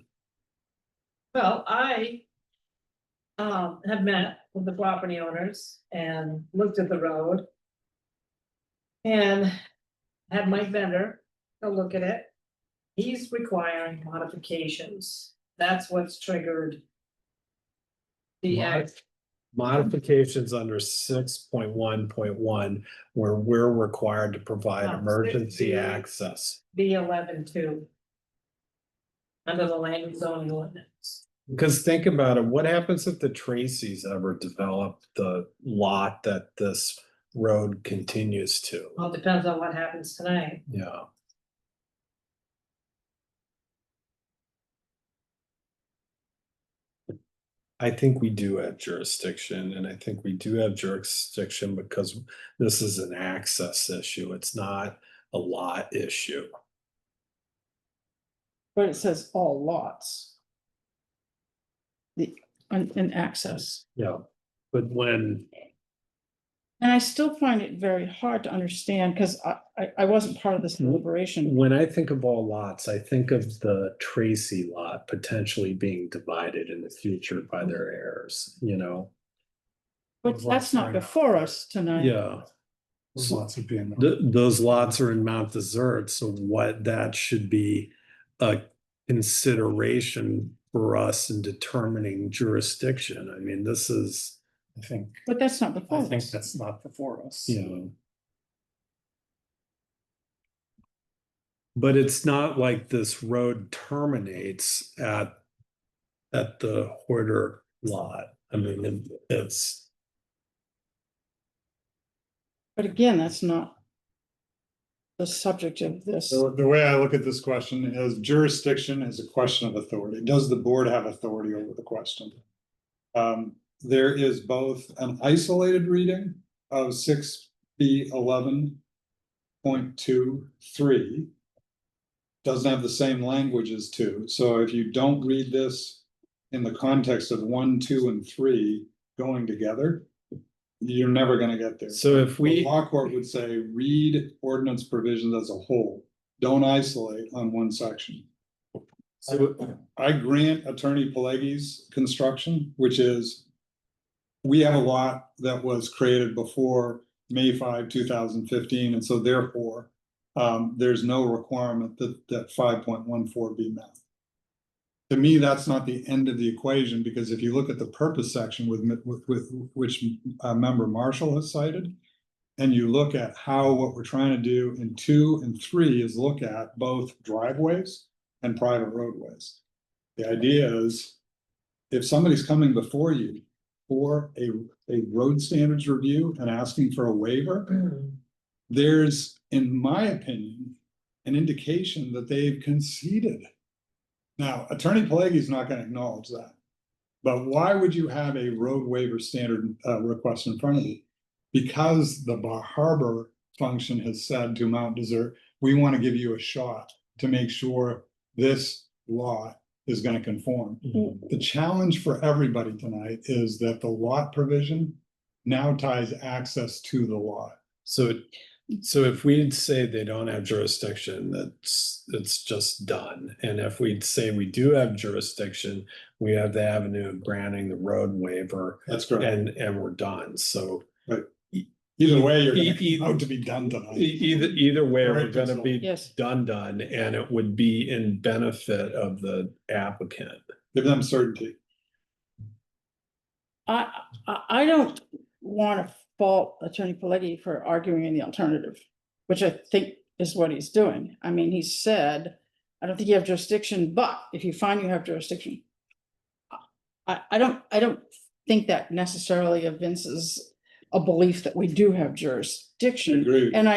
Well, I have met with the property owners and looked at the road. And had Mike Bender go look at it. He's requiring modifications. That's what's triggered. The act. Modifications under 6.1.1 where we're required to provide No, emergency 6B. access. B11 2. Under the land and zoning ordinance. Because think about it, what happens if the Tracy's ever develop the lot that this road continues to? Well, it depends on what happens tonight. Yeah. I think we do have jurisdiction, and I think we do have jurisdiction because this is an access issue. It's not a lot issue. But it says all lots. In access. Yeah, but when, And I still find it very hard to understand, because I wasn't part of this deliberation. when I think of all lots, I think of the Tracy lot potentially being divided in the future by their heirs, you know? But that's not before us tonight. Yeah. Those lots of being. Those lots are in Mount Desert, so what that should be a consideration for us in determining jurisdiction. I mean, this is, I think, But that's not before I us. think that's not before us. you know. But it's not like this road terminates at the Hoarder lot. I mean, it's, But again, that's not the subject of this. So the way I look at this question is jurisdiction is a question of authority. Does the board have authority over the question? There is both an isolated reading of 6B11.23. Doesn't have the same language as 2. So if you don't read this in the context of 1, 2, and 3 going together, you're never gonna get there. so if The we, law court would say, read ordinance provisions as a whole, don't isolate on one section. So I grant Attorney Pileggi's construction, which is, we have a lot that was created before May 5, 2015, and so therefore, there's no requirement that 5.14 be met. To me, that's not the end of the equation, because if you look at the purpose section with which member Marshall has cited, and you look at how what we're trying to do in 2 and 3 is look at both driveways and private roadways. The idea is, if somebody's coming before you for a road standards review and asking for a waiver, there's, in my opinion, an indication that they've conceded. Now, Attorney Pileggi is not going to acknowledge that, but why would you have a road waiver standard request in front of you? Because the Bar Harbor function has said to Mount Desert, we want to give you a shot to make sure this lot is going to conform. The challenge for everybody tonight is that the lot provision now ties access to the lot. so if we'd say they don't have jurisdiction, it's just done. And if we'd say we do have jurisdiction, we have the avenue of granting the road waiver. That's correct. And we're done. So Either way, you're out to be done tonight. Either way, we're gonna be Yes. done, and it would be in benefit of the applicant. Give them certainty. I don't want to fault Attorney Pileggi for arguing in the alternative, which I think is what he's doing. I mean, he said, I don't think you have jurisdiction, but if you find you have jurisdiction. I don't think that necessarily evinces a belief that we do have jurisdiction. Agreed. And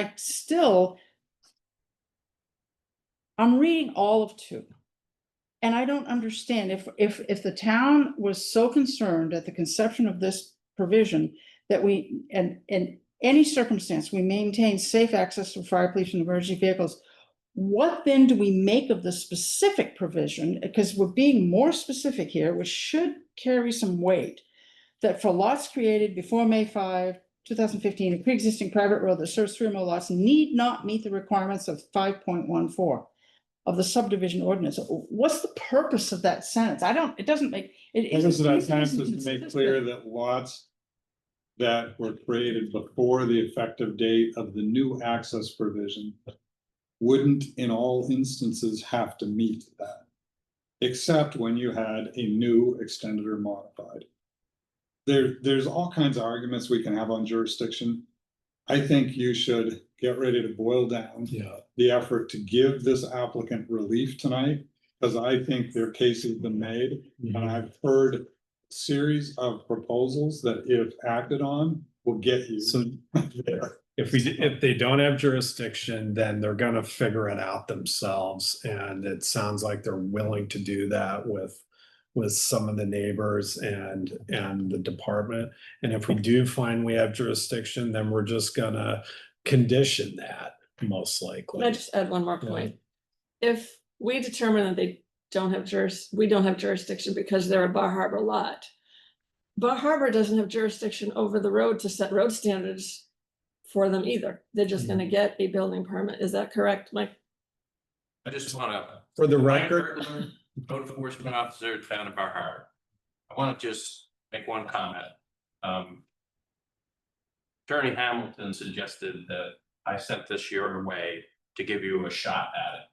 I'm reading all of 2. And I don't understand if the town was so concerned at the conception of this provision that we, and in any circumstance, we maintain safe access to fire, police, and emergency vehicles. What then do we make of the specific provision? Because we're being more specific here, which should carry some weight. That for lots created before May 5, 2015, a pre-existing private road that serves 3 or more lots need not meet the requirements of 5.14 of the subdivision ordinance. What's the purpose of that sentence? It doesn't make. The purpose of that sentence is to make clear that lots that were created before the effective date of the new access provision wouldn't in all instances have to meet that, except when you had a new extended or modified. There's all kinds of arguments we can have on jurisdiction. I think you should get ready to boil down the effort to give this applicant relief tonight Because I think their case has been made, and I've heard a series of proposals that if acted on, will get you So there. if they don't have jurisdiction, then they're gonna figure it out themselves. And it sounds like they're willing to do that with some of the neighbors and the department. And if we do find we have jurisdiction, then we're just gonna condition that most Can I likely. just add one more Yeah. point? If we determine that they don't have we don't have jurisdiction because they're a Bar Harbor lot. Bar Harbor doesn't have jurisdiction over the road to set road standards for them either. They're just gonna get a building permit. Is that correct, Mike? I just wanna. For the Mike record, Gertler, Code enforcement officer, town of Bar Harbor. I wanna just make one comment. Attorney Hamilton suggested that I sent this your way to give you a shot at it.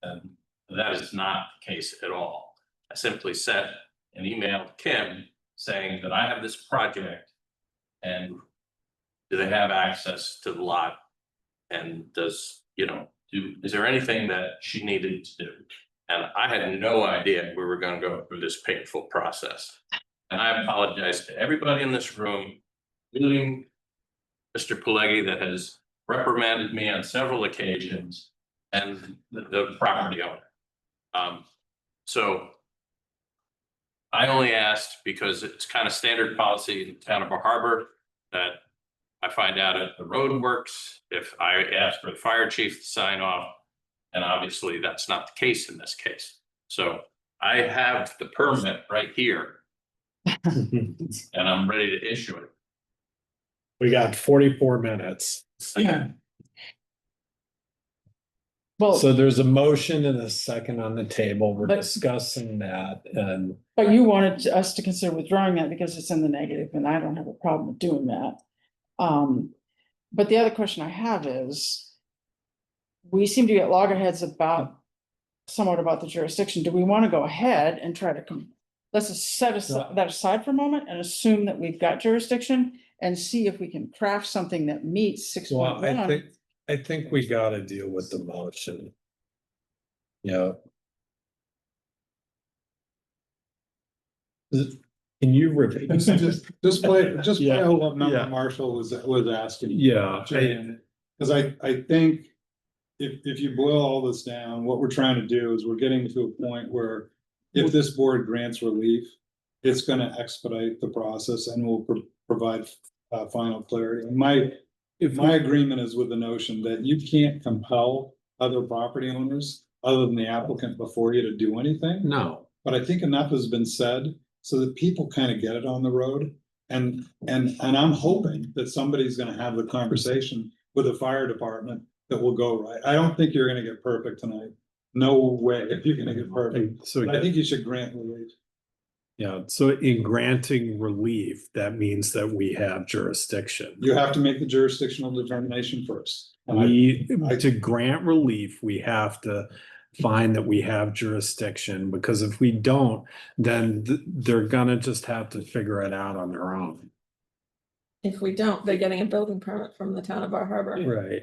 And that is not the case at all. I simply sent an email to Kim saying that I have this project. And do they have access to the lot? And does, is there anything that she needed to do? And I had no idea we were gonna go through this painful process. And I apologize to everybody in this room, including Mr. Pileggi, that has reprimanded me on several occasions, and the property owner. So I only asked because it's kind of standard policy in the town of Bar Harbor that I find out if the road works, if I ask for the fire chief to sign off, and obviously that's not the case in this case. So I have the permit right here and I'm ready to issue it. we got 44 minutes. Yeah. Well, So there's a motion and a second on the table. We're But- discussing that and but you wanted us to consider withdrawing that because it's in the negative, and I don't have a problem with doing that. But the other question I have is, we seem to get loggerheads somewhat about the jurisdiction. Do we want to go ahead and try to let's just set that aside for a moment and assume that we've got jurisdiction and see if we can craft something that meets 6.1. well, I think we gotta deal with the motion. Yeah. Can you repeat? Just play Yeah, what member yeah. Marshall was asking. Yeah, Cause I think if you boil all this down, what we're trying to do is we're getting to a point where if this board grants relief, it's gonna expedite the process and will provide final clarity. And my agreement is with the notion that you can't compel other property owners other than the applicant before you to do anything. no, But I think enough has been said so that people kind of get it on the road. And I'm hoping that somebody's gonna have the conversation with the fire department that will go right. I don't think you're gonna get perfect tonight. No way if you're gonna get perfect. so But I think you should grant relief. yeah, so in granting relief, that means that we have jurisdiction. You have to make the jurisdictional determination first. To grant relief, we have to find that we have jurisdiction, because if we don't, then they're gonna just have to figure it out on their own. If we don't, they're getting a building permit from the town of Bar Harbor. Right.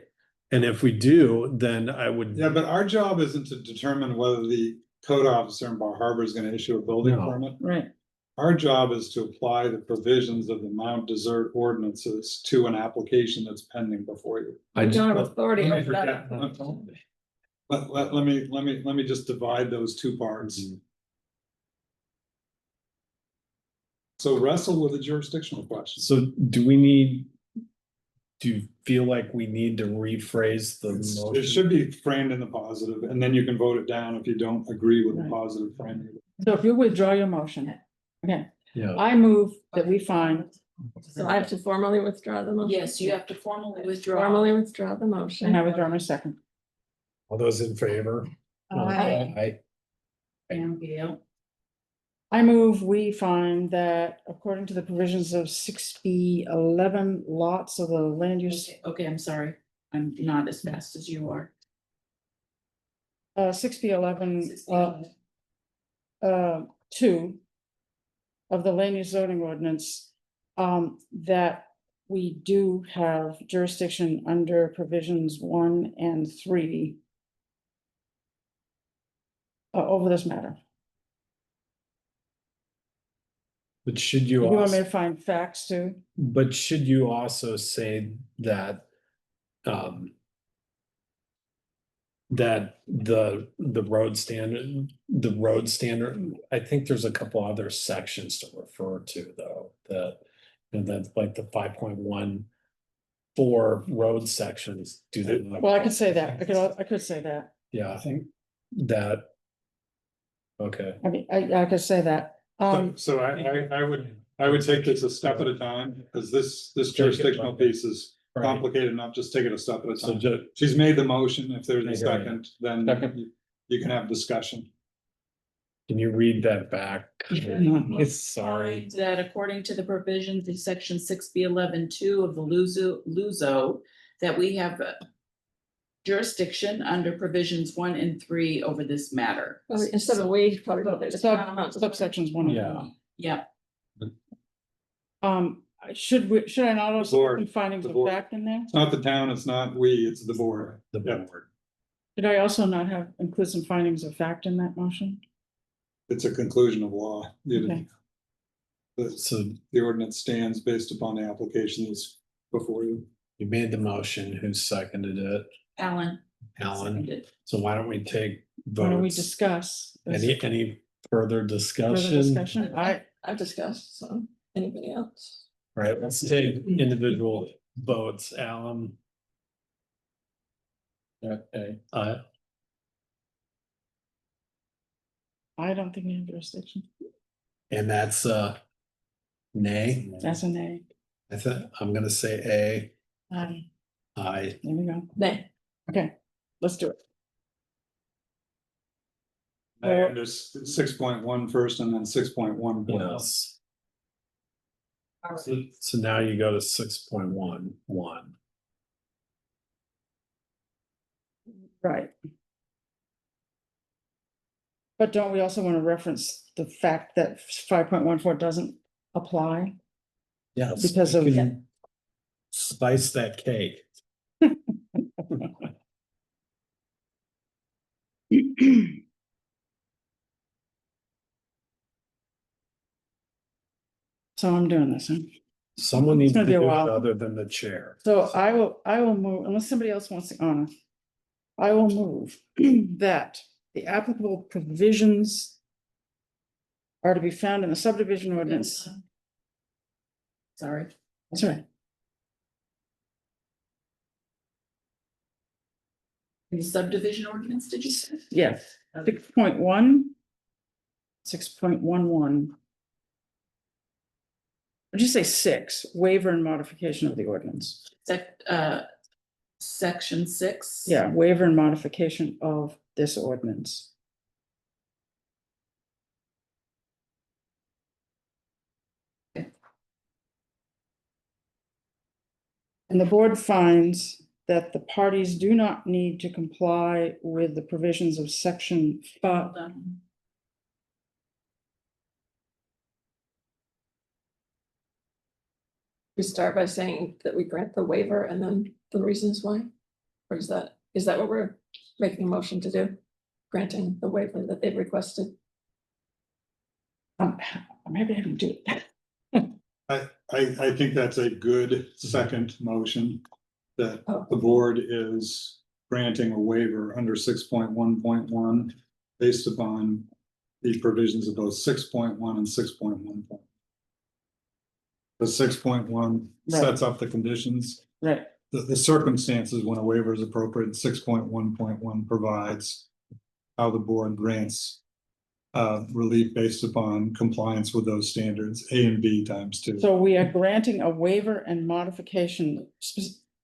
And if we do, then I would. Yeah, but our job isn't to determine whether the code officer in Bar Harbor is gonna issue a building No. permit. Right. Our job is to apply the provisions of the Mount Desert ordinances to an application that's pending before you. I We don't have just- authority let me over that. Let me just divide those two parts. So wrestle with the jurisdictional question. So do you feel like we need to rephrase the It motion? should be framed in the positive, and then you can vote it down if you don't agree with the positive framing. So if you withdraw your motion, okay, Yeah, I move that we find, So I have to formally withdraw the motion. Yes, you have to formally withdraw. Formally withdraw the and motion. I withdraw my second. all those in favor? Aye. Aye. I move we find that according to the provisions of 6B11 lots of the land use, Okay, I'm sorry. I'm not as fast as you are. 6B11, 2 of the land use zoning ordinance, that we do have jurisdiction under provisions 1 and 3 over this matter. But should You you want me also, to find facts too? but should you also say that, that the road standard, I think there's a couple other sections to refer to though, and that's like the 5.1 for road sections, do they? Well, I could say that, I could say that, Yeah, I think that. Okay, I mean, I could say that, So I would take this a step at a time, because this jurisdictional piece is right, complicated enough, just take it a step at a so time. just, She's made the motion, if there's a I hear second, then you can have discussion. can you read that back? It's sorry. Find that according to the provisions of section 6B11(2) of the Luso, that we have jurisdiction under provisions 1 and 3 over this matter. Instead of we, probably. subsections 1 and Yeah. 2. Yeah, Should I not also board. put findings The of board. fact in there? It's not the town, it's not we, it's the board. The Yep. board. Did I also not include some findings of fact in that motion? It's a conclusion of law. Okay. So The ordinance stands based upon the applications before you. you made the motion, who seconded it? Alan. Alan, seconded. so why don't we take Why don't we votes? discuss? Any further Further discussion? discussion? I've discussed, so anybody else? Right, let's take individual votes, Alan. Okay, I don't think we have jurisdiction. and that's nay. That's a nay. I think, I'm gonna say There aye. we go. Nay. Okay, let's do it. And there's 6.1 first and then 6.1. Yes. So now you go to 6.11. Right. But don't we also want to reference the fact that 5.14 doesn't apply? Yes. Because you of- can spice that cake. So I'm doing this, huh? Someone needs to gonna be a do it while. other than the chair. So I will move, unless somebody else wants to honor. I will move that the applicable provisions are to be found in the subdivision ordinance. Sorry. That's right. The subdivision ordinance, did you say? Yes, 6.1. 6.11. Would you say 6, waiver and modification of the ordinance? Section 6. Yeah, waiver and modification of this ordinance. And the board finds that the parties do not need to comply with the provisions of section 5. We start by saying that we grant the waiver and then the reasons why? Or is that what we're making a motion to do? Granting the waiver that they've requested? Maybe I can do it. I think that's a good second motion. That the board is granting a waiver under 6.1.1 based upon the provisions of both 6.1 and 6.1. The 6.1 sets up the conditions. Right. The circumstances when a waiver is appropriate, 6.1.1 provides how the board grants relief based upon compliance with those standards, A and B times 2. So we are granting a waiver and modification.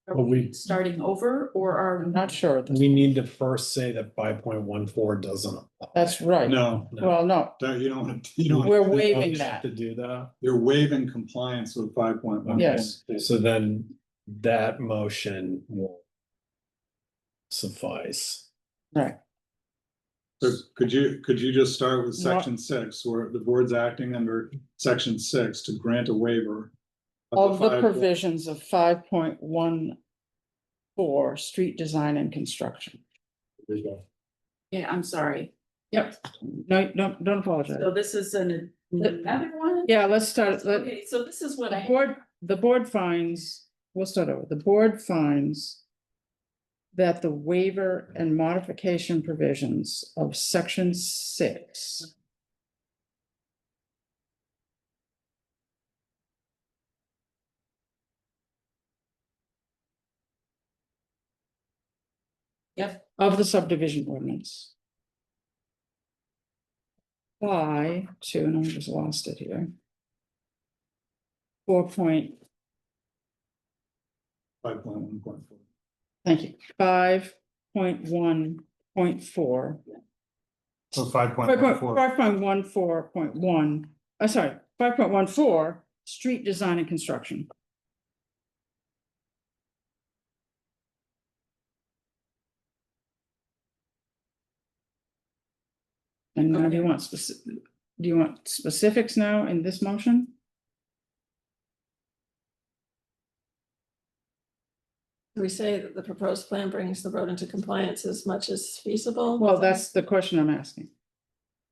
Are we starting over or are I'm not sure. We need to first say that 5.14 doesn't apply. That's right. No, Well, no, you don't want to. we're waiving You that. have to do that. You're waiving compliance with 5.1. Yes. So then that motion will suffice. Right. So could you just start with No. section 6, where the board's acting under section 6 to grant a waiver Of the 5.1. provisions of 5.14, street design and construction. Yeah, I'm sorry. Yep, no, don't apologize. So this is another one? Yeah, let's start, Okay, so this is what I. the board finds, we'll start over, the board finds that the waiver and modification provisions of section 6 Yep. of the subdivision ordinance apply to, and I just lost it here. 5.1.4. Thank you, 5.1.4. So 5.14. 5.14.1, sorry, 5.14, street design and construction. And now do you want specifics now in this motion? We say that the proposed plan brings the road into compliance as much as feasible. Well, that's the question I'm asking.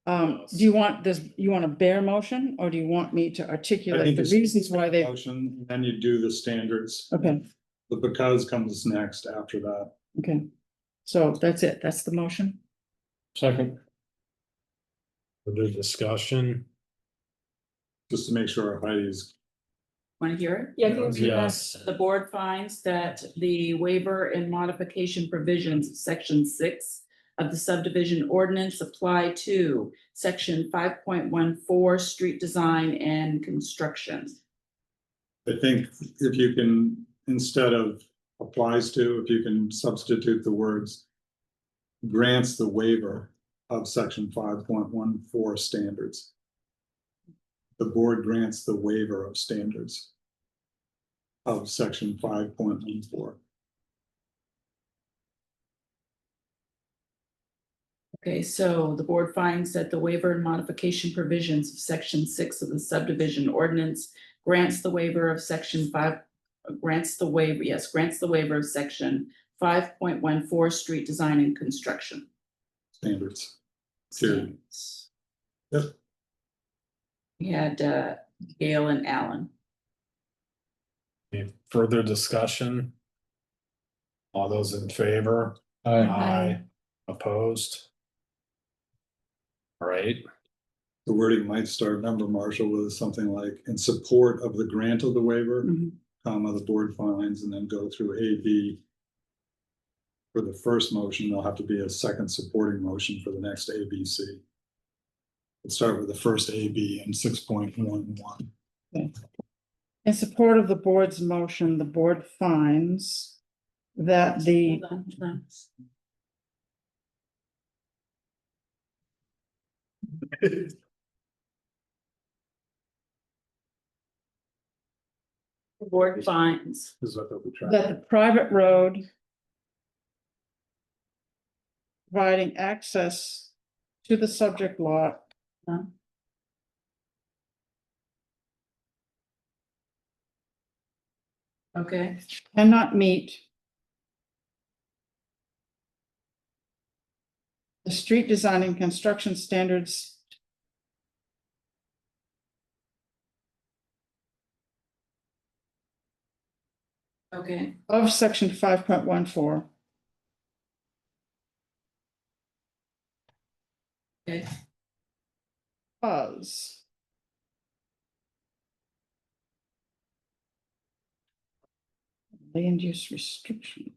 Do you want this, you want a bare motion, or do you want me to I articulate think the it's reasons why they? Motion, and then you do the standards. Okay, The because comes next after that. okay. So that's it. That's the motion. Second. Further discussion? Just to make sure Heidi's. Want to hear it? Yeah, can you- Yes. The board finds that the waiver and modification provisions of section 6 of the subdivision ordinance apply to section 5.14, street design and construction. I think if you can, instead of applies to, if you can substitute the words. Grants the waiver of section 5.14 standards. The board grants the waiver of standards. Of section 5.14. Okay, so the board finds that the waiver and modification provisions of section 6 of the subdivision ordinance grants the waiver of section 5, grants the waiver of section 5.14, street design and construction. Standards. Period. Yep. We had Gail and Alan. Any further discussion? All those in favor? Aye. Opposed? All right, The wording might start, remember, Marshall, with something like in support of the grant of the waiver, comma, the board finds, and then go through A, B. For the first motion, there'll have to be a second supporting motion for the next A, B, C. Let's start with the first A, B and 6.11. Okay. In support of the board's motion, the board finds that the. Hold on. The board finds Is what they'll be trying. That the private road. Providing access to the subject lot. Okay. Cannot meet. The street design and construction standards. Okay. Of section 5.14. Okay. Because. Land use restriction.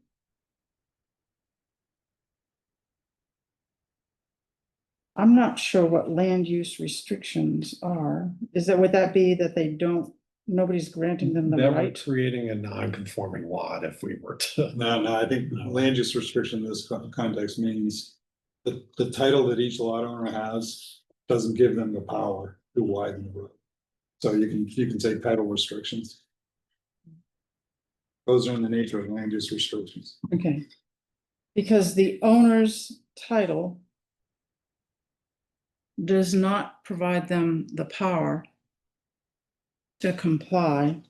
I'm not sure what land use restrictions are. Would that be that they don't, nobody's granting them the that we're right? creating a non-conforming lot if we were to. No, I think land use restriction in this context means the title that each lot owner has doesn't give them the power to widen the road. So you can say title restrictions. Those are in the nature of land use restrictions. Okay. Because the owner's title. Does not provide them the power. To comply.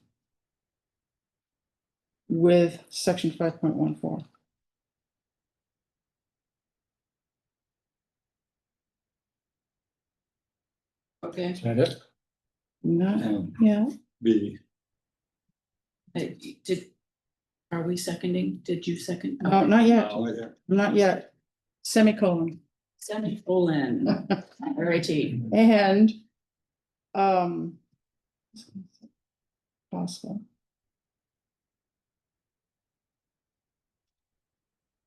With section 5.14. Okay, And it, No, yeah, B, did, are we seconding? Did you second? no, not yet, oh, yeah. not yet. Semicolon. Semicolon, alrighty. And, um, possible.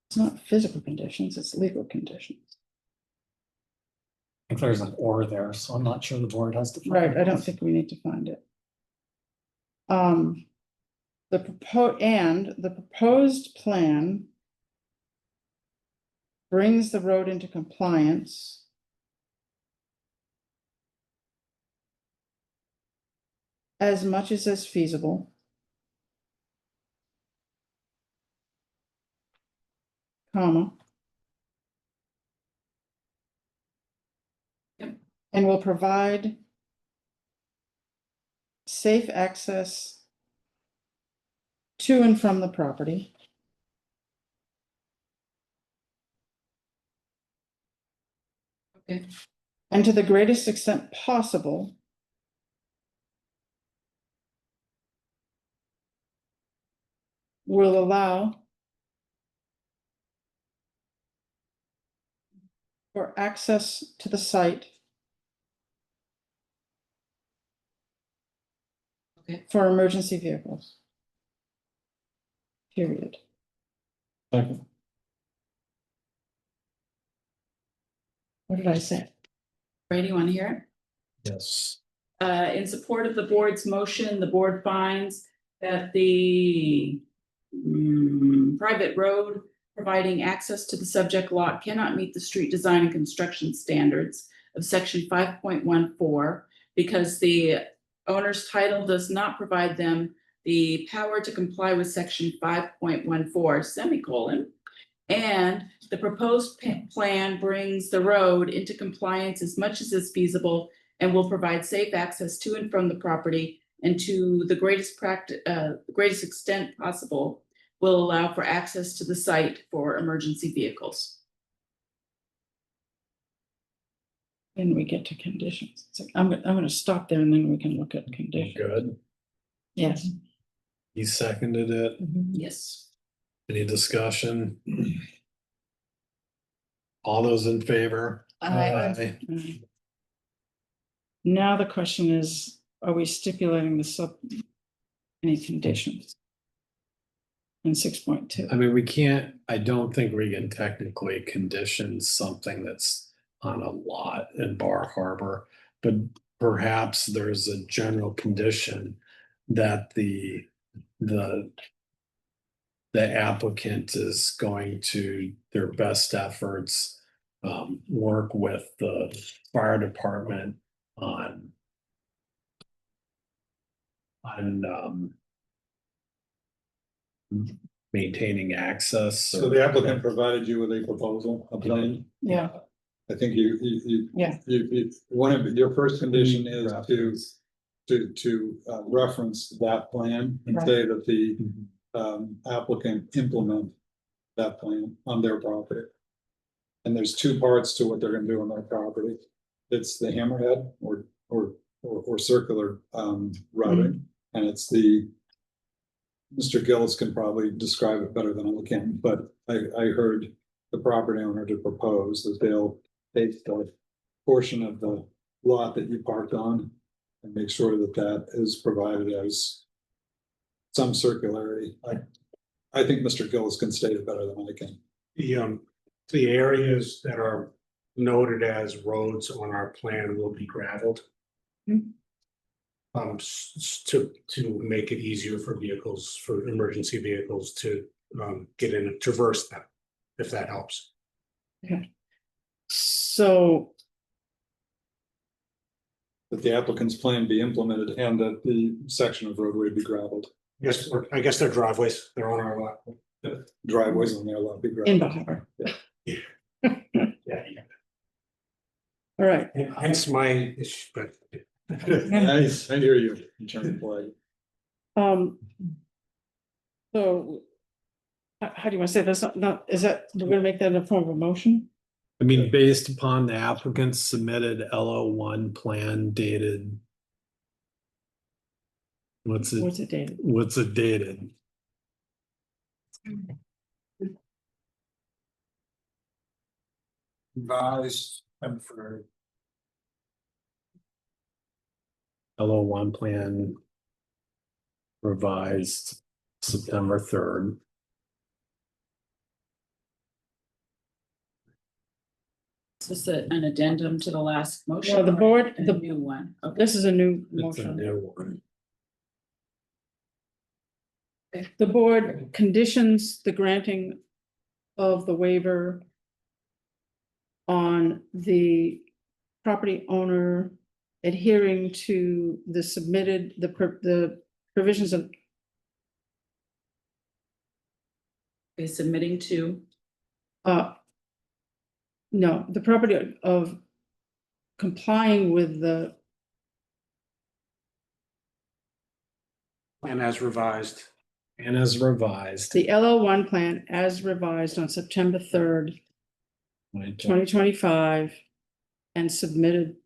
It's not physical conditions, it's legal conditions. If there's an or there, so I'm not sure the board has to. Right, I don't think we need to find it. The proposed plan brings the road into compliance as much as is feasible, comma, and will provide safe access to and from the property. Okay. And to the greatest extent possible, will allow for access to the site Okay. for emergency vehicles. Period. Second. What did I say? Ready, you want to hear it? Yes. In support of the board's motion, the board finds that the private road providing access to the subject lot cannot meet the street design and construction standards of section 5.14 because the owner's title does not provide them the power to comply with section 5.14 semicolon. And the proposed plan brings the road into compliance as much as is feasible and will provide safe access to and from the property, and to the greatest extent possible will allow for access to the site for emergency vehicles. Then we get to conditions. It's like, I'm gonna stop there and then we can look at conditions. Good. Yes. He seconded it. Yes. Any discussion? All those in favor? Aye. Now the question is, are we stipulating any conditions? In 6.2. I mean, we can't, I don't think we can technically condition something that's on a lot in Bar Harbor, but perhaps there's a general condition that the applicant is going to their best efforts work with the fire department on maintaining access. So the applicant provided you with a proposal, a plan? Yeah. I think Yeah. one of your first condition is to reference that plan and Right. say that the applicant implement that plan on their property. And there's two parts to what they're gonna do on their property. It's the hammerhead or circular routing, and it's Mr. Gillis can probably describe it better than I can, but I heard the property owner to propose that they'll take the portion of the lot that you parked on and make sure that that is provided as some circularity. I think Mr. Gillis can state it better than I can. The areas that are noted as roads on our plan will be gravelled. To make it easier for vehicles, for emergency vehicles to get in and traverse them, if that helps. Okay. So. That the applicant's plan be implemented and that the section of roadway be gravelled. Yes, or I guess they're driveways, they're on our lot. Driveways on their lot be In gravelled. Bahar. Yeah. All right. Hence my issue, but. Nice, I hear you. In terms of like, So. How do you want to say that's not, is that, we're gonna make that in a form of a motion? I mean, based upon the applicant's submitted LO1 plan dated. What's What's it dated? What's it dated? Revised, and for LO1 plan revised September 3rd. Is this an addendum to the last motion? Well, the or board- a the- new one, okay. This is a new It's a motion. new one. The board conditions the granting of the waiver on the property owner adhering to the submitted, the provisions of, Okay, submitting to, no, the property of complying with the, And as revised. And as revised. the LO1 plan as revised on September 3rd, 2025, and submitted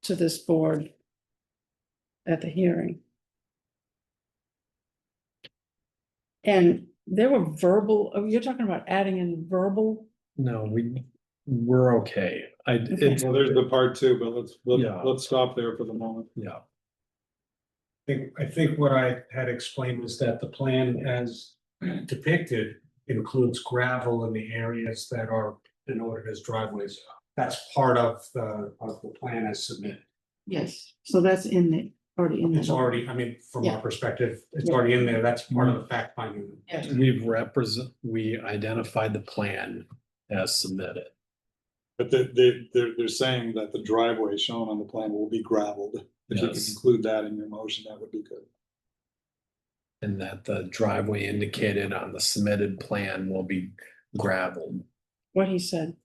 to this board at the hearing. And there were verbal, oh, you're talking about adding in verbal? No, we're okay. It's, Well, there's the part two, but Yeah. let's stop there for the moment. yeah, I think what I had explained was that the plan as depicted includes gravel in the areas that are denoted as driveways. That's part of the plan as submitted. Yes. So that's in the, already in It's there. already, I mean, from Yeah. our perspective, it's Yeah. already in there. That's part of the fact finding. Yes. we identified the plan as submitted. But they're saying that the driveway shown on the plan will be gravelled. If you can Yes. include that in your motion, that would be good. And that the driveway indicated on the submitted plan will be gravelled. What he said.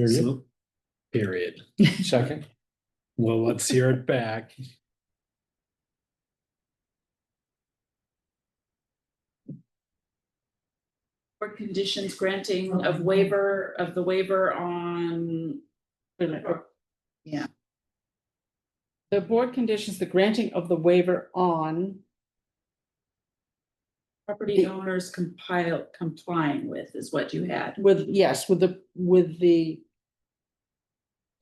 So- Period. Second. Well, let's hear it back. for conditions granting of waiver of the waiver on. Yeah, The board conditions the granting of the waiver on, property owners complying with is what you had. with, yes, with the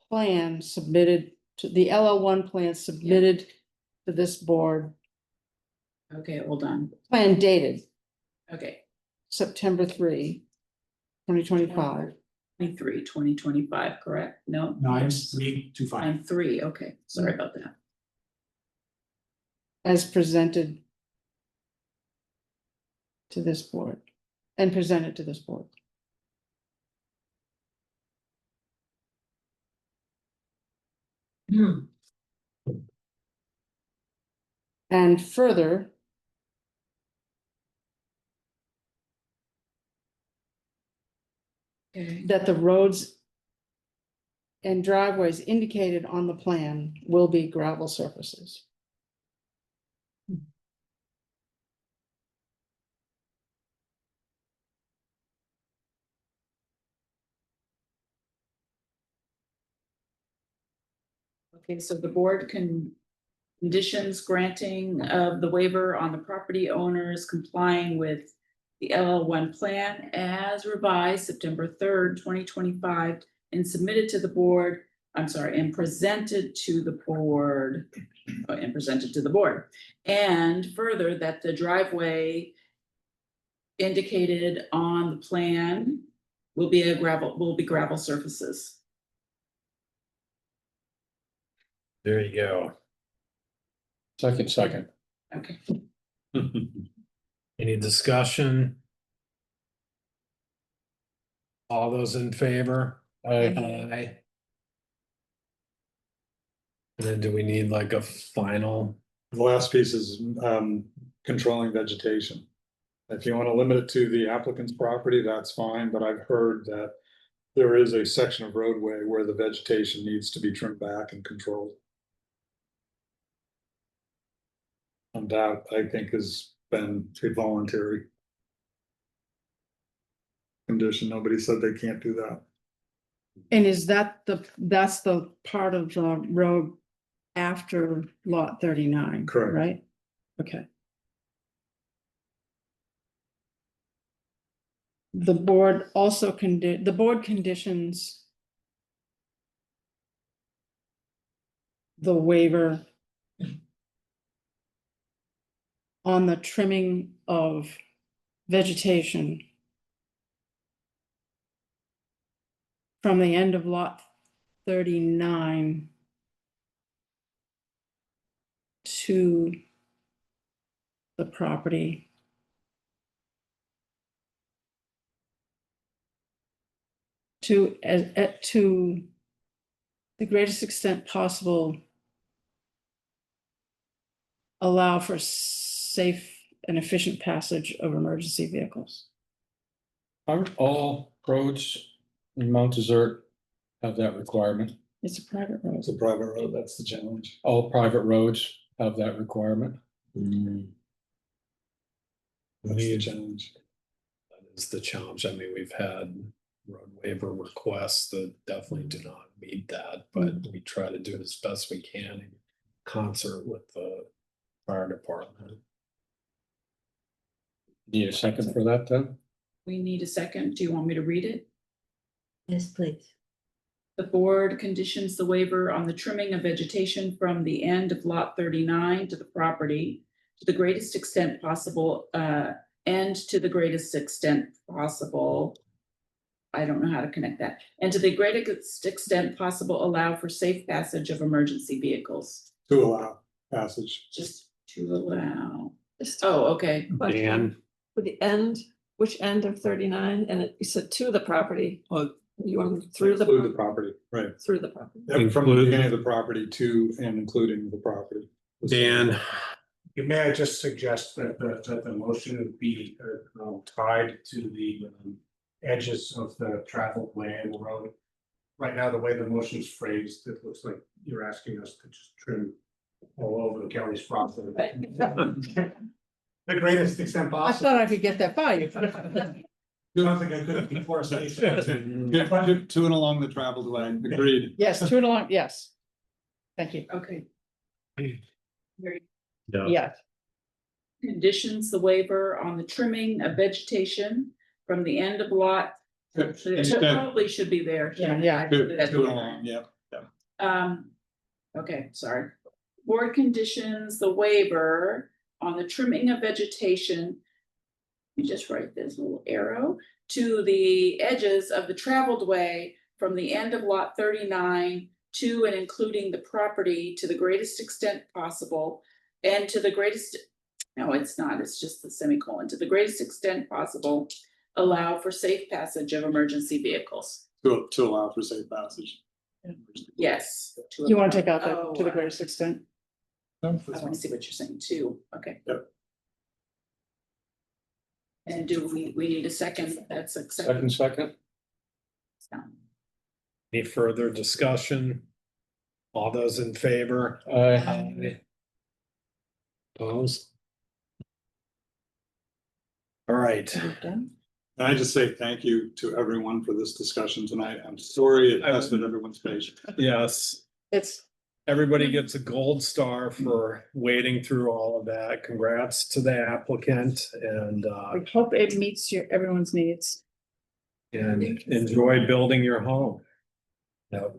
plan submitted to, the LL1 plan submitted to this board, Okay, hold on. plan dated Okay, September 3, 2025. 2025, correct? No? 9325. 9-3, okay, sorry about that. As presented to this board and presented to this board. And further, Okay, that the roads and driveways indicated on the plan will be gravel surfaces. okay, so the board conditions granting of the waiver on the property owners complying with the LL1 plan as revised September 3rd, 2025, and submitted to the board, I'm sorry, and presented to the board. And presented to the board. And further, that the driveway indicated on the plan will be gravel surfaces. There you go. Second. Okay. Any discussion? All those in favor? Aye. And then do we need like a final? The last piece is controlling vegetation. If you want to limit it to the applicant's property, that's fine, but I've heard that there is a section of roadway where the vegetation needs to be trimmed back and controlled. And that, I think, has been voluntary. condition. Nobody said they can't do that. And is that that's the part of the road after lot 39? Correct. Right? Okay. The board also the board conditions the waiver on the trimming of vegetation from the end of lot 39 to the property to the greatest extent possible allow for safe and efficient passage of emergency vehicles. Aren't all roads in Mount Desert have that requirement? It's a private road. It's a private road, that's the challenge. All private roads have that requirement? That's the challenge. That is the challenge. I mean, we've had road waiver requests that definitely do not meet that, but we try to do as best we can in concert with the fire department. Need a second for that then? We need a second. Do you want me to read it? Yes, please. The board conditions the waiver on the trimming of vegetation from the end of lot 39 to the property to the greatest extent possible, and to the greatest extent possible. I don't know how to connect that. And to the greatest extent possible, allow for safe passage of emergency vehicles. To allow passage. Just to allow. Oh, okay. Dan? For the end, which end of 39? And you said to the property. Well, You want through the. Include the property, right. Through the property. Yep, from the beginning of the property to and including the property. Dan? You may I just suggest that the motion would be tied to the edges of the traveled way and the road. Right now, the way the motion is phrased, it looks like you're asking us to just trim all over the Kelly's property. The greatest extent I possible. thought I could get that by you. You don't think I could before station? Yeah, to and along the traveled way, agreed. Yes, to and along, yes. Thank you. Okay. Yeah. Yes. Conditions the waiver on the trimming of vegetation from the end of lot. It Instead- probably should be there. Yeah. To and along, yeah. Okay, sorry. Board conditions the waiver on the trimming of vegetation. Let me just write this little arrow to the edges of the traveled way from the end of lot 39 to and including the property to the greatest extent possible and to the greatest, no, it's not, it's just the semicolon, to the greatest extent possible, allow for safe passage of emergency vehicles. To allow for safe passage. Yes. You want to take out Oh, the to the greatest extent? I want to see what you're saying too. Okay. Yep. And do we need a second? That's accepted. Second. Any further discussion? All those in favor? Aye. Opposed? All right. Can I just say thank you to everyone for this discussion tonight? I'm sorry it tested everyone's patience. Yes, It's, everybody gets a gold star for wading through all of that. Congrats to the applicant and we hope it meets everyone's needs. enjoy building your home. Yep.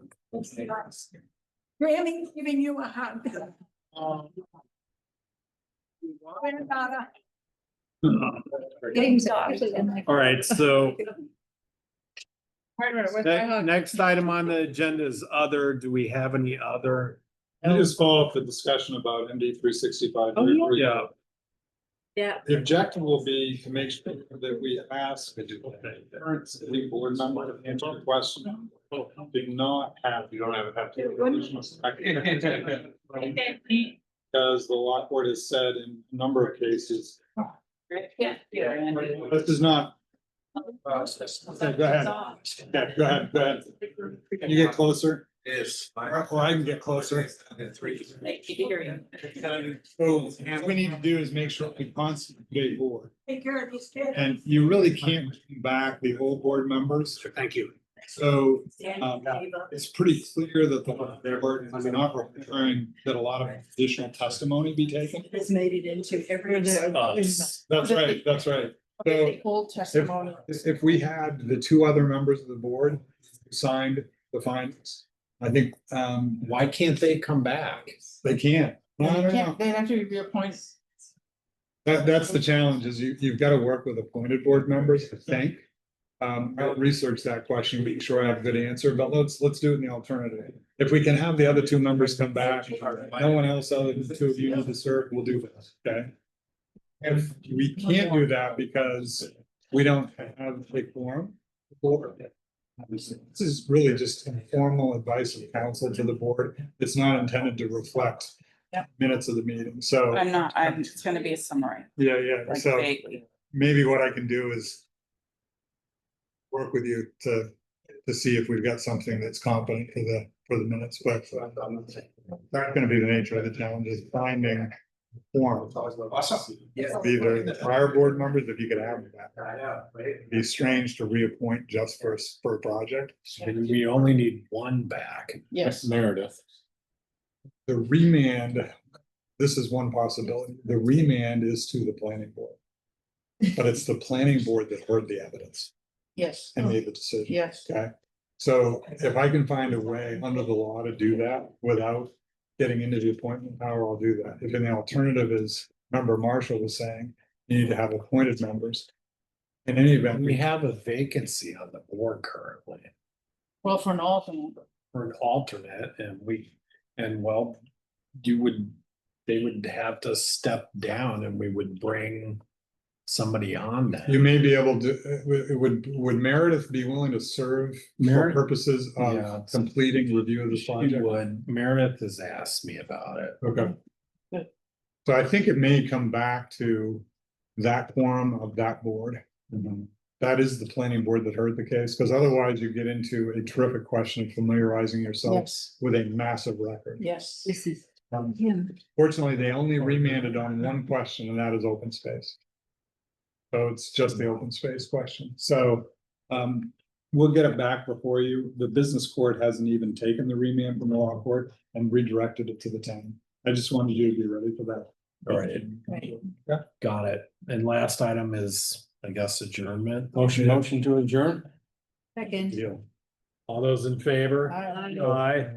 Grammy's giving you a hug. Getting started. All right, so Wait a minute, where's my hug? next item on the agenda is other. Do we have any other? Can I just follow up the discussion about MD 365? Oh, yeah. Yeah. The objective will be to make sure that we ask current city board member to answer the question. Do not have, you don't have to. Because the law court has said in a number of cases. This is not. Go ahead. Yeah, go ahead. Can you get closer? Yes. Well, I can get closer. Like, you can hear you. So what we need to do is make sure we constantly board. Take care of these kids. And you really can't bring back the old board members. Thank you. So it's pretty clear that the board is not requiring that a lot of additional testimony be taken. It's made it into every. That's right, that's right. So The whole testimony. if we had the two other members of the board who signed the findings, I think Why can't they come back? they can't. No, no, no. They'd have to be reappointed. That's the challenge is you've got to work with appointed board members, I think. I'll research that question, be sure I have a good answer, but let's do it in the alternative. If we can have the other two members come back, no one else other than the two of you need to serve, we'll do this, okay? If we can't do that because we don't have a quorum. This is really just informal advice of counsel to the board. It's not intended to reflect minutes of the meeting, so. It's gonna be a summary. Yeah, like so vaguely. maybe what I can do is work with you to see if we've got something that's competent for the minutes, but that's gonna be the nature of the challenge is finding form. Awesome. Either the prior board members, if you could have them back. It'd be strange to reappoint just for a project. And we only need one back. Yes. Meredith. The remand, this is one possibility. The remand is to the planning board. But it's the planning board that heard the evidence Yes. and made the decision. Yes. Okay, so if I can find a way under the law to do that without getting into the appointment power, I'll do that. If an alternative is, member Marshall was saying, you need to have appointed members. In any event, We have a vacancy on the board currently Well, for an alternate. for an alternate they would have to step down and we would bring somebody on that. you may be able to, would Meredith be willing to serve for Meredith- purposes Yeah. of completing review of the She project? would. Meredith has asked me about it. Okay. Good. So I think it may come back to that quorum of that board. That is the planning board that heard the case, because otherwise you get into a terrific question of familiarizing yourself Yes. with a massive record. Yes. Fortunately, they only remanded on one question, and that is open space. So it's just the open space question. So we'll get it back before you. The business court hasn't even taken the remand from the law court and redirected it to the town. I just wanted you to be ready for that. All right. Yeah. Got it. And last item is, I guess, adjournment. Motion to adjourn? Second. Deal. All those in favor? Aye. Aye.